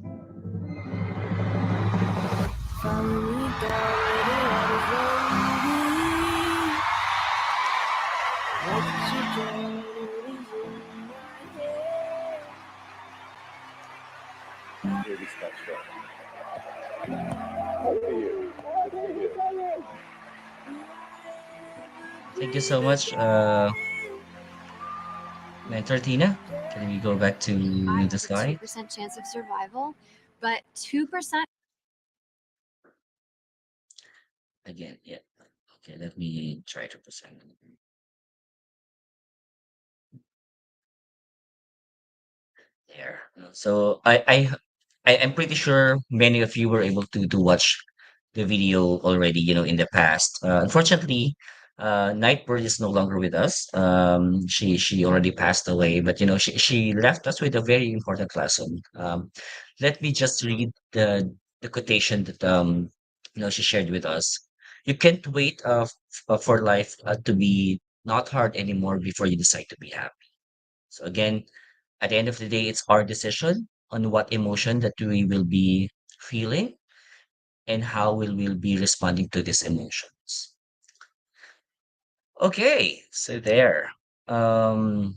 Really special. Good for you. Good for you. Thank you so much, Mentor Tina. Can we go back to the sky? 2% chance of survival, but 2%. Again, yeah. Okay, let me try to present. There. So I'm pretty sure many of you were able to watch the video already, in the past. Unfortunately, Nightbird is no longer with us. She already passed away, but she left us with a very important lesson. Let me just read the quotation that she shared with us. You can't wait for life to be not hard anymore before you decide to be happy. So again, at the end of the day, it's our decision on what emotion that we will be feeling and how we will be responding to these emotions. Okay, so there. Um,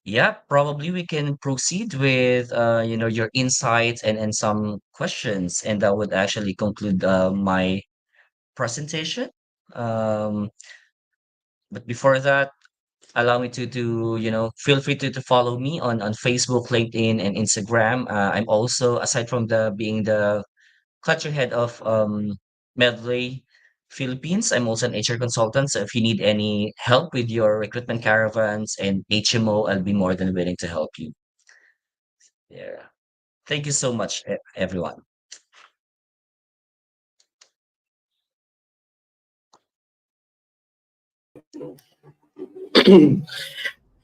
yeah, probably we can proceed with your insights and some questions, and that would actually conclude my presentation. Um, but before that, allow me to feel free to follow me on Facebook, LinkedIn, and Instagram. I'm also, aside from the being the culture head of Medley Philippines, I'm also an HR consultant. So if you need any help with your recruitment caravans and HMO, I'll be more than willing to help you. Yeah. Thank you so much, everyone.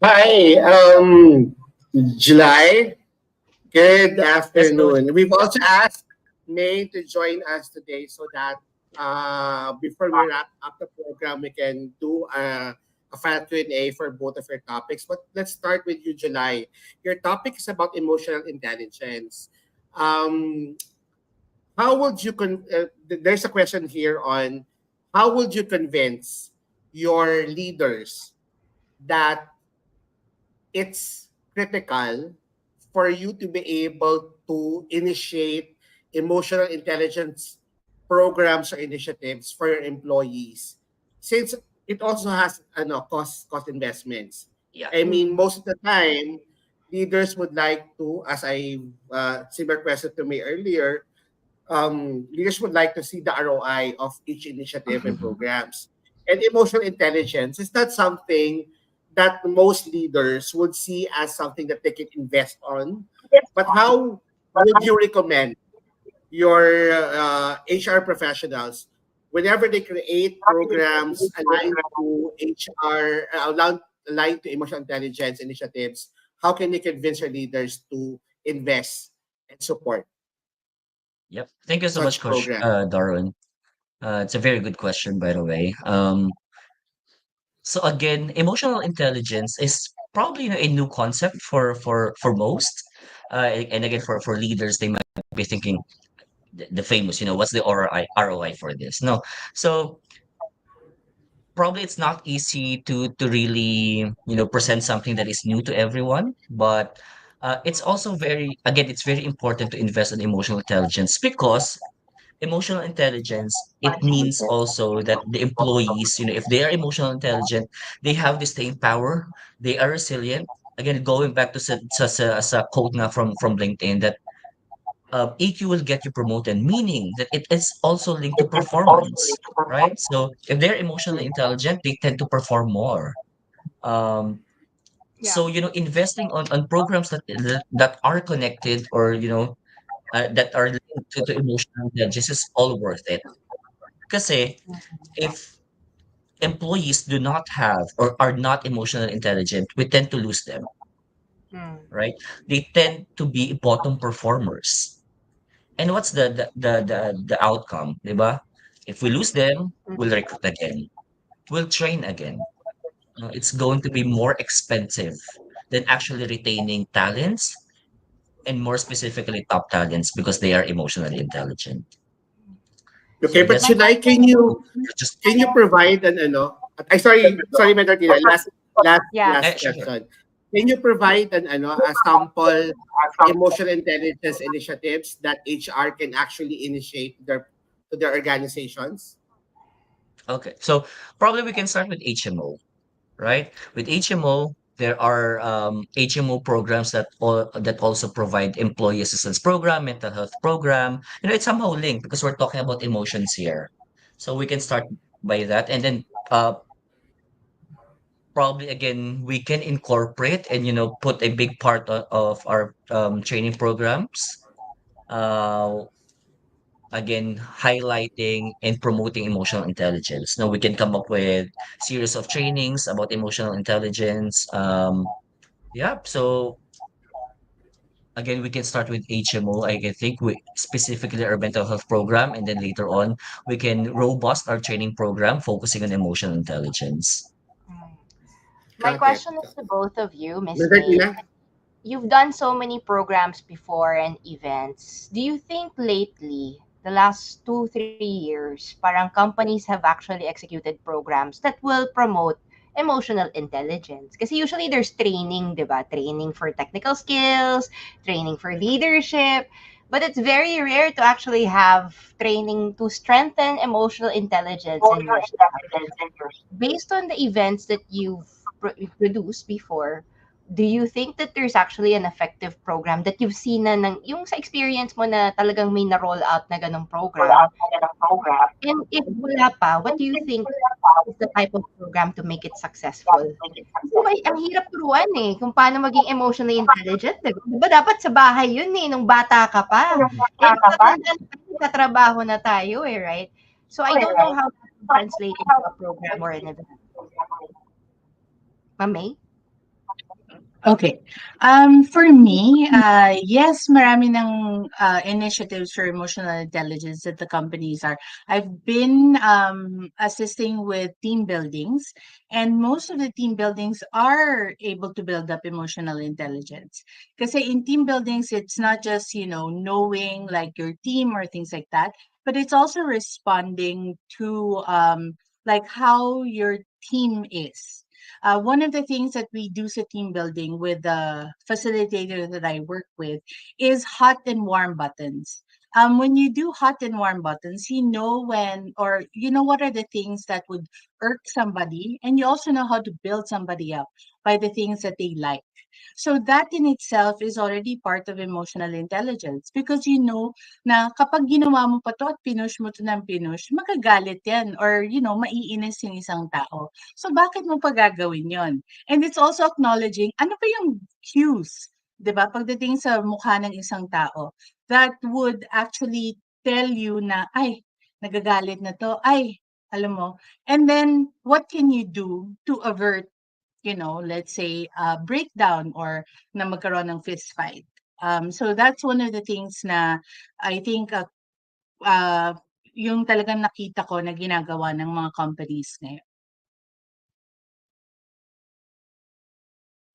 Hi, July. Good Yes, coach. afternoon. We've also asked May to join us today so that before we wrap up the program, we can do a final Q&A for both of your topics. But let's start with you, July. Your topic is about emotional intelligence. Um, how would you there's a question here on how would you convince your leaders that it's critical for you to be able to initiate emotional intelligence programs or initiatives for your employees, since it also has cost investments. Yeah. I mean, most of the time leaders would like to, as I similar question to me earlier, leaders would like to see the ROI of each initiative and programs. And emotional intelligence is not something that most leaders would see as something that they can invest on. But how would you recommend your HR professionals whenever they create programs aligned to HR, aligned to emotional intelligence initiatives? How can they convince your leaders to invest and support Yep. Thank you so much, such Coach programs? Darwin. It's a very good question, by the way. So again, emotional intelligence is probably a new concept for most. And again, for leaders, they might be thinking the famous, what's the ROI for this? No. So probably it's not easy to really, present something that is new to everyone, but it's also it's very important to invest in emotional intelligence because emotional intelligence, it means also that the employees, if they are emotional intelligent, they have the staying power, they are resilient. Again, going back to as a quote now from LinkedIn that EQ will get you promoted, meaning that it is also linked to performance, right? So if they're emotionally intelligent, they tend to perform more. Um, Yeah. so investing on programs that are connected or that are linked to emotional intelligence is all worth it. Kasi if employees do not have or are not emotionally intelligent, we tend to lose them. Mm. right? They tend to be bottom performers. And what's the outcome, 'di ba? If we lose them, we'll recruit again. We'll train again. It's going to be more expensive than actually retaining talents and more specifically top talents because they are emotionally intelligent. Okay, So but that's My Shilai, question, just can you provide an ano? I sorry, Medartina. yeah. Last sure, sure. question. Can you provide an ano a sample emotional intelligence initiatives that HR can actually initiate to their organizations? Okay. So probably we can start with HMO, right? With HMO, there are HMO programs that also provide employee assistance program, mental health program. It's somehow linked because we're talking about emotions here. So we can start by that, and then probably again we can incorporate and put a big part of our training programs. Uh, Again, highlighting and promoting emotional intelligence. Now we can come up with series of trainings about emotional intelligence. Yeah, so again, we can start with HMO. I can think we specifically our mental health program, and then later on we can robust our training program focusing on emotional intelligence. My Got it. question is to both of you, Miss May. Medartina? You've done so many programs before and events. Do you think lately, the last 2, 3 years, parang companies have actually executed programs that will promote emotional intelligence? Kasi usually there's training, di ba? Training for technical skills, training for leadership. But it's very rare to actually have training to strengthen emotional intelligence in your staff. Based on the events that you've produced before, do you think that there's actually an effective program that you've seen na yung sa experience mo na talagang may na-roll out na ganong program? And if wala pa, what do you think is the type of program to make it successful? Kasi ang hirap turuan eh, kung paano maging emotionally intelligent. Di ba dapat sa bahay yun eh, nung bata ka pa. Eh, nung matanda na tayo, nagtatrabaho na tayo eh, right? So I don't know how to translate into a program or an event. Ma'am? Okay. For me, yes, marami ng initiatives for emotional intelligence that the companies are. I've been assisting with team buildings, and most of the team buildings are able to build up emotional intelligence. Because in team buildings, it's not just, knowing like your team or things like that, but it's also responding to like how your team is. One of the things that we do sa team building with the facilitator that I work with is hot and warm buttons. When you do hot and warm buttons, you know when, or you know what are the things that would irk somebody, and you also know how to build somebody up by the things that they like. So that in itself is already part of emotional intelligence because you know na kapag ginawa mo pa 'to at pinush mo 'to ng pinush, magagalit 'yan or maiinis yung isang tao. So bakit mo pa gagawin 'yon? And it's also acknowledging ano ba yung cues, 'di ba, pagdating sa mukha ng isang tao that would actually tell you na, "Ay, nagagalit na 'to. Ay, alam mo." And then what can you do to avert let's say, breakdown or na magkaroon ng fist fight. So that's one of the things na I think uh, yung talagang nakita ko na ginagawa ng mga companies ngayon.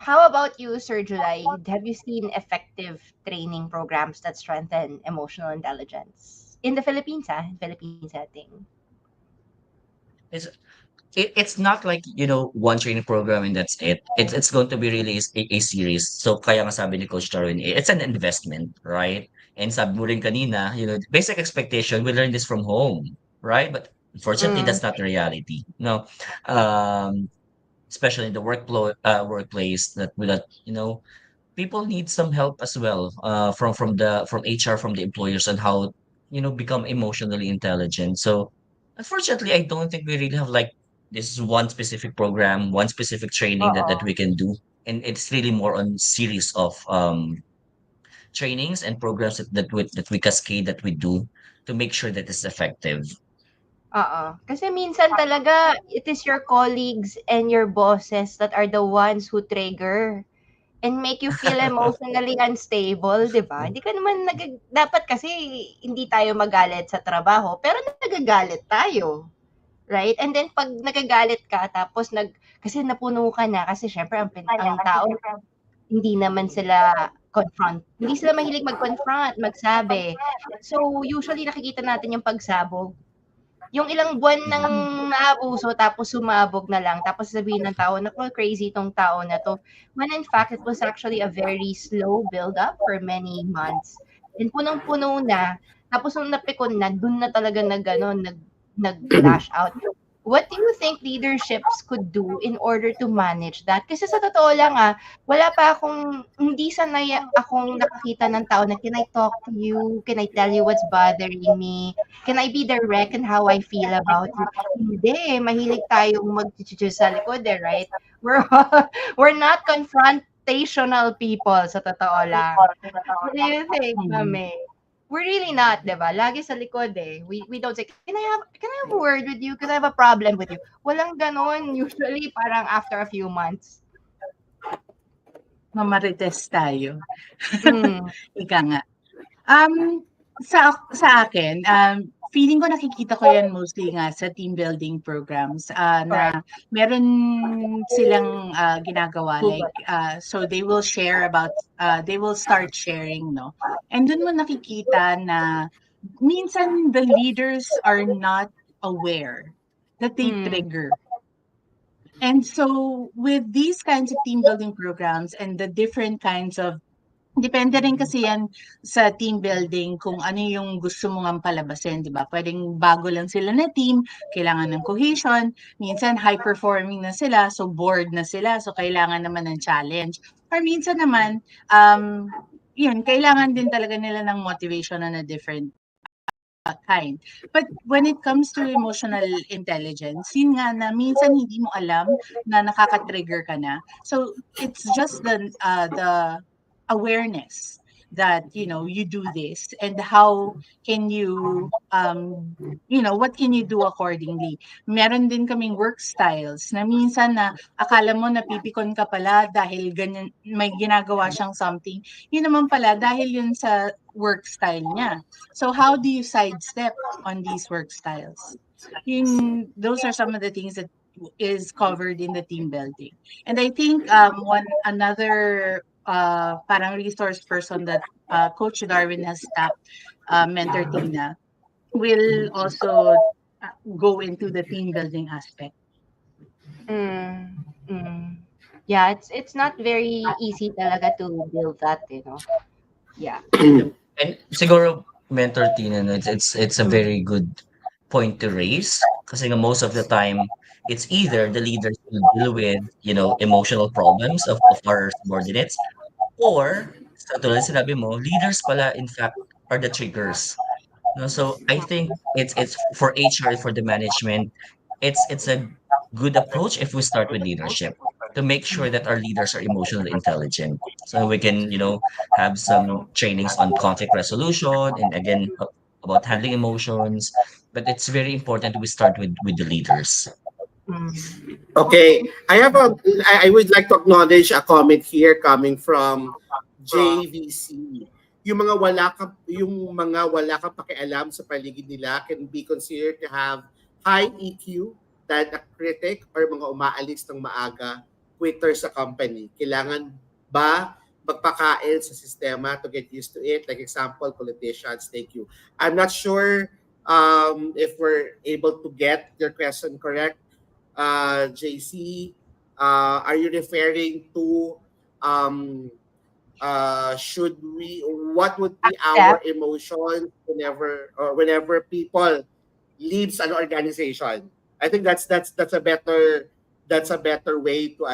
How about you, Sir July? Have you seen effective training programs that strengthen emotional intelligence in the Philippines, in Philippine setting? It's it's not like one training program and that's it. It's going to be really a series. So kaya nga sabi ni Coach Darwin, it's an investment, right? And sabi mo rin kanina, basic expectation, we learn this from home, right? But unfortunately, Mm. that's not the reality. No, especially in the workplace that people need some help as well from HR, from the employers, on how become emotionally intelligent. So unfortunately, I don't think we really have like this one specific program, one specific training that Oo. we can do, and it's really more on series of trainings and programs that we cascade, that we do to make sure that it's effective. Oo. Kasi minsan talaga, it is your colleagues and your bosses that are the ones who trigger and make you feel emotionally unstable, 'di ba? Hindi ka naman dapat kasi hindi tayo magalit sa trabaho, pero nagagalit tayo, right? And then pag nagagalit ka tapos kasi napuno ka na kasi syempre ang tao hindi naman sila hindi sila mahilig mag-confront, magsabi. So usually nakikita natin yung pagsabog. Yung ilang buwan ng naabuso tapos sumabog na lang tapos sabihin ng tao, naku, crazy itong tao na to. When in fact, it was actually a very slow build-up for many months. And punong-puno na, tapos nung napikon na, dun na talaga nag-lash out. What do you think leaderships could do in order to manage that? Kasi sa totoo lang hindi sanay akong nakakita ng tao na, can I talk to you? Can I tell you what's bothering me? Can I be direct in how I feel about you? Hindi, mahilig tayong mag-chichis sa likod right? We're not confrontational people sa totoo lang. What do you think, Mhay? We're really not, 'di ba? Lagi sa likod We don't say, can I have a word with you? Can I have a problem with you? Walang ganon. Usually parang after a few months. Mamarites tayo. Mm. Ika nga. Sa akin, feeling ko nakikita ko yan mostly nga sa team building programs na meron silang ginagawa like so they will share about they will start sharing, no? And dun mo nakikita na minsan the leaders are not aware that they trigger. And so with these kinds of team building programs and the different kinds of depende rin kasi yan sa team building kung ano yung gusto mong palabasin, di ba? Pwedeng bago lang sila na team, kailangan ng cohesion, minsan high-performing na sila, so bored na sila, so kailangan naman ng challenge. Or minsan naman, kailangan din talaga nila ng motivation on a different kind. But when it comes to emotional intelligence, yun nga na minsan hindi mo alam na nakaka-trigger ka na. So it's just the awareness that you do this and how can you what can you do accordingly. Meron din kaming work styles na minsan na akala mo napipikon ka pala dahil ganyan may ginagawa siyang something, yun naman pala dahil yun sa work style niya. So how do you sidestep on these work styles? Those are some of the things that is covered in the team building. And I think another parang resource person that Coach Darwin has tapped, Mentor Tina, will also go into the team building aspect. Yeah, it's not very easy talaga to build that, Yeah. And siguro, Mentor Tina, it's a very good point to raise kasi nga most of the time it's either the leaders will deal with emotional problems of our subordinates, or sa tulad sinabi mo, leaders pala in fact are the triggers. So I think it's for HR, for the management, it's a good approach if we start with leadership to make sure that our leaders are emotionally intelligent. So we can, have some trainings on conflict resolution and again about handling emotions. But it's very important we start with the leaders. Okay, I would like to acknowledge a comment here coming from JVC. Yung mga wala kang pakialam sa paligid nila can be considered to have high EQ than a critic or mga umaalis ng maaga, quitter sa company. Kailangan ba magpakain sa sistema to get used to it? Like example, politicians. Thank you. I'm not sure if we're able to get your question correct. JC, are you referring to what would be our emotion whenever people leaves an organization? I think that's a better way to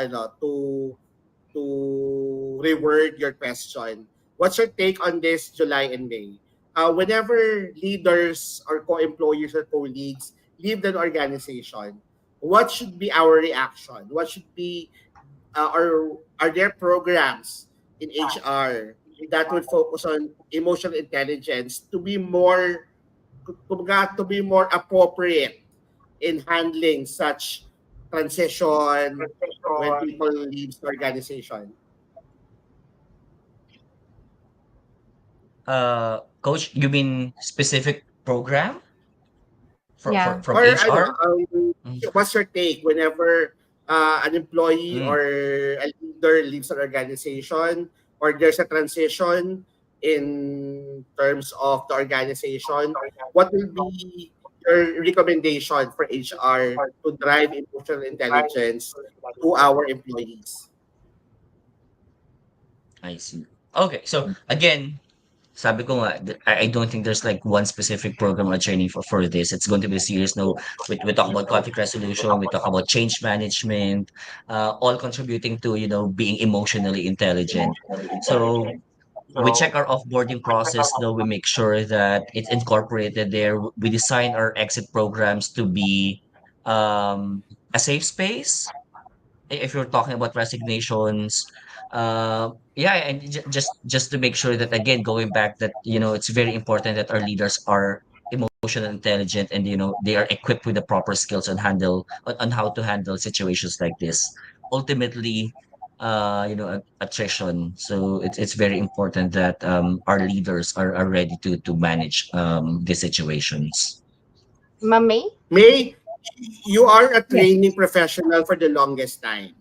reword your question. What's your take on this, July and May? Whenever leaders or co-employees or colleagues leave an organization, what should be our reaction? What should be are there programs in HR that would focus on emotional intelligence to be more appropriate in handling such transition when people leave the organization? Coach, you mean specific program Yeah. from Or ano, HR? Mm, what's your take whenever an employee mm, or a leader leaves an organization or there's a transition in terms of the organization? What will be your recommendation for HR to drive emotional intelligence to our employees? I see. Okay, so again, sabi ko nga, I don't think there's like one specific program or training for this. It's going to be a series. No, we talk about conflict resolution, we talk about change management, all contributing to, being emotionally intelligent. So we check our offboarding process, though we make sure that it's incorporated there. We design our exit programs to be a safe space if you're talking about resignations, yeah, and just to make sure that again, going back that it's very important that our leaders are emotional intelligent and they are equipped with the proper skills on how to handle situations like this. Ultimately, attrition. So it's very important that our leaders are ready to manage these situations. Mame? May, you are a Yes. training professional for the longest time.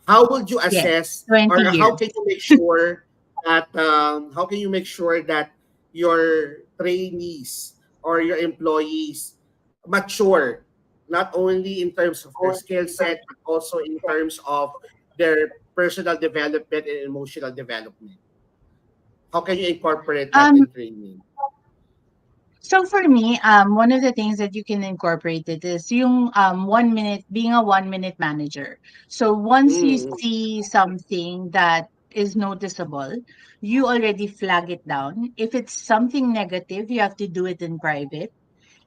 How would you Yes. assess 20 or how years. can you make sure that your trainees or your employees mature not only in terms of their skill set but also in terms of their personal development and emotional development? How can you incorporate that Um, in training? so for me, one of the things that you can incorporate it is yung 1 minute being a 1 minute manager. So once you Mm. see something that is noticeable, you already flag it down. If it's something negative, you have to do it in private.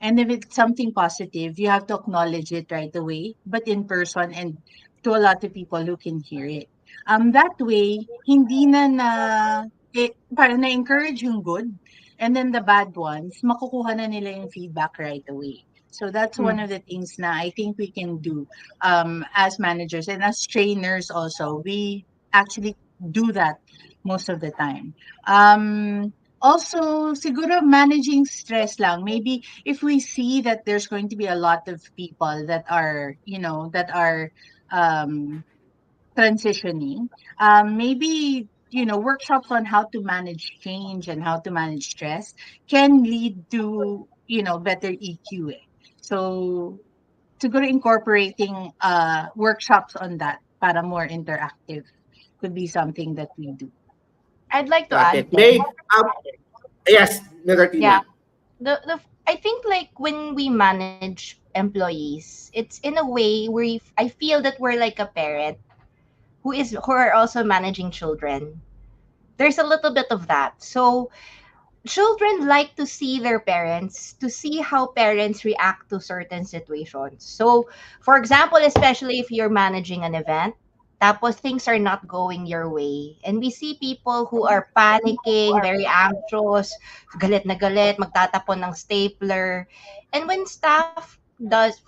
And if it's something positive, you have to acknowledge it right away, but in person and to a lot of people who can hear it. That way, hindi parang na-encourage yung good, and then the bad ones, makukuha na nila yung feedback right away. So that's one of the things na I think we can do as managers and as trainers also. We actually do that most of the time. Also, siguro managing stress lang. Maybe if we see that there's going to be a lot of people that are, um, transitioning, maybe, workshops on how to manage change and how to manage stress can lead to, better EQ. So, siguro incorporating workshops on that para more interactive could be something that we do. I'd like to Got add it. there. May, yes, Yeah. Negatina. I think like when we manage employees, it's in a way where I feel that we're like a parent who are also managing children. There's a little bit of that. So children like to see their parents, to see how parents react to certain situations. So, for example, especially if you're managing an event, tapos things are not going your way. And we see people who are panicking, very anxious, galit na galit, magtatapon ng stapler. And when staff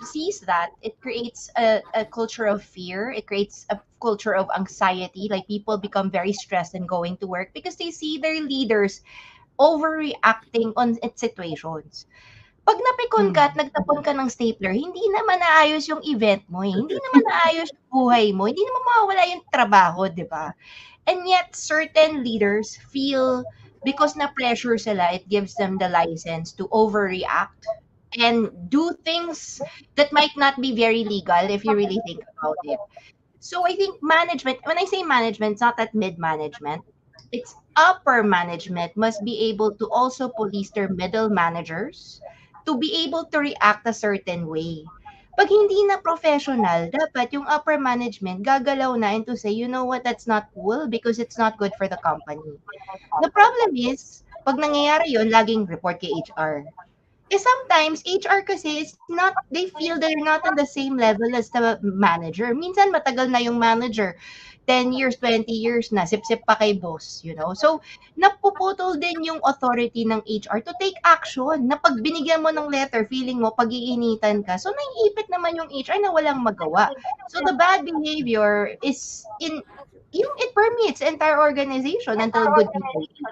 sees that, it creates a culture of fear. It creates a culture of anxiety. Like people become very stressed in going to work because they see their leaders overreacting on its situations. Pag napikon ka at nagtapon ka ng stapler, hindi naman naayos yung event mo eh. Hindi naman naayos yung buhay mo. Hindi naman mawawala yung trabaho, di ba? And yet, certain leaders feel because na-pressure sila, it gives them the license to overreact and do things that might not be very legal if you really think about it. So I think management, when I say management, it's not that mid-management. It's upper management must be able to also police their middle managers to be able to react a certain way. Pag hindi na professional, dapat yung upper management gagalaw na and to say, you know what, that's not cool because it's not good for the company. The problem is, pag nangyayari yun, laging report kay HR. Sometimes HR kasi is not, they feel they're not on the same level as the manager. Minsan matagal na yung manager. 10 years, 20 years na, sip-sip pa kay boss, you know? So, napuputol din yung authority ng HR to take action. Na pag binigyan mo ng letter, feeling mo, pag-iinitan ka. So, naiipit naman yung HR na walang magawa. So, the bad behavior is it permeates the entire organization until good people leave.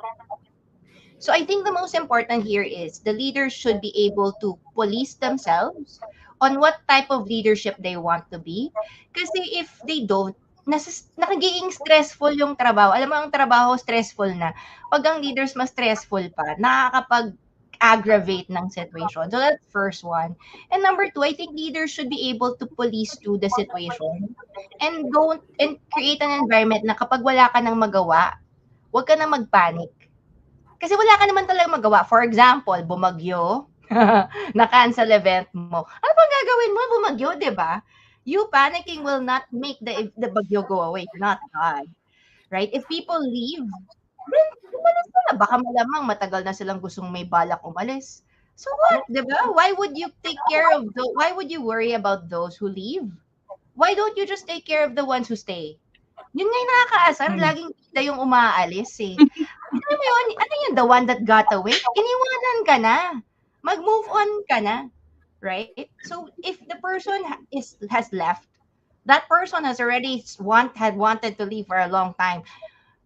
So I think the most important here is the leaders should be able to police themselves on what type of leadership they want to be. Kasi if they don't, nagiging stressful yung trabaho. Alam mo, ang trabaho stressful na. Pag ang leaders mas stressful pa, nakakapag-aggravate ng situation. So that's first one. And number two, I think leaders should be able to police to the situation and create an environment na kapag wala ka nang magawa, huwag ka na magpanic. Kasi wala ka naman talaga magawa. For example, bumagyo, na-cancel event mo. Ano bang gagawin mo? Bumagyo, di ba? You panicking will not make the bagyo go away. You're not God. Right? If people leave, then umalis na. Baka malamang matagal na silang gustong may balak umalis. So what? Di ba? Why would you why would you worry about those who leave? Why don't you just take care of the ones who stay? Yun nga yung nakakaasar, laging bida yung umaalis eh. Alam mo yun, ano yun, the one that got away? Iniwanan ka na. Mag-move on ka na. Right? So, if the person has left, that person has already had wanted to leave for a long time.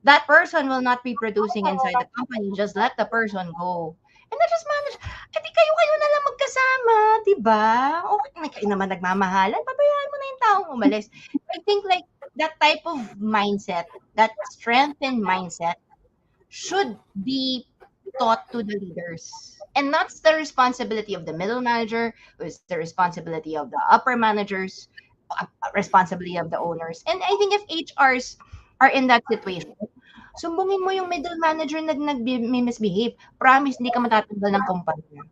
That person will not be producing inside the company. Just let the person go. And then just manage. Di kayo na lang magkasama, di ba? Okay na kayo naman nagmamahalan. Pabayaan mo na yung taong umalis. I think like that type of mindset, that strengthened mindset, should be taught to the leaders. And that's the responsibility of the middle manager, it's the responsibility of the upper managers, responsibility of the owners. And I think if HRs are in that situation, sumbungin mo yung middle manager na nag-misbehave. Promise, hindi ka matatanggal ng kumpanya.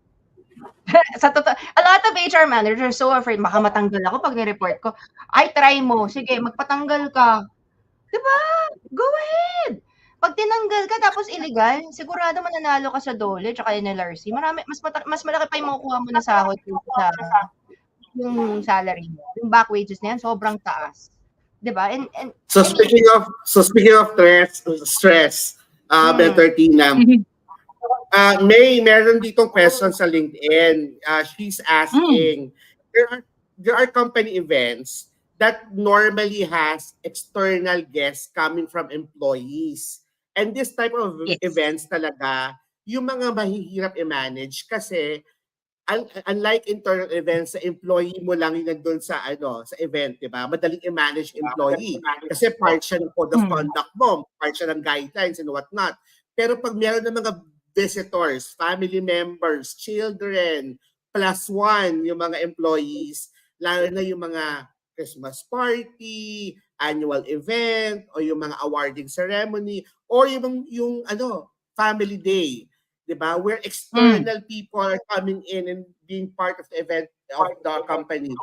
Sa totoo, a lot of HR managers are so afraid, baka matanggal ako pag ni-report ko. Ay, try mo. Sige, magpatanggal ka. Diba? Go ahead. Pag tinanggal ka tapos illegal, sigurado mananalo ka sa Dole tsaka NLRC. Mas malaki pa yung makukuha mo na sahod sa yung salary mo. Yung back wages na yan, sobrang taas. Diba? And So speaking of stress, Better Tina, Mhay, meron ditong question sa LinkedIn. She's asking, there are company events that normally has external guests coming from employees. And this type of events talaga, yung mga mahihirap i-manage kasi unlike internal events, sa employee mo lang yung nandun sa event, di ba? Madaling i-manage employee kasi part siya ng code of conduct mo, part siya ng guidelines and whatnot. Pero pag meron ng mga visitors, family members, children, plus one yung mga employees, lalo na yung mga Christmas party, annual event, o yung mga awarding ceremony, or yung family day, diba? Where external people are coming in and being part of the event of the company.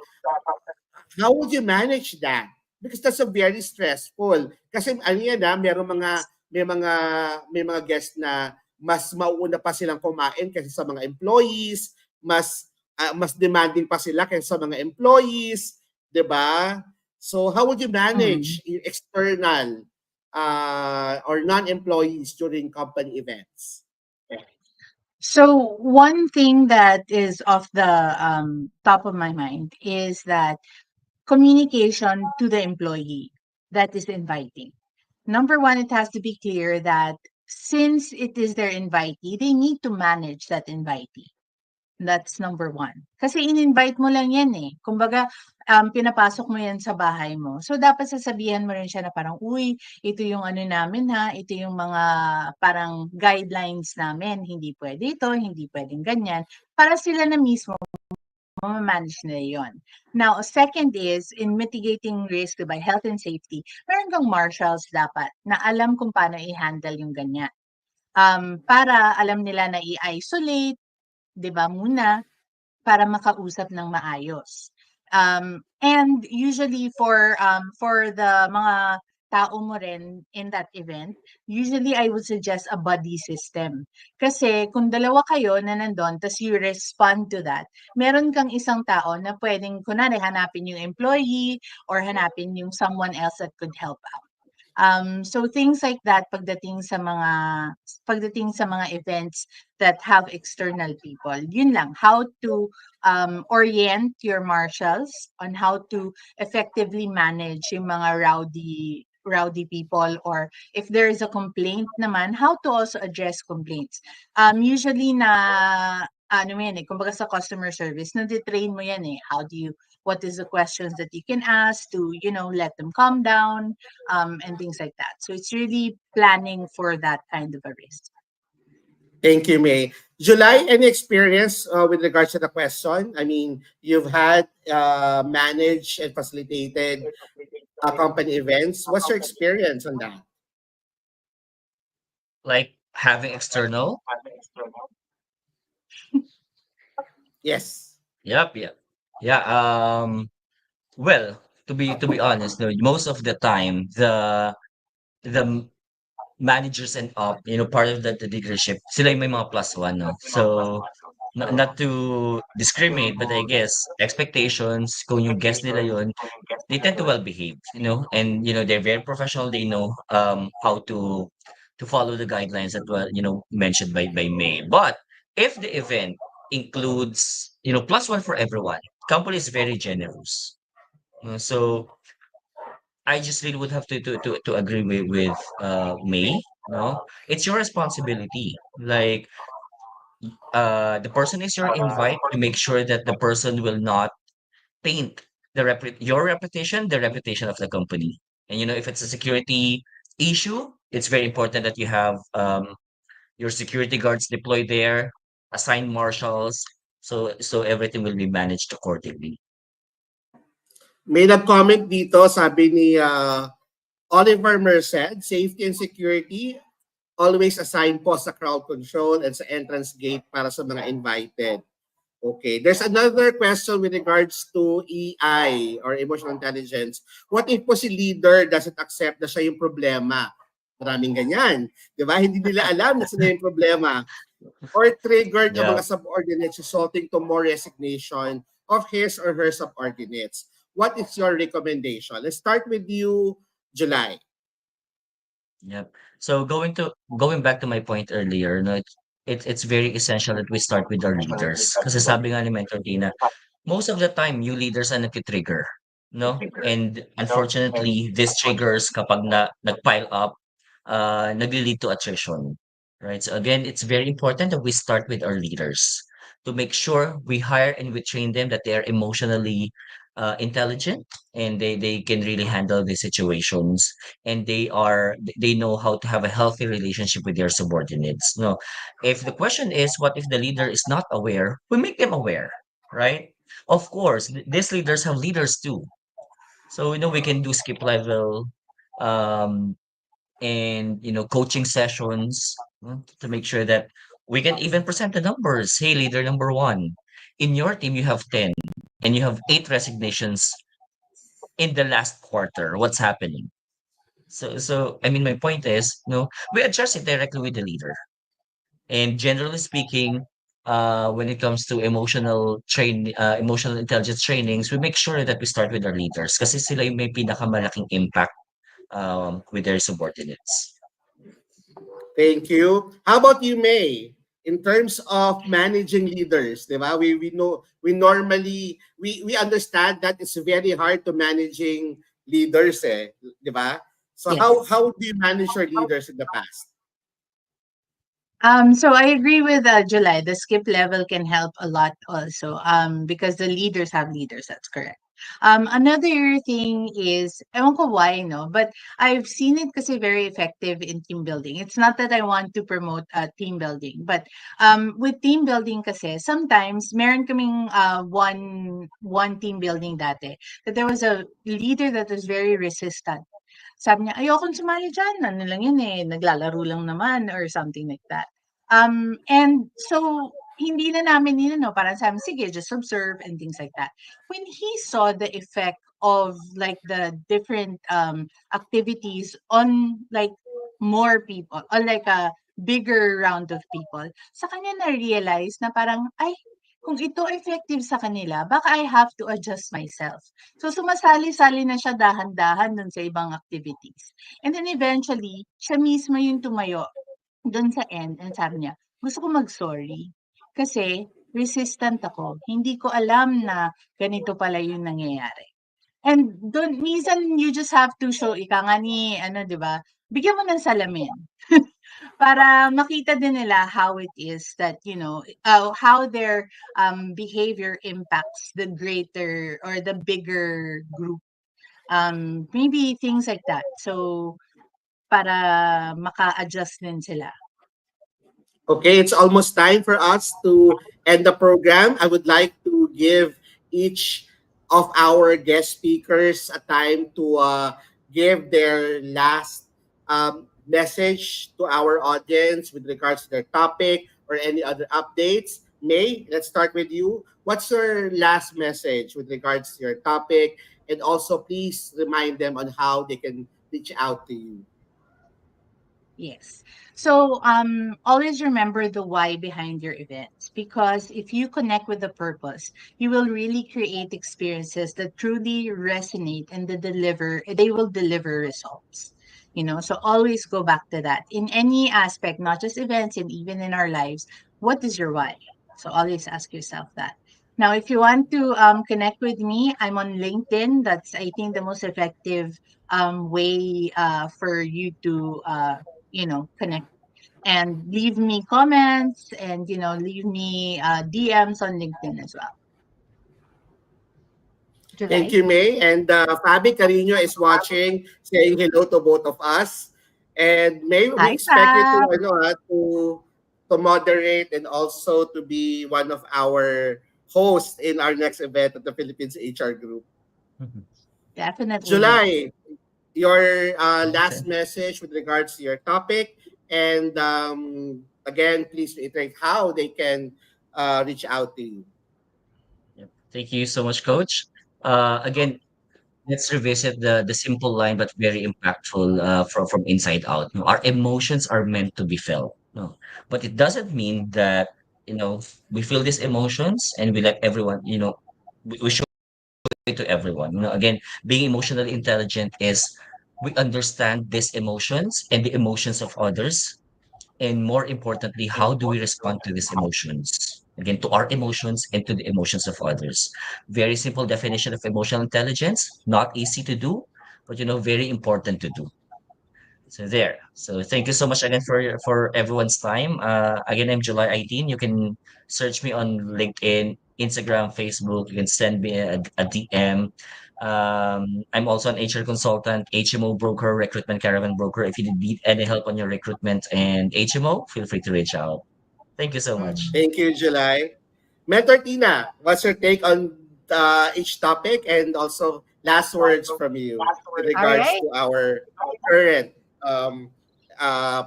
How would you manage that? Because that's a very stressful. Kasi may mga guests na mas mauuna pa silang kumain kasi sa mga employees, mas demanding pa sila kaysa sa mga employees, 'di ba? So how would you manage external or non-employees during company events? So one thing that is off the top of my mind is that communication to the employee that is inviting. Number one, it has to be clear that since it is their invitee, they need to manage that invitee. That's number one. Kasi in-invite mo lang yan eh. Kumbaga, pinapasok mo yan sa bahay mo. So, dapat sasabihan mo rin siya na parang, uy, ito yung ano namin ha, ito yung mga parang guidelines namin. Hindi pwede ito, hindi pwedeng ganyan. Para sila na mismo, ma-manage nila yun. Now, second is, in mitigating risk by health and safety, meron kang marshals dapat na alam kung paano i-handle yung ganyan. Para alam nila na i-isolate, 'di ba muna, para makausap ng maayos. And usually for the mga tao mo rin in that event, usually I would suggest a buddy system. Kasi kung dalawa kayo na nandun, tas you respond to that, meron kang isang tao na pwedeng, kunwari, hanapin yung employee or hanapin yung someone else that could help out. So things like that pagdating sa mga events that have external people. Yun lang, how to orient your marshals on how to effectively manage yung mga rowdy rowdy people, or if there is a complaint naman, how to also address complaints. Usually ano yan kumbaga sa customer service, na-train mo yan what is the questions that you can ask to, let them calm down, and things like that. So it's really planning for that kind of a risk. Thank you, May. July, any experience with regards to the question? I mean, you've had managed and facilitated company events. What's your experience on that? Like having external. Yes. Yep. Yeah. Well, to be honest, no, most of the time the managers and up, part of the leadership, sila yung may mga plus one, no? So, not to discriminate, but I guess expectations, kung yung guest nila yun, they tend to well behave, and they're very professional. They know how to follow the guidelines that were mentioned by May. But if the event includes plus one for everyone, company is very generous. So I just really would have to agree with May. No, it's your responsibility. Like the person is your invite to make sure that the person will not taint your reputation, the reputation of the company. And if it's a security issue, it's very important that you have your security guards deployed there, assign marshals, so everything will be managed accordingly. May nag-comment dito, sabi ni Oliver Merced, safety and security, always assign po sa crowd control and sa entrance gate para sa mga invited. Okay, there's another question with regards to EI or emotional intelligence. What if po si leader doesn't accept na siya yung problema? Maraming ganyan. Di ba? Hindi nila alam na sila yung problema. Or triggered ang mga subordinates resulting to more resignation of his or her subordinates. What is your recommendation? Let's start with you, July. Yep. So going back to my point earlier, no, it's very essential that we start with our leaders. Kasi sabi nga ni Mentor Tina, most of the time, you leaders are nag-trigger, no? And unfortunately, these triggers kapag nag-pile up, nag-lead to attrition, right? So again, it's very important that we start with our leaders to make sure we hire and we train them that they are emotionally intelligent, and they can really handle the situations, and they know how to have a healthy relationship with their subordinates. No, if the question is what if the leader is not aware, we make them aware, right? Of course, these leaders have leaders too. So we can do skip level, um, and coaching sessions, to make sure that we can even present the numbers. Hey, leader number one, in your team you have 10, and you have 8 resignations in the last quarter. What's happening? So I mean, my point is, we address it directly with the leader. And generally speaking, when it comes to emotional intelligence trainings, we make sure that we start with our leaders kasi sila yung may pinakamalaking impact with their subordinates. Thank you. How about you, May? In terms of managing leaders, di ba? We know we normally we understand that it's very hard to managing leaders, di ba? So Yes. how do you manage your leaders in the past? So I agree with July. The skip level can help a lot also, because the leaders have leaders. That's correct. Another thing is, ewan ko why, no, but I've seen it kasi very effective in team building. It's not that I want to promote team building, but with team building kasi, sometimes meron kaming one team building dati, that there was a leader that was very resistant. Sabi niya, ayokong sumali dyan, ano lang yun naglalaro lang naman, or something like that. And so, hindi na namin parang sabi, sige, just observe and things like that. When he saw the effect of like the different activities on like more people, or like a bigger round of people, sa kanya na-realize na parang, ay, kung ito effective sa kanila, baka I have to adjust myself. So, sumasali-sali na siya dahan-dahan dun sa ibang activities. And then eventually, siya mismo yung tumayo dun sa end and sabi niya, gusto ko mag-sorry. Kasi resistant ako. Hindi ko alam na ganito pala yung nangyayari. And doon minsan you just have to show ika nga ni ano 'di ba, bigyan mo ng salamin. Para makita din nila how it is that, how their behavior impacts the greater or the bigger group. Maybe things like that. So, para maka-adjust din sila. Okay, it's almost time for us to end the program. I would like to give each of our guest speakers a time to give their last message to our audience with regards to their topic or any other updates. May, let's start with you. What's your last message with regards to your topic? And also, please remind them on how they can reach out to you. Yes. So always remember the why behind your events, because if you connect with the purpose, you will really create experiences that truly resonate and they will deliver results. So always go back to that in any aspect, not just events and even in our lives. What is your why? So always ask yourself that. Now, if you want to connect with me, I'm on LinkedIn. That's, I think, the most effective way for you to connect and leave me comments and, leave me DMs on LinkedIn as well. Thank July? you, May. And Fabi Carino is watching, saying hello to both of us. And May, we Hi, expect you Fab. to moderate and also to be one of our hosts in our next event at the Philippines HR Group. Definitely. July, your Okay. last message with regards to your topic. And again, please reiterate how they can reach out to you. Yep. Thank you so much, Coach. Again, let's revisit the simple line but very impactful from inside out. Our emotions are meant to be felt. No, but it doesn't mean that we feel these emotions and we let everyone. We show it to everyone. Again, being emotionally intelligent is we understand these emotions and the emotions of others, and more importantly, how do we respond to these emotions? Again, to our emotions and to the emotions of others. Very simple definition of emotional intelligence. Not easy to do, but very important to do. So there. So thank you so much again for everyone's time. Again, I'm July 18. You can search me on LinkedIn, Instagram, Facebook. You can send me a DM. I'm also an HR consultant, HMO broker, recruitment caravan broker. If you need any help on your recruitment and HMO, feel free to reach out. Thank you so much. Thank you, July. Mentor Tina, what's your take on each topic and also last words from you with All regards right. to our current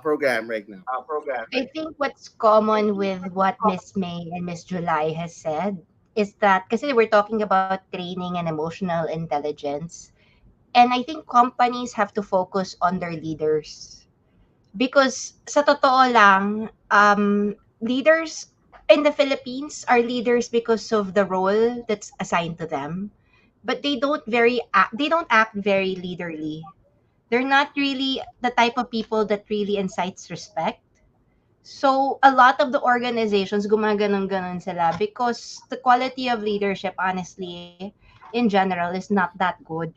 program right now? I think what's common with what Miss May and Miss July has said is that kasi we're talking about training and emotional intelligence. And I think companies have to focus on their leaders. Because sa totoo lang, leaders in the Philippines are leaders because of the role that's assigned to them. But they don't act very leaderly. They're not really the type of people that really incites respect. So a lot of the organizations gumaganon-ganon sila because the quality of leadership, honestly, in general, is not that good.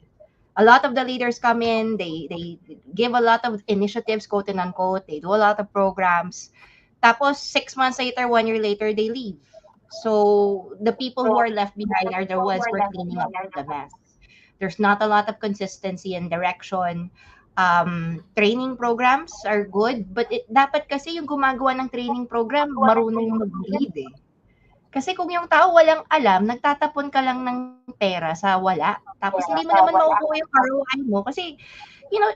A lot of the leaders come in, they give a lot of initiatives, quote and unquote, they do a lot of programs. Tapos 6 months later, 1 year later, they leave. So the people who are left behind are the ones who are cleaning up the mess. There's not a lot of consistency and direction. Training programs are good, but dapat kasi yung gumagawa ng training program marunong mag-lead eh. Kasi kung yung tao walang alam, nagtatapon ka lang ng pera sa wala. Tapos hindi mo naman makukuha yung ROI mo kasi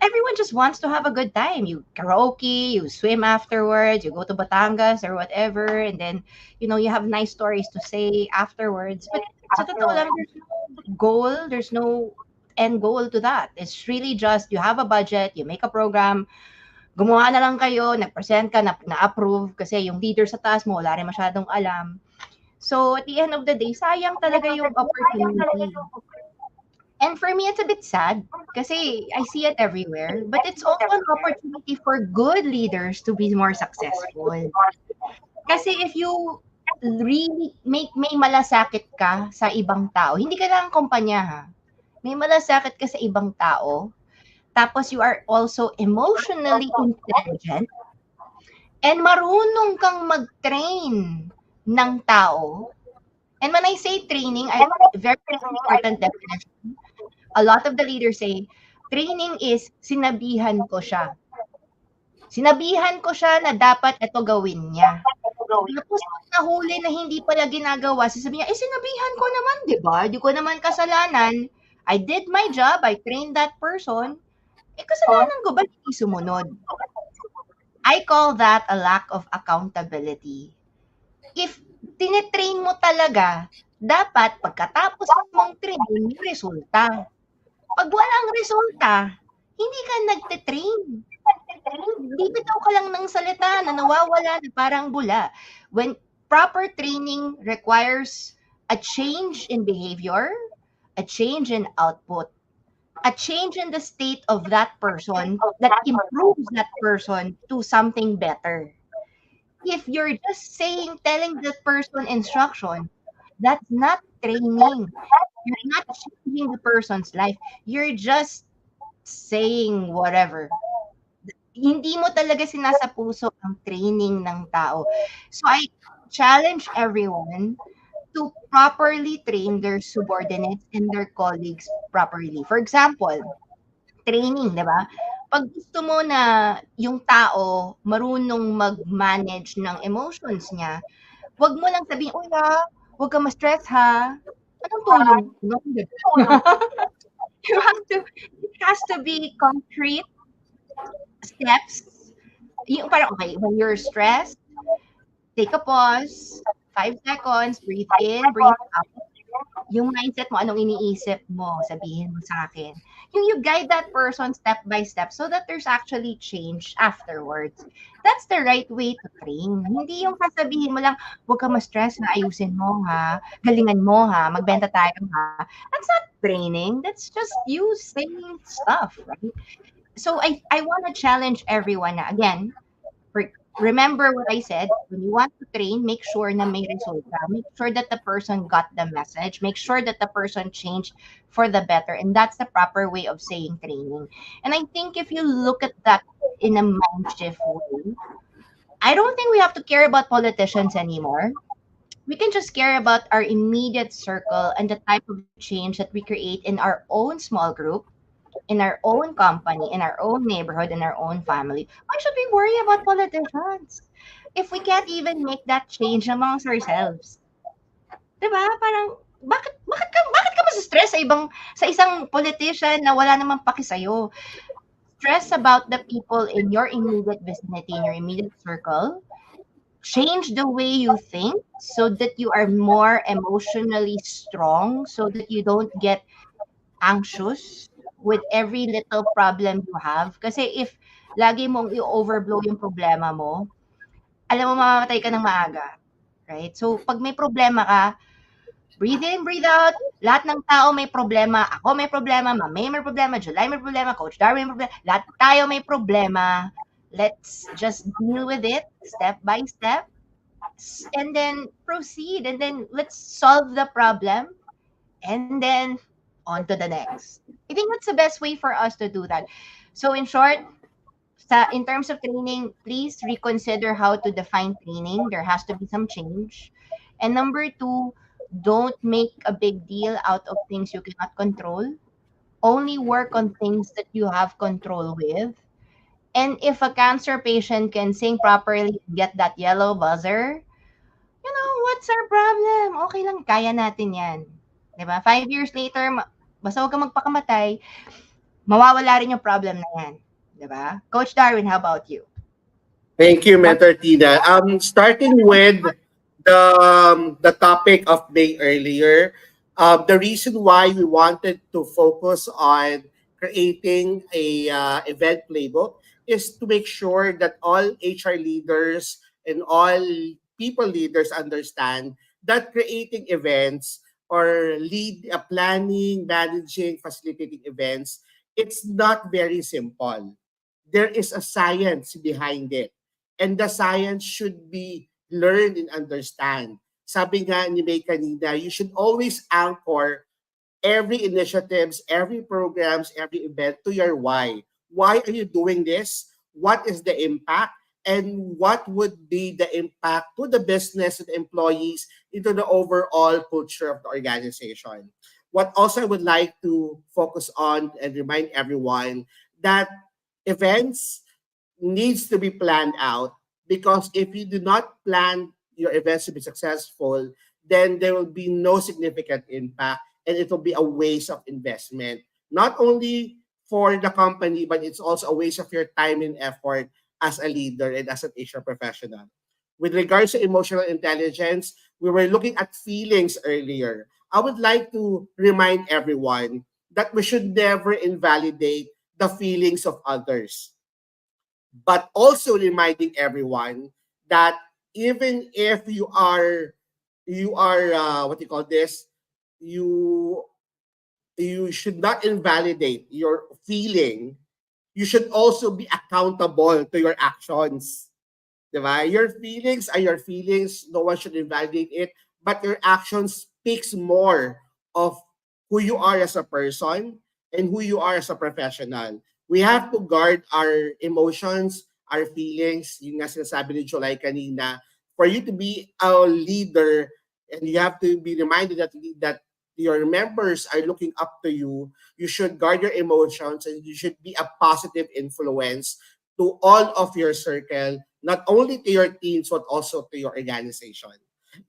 everyone just wants to have a good time. You karaoke, you swim afterwards, you go to Batangas or whatever, and then, you have nice stories to say afterwards. But sa totoo lang, there's no end goal to that. It's really just, you have a budget, you make a program, gumawa na lang kayo, nag-present ka, na-approve, kasi yung leader sa taas mo, wala rin masyadong alam. So, at the end of the day, sayang talaga yung opportunity. And for me, it's a bit sad kasi I see it everywhere. But it's also an opportunity for good leaders to be more successful. Kasi if you really may malasakit ka sa ibang tao, hindi ka lang kumpanya ha. may malasakit ka sa ibang tao, tapos you are also emotionally intelligent, and marunong kang mag-train ng tao. And when I say training, very important definition. A lot of the leaders say, training is sinabihan ko siya. Sinabihan ko siya na dapat ito gawin niya. Tapos nahuli na hindi pala ginagawa, sasabihin niya, sinabihan ko naman, di ba? Di ko naman kasalanan. I did my job, I trained that person. Kasalanan ko ba hindi sumunod? I call that a lack of accountability. If tinetrain mo talaga, dapat pagkatapos mong train, may resulta. Pag walang resulta, hindi ka nagte-train. Bibitaw ka lang ng salita na nawawala na parang bula. When proper training requires a change in behavior, a change in output, a change in the state of that person that improves that person to something better. If you're just telling that person instruction, that's not training. You're not changing the person's life. You're just saying whatever. Hindi mo talaga sinasapuso ang training ng tao. So I challenge everyone to properly train their subordinates and their colleagues properly. For example, training, di ba? Pag gusto mo na yung tao marunong mag-manage ng emotions niya, wag mo lang sabihin, wag ka ma-stress ha. Anong tulong? It has to be concrete steps. Yung parang, okay, when you're stressed, take a pause, 5 seconds, breathe in, breathe out. Yung mindset mo, anong iniisip mo, sabihin mo sa akin. You guide that person step by step so that there's actually change afterwards. That's the right way to train. Hindi yung sasabihin mo lang, huwag ka ma-stress na ayusin mo ha, galingan mo ha, magbenta tayo ha. That's not training. That's just you saying stuff, right? So I want to challenge everyone na, again, remember what I said, when you want to train, make sure na may resulta. Make sure that the person got the message. Make sure that the person changed for the better. And that's the proper way of saying training. And I think if you look at that in a mind shift way, I don't think we have to care about politicians anymore. We can just care about our immediate circle and the type of change that we create in our own small group, in our own company, in our own neighborhood, in our own family. Why should we worry about politicians if we can't even make that change amongst ourselves? Diba? Parang, bakit ka mas-stress sa isang politician na wala namang paki sa'yo? Stress about the people in your immediate vicinity, in your immediate circle. Change the way you think so that you are more emotionally strong, so that you don't get anxious with every little problem you have. Kasi if lagi mong i-overblow yung problema mo, alam mo mamamatay ka ng maaga. Right? So, pag may problema ka, breathe in, breathe out. Lahat ng tao may problema. Ako may problema. Mhay may problema. July may problema. Coach Darwin may problema. Lahat tayo may problema. Let's just deal with it step by step. And then proceed. And then let's solve the problem. And then on to the next. I think that's the best way for us to do that. So in short, in terms of training, please reconsider how to define training. There has to be some change. And number 2, don't make a big deal out of things you cannot control. Only work on things that you have control with. And if a cancer patient can sing properly and get that yellow buzzer, what's our problem? Okay lang, kaya natin yan. Diba? 5 years later, basta huwag ka magpakamatay, mawawala rin yung problem na yan. Diba? Coach Darwin, how about you? Thank you, Mentor Tina. Starting with the topic of Mhay earlier, the reason why we wanted to focus on creating a event playbook is to make sure that all HR leaders and all people leaders understand that creating events or planning, managing, facilitating events, it's not very simple. There is a science behind it. And the science should be learned and understand. Sabi nga ni Mhay kanina, you should always anchor every initiatives, every programs, every event to your why. Why are you doing this? What is the impact? And what would be the impact to the business and employees into the overall culture of the organization? What also I would like to focus on and remind everyone that events needs to be planned out, because if you do not plan your events to be successful, then there will be no significant impact and it will be a waste of investment. Not only for the company, but it's also a waste of your time and effort as a leader and as an HR professional. With regards to emotional intelligence, we were looking at feelings earlier. I would like to remind everyone that we should never invalidate the feelings of others, but also reminding everyone that even if you are what you call this, you you should not invalidate your feeling. You should also be accountable to your actions. Diba? Your feelings are your feelings. No one should invalidate it. But your actions speaks more of who you are as a person and who you are as a professional. We have to guard our emotions, our feelings. Yung nga sinasabi ni July kanina, for you to be a leader, and you have to be reminded that your members are looking up to you. You should guard your emotions and you should be a positive influence to all of your circle, not only to your teams but also to your organization.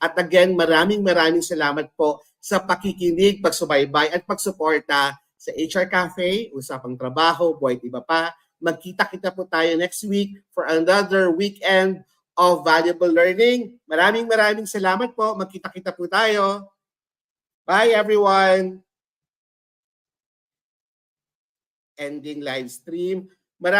At again, maraming salamat po sa pakikinig, pagsubaybay at pagsuporta sa HR Cafe, Usapang Trabaho, Buhay Iba Pa. Magkita-kita po tayo next week for another weekend of valuable learning. Maraming salamat po. Magkita-kita po tayo. Bye everyone. Ending live stream. Maraming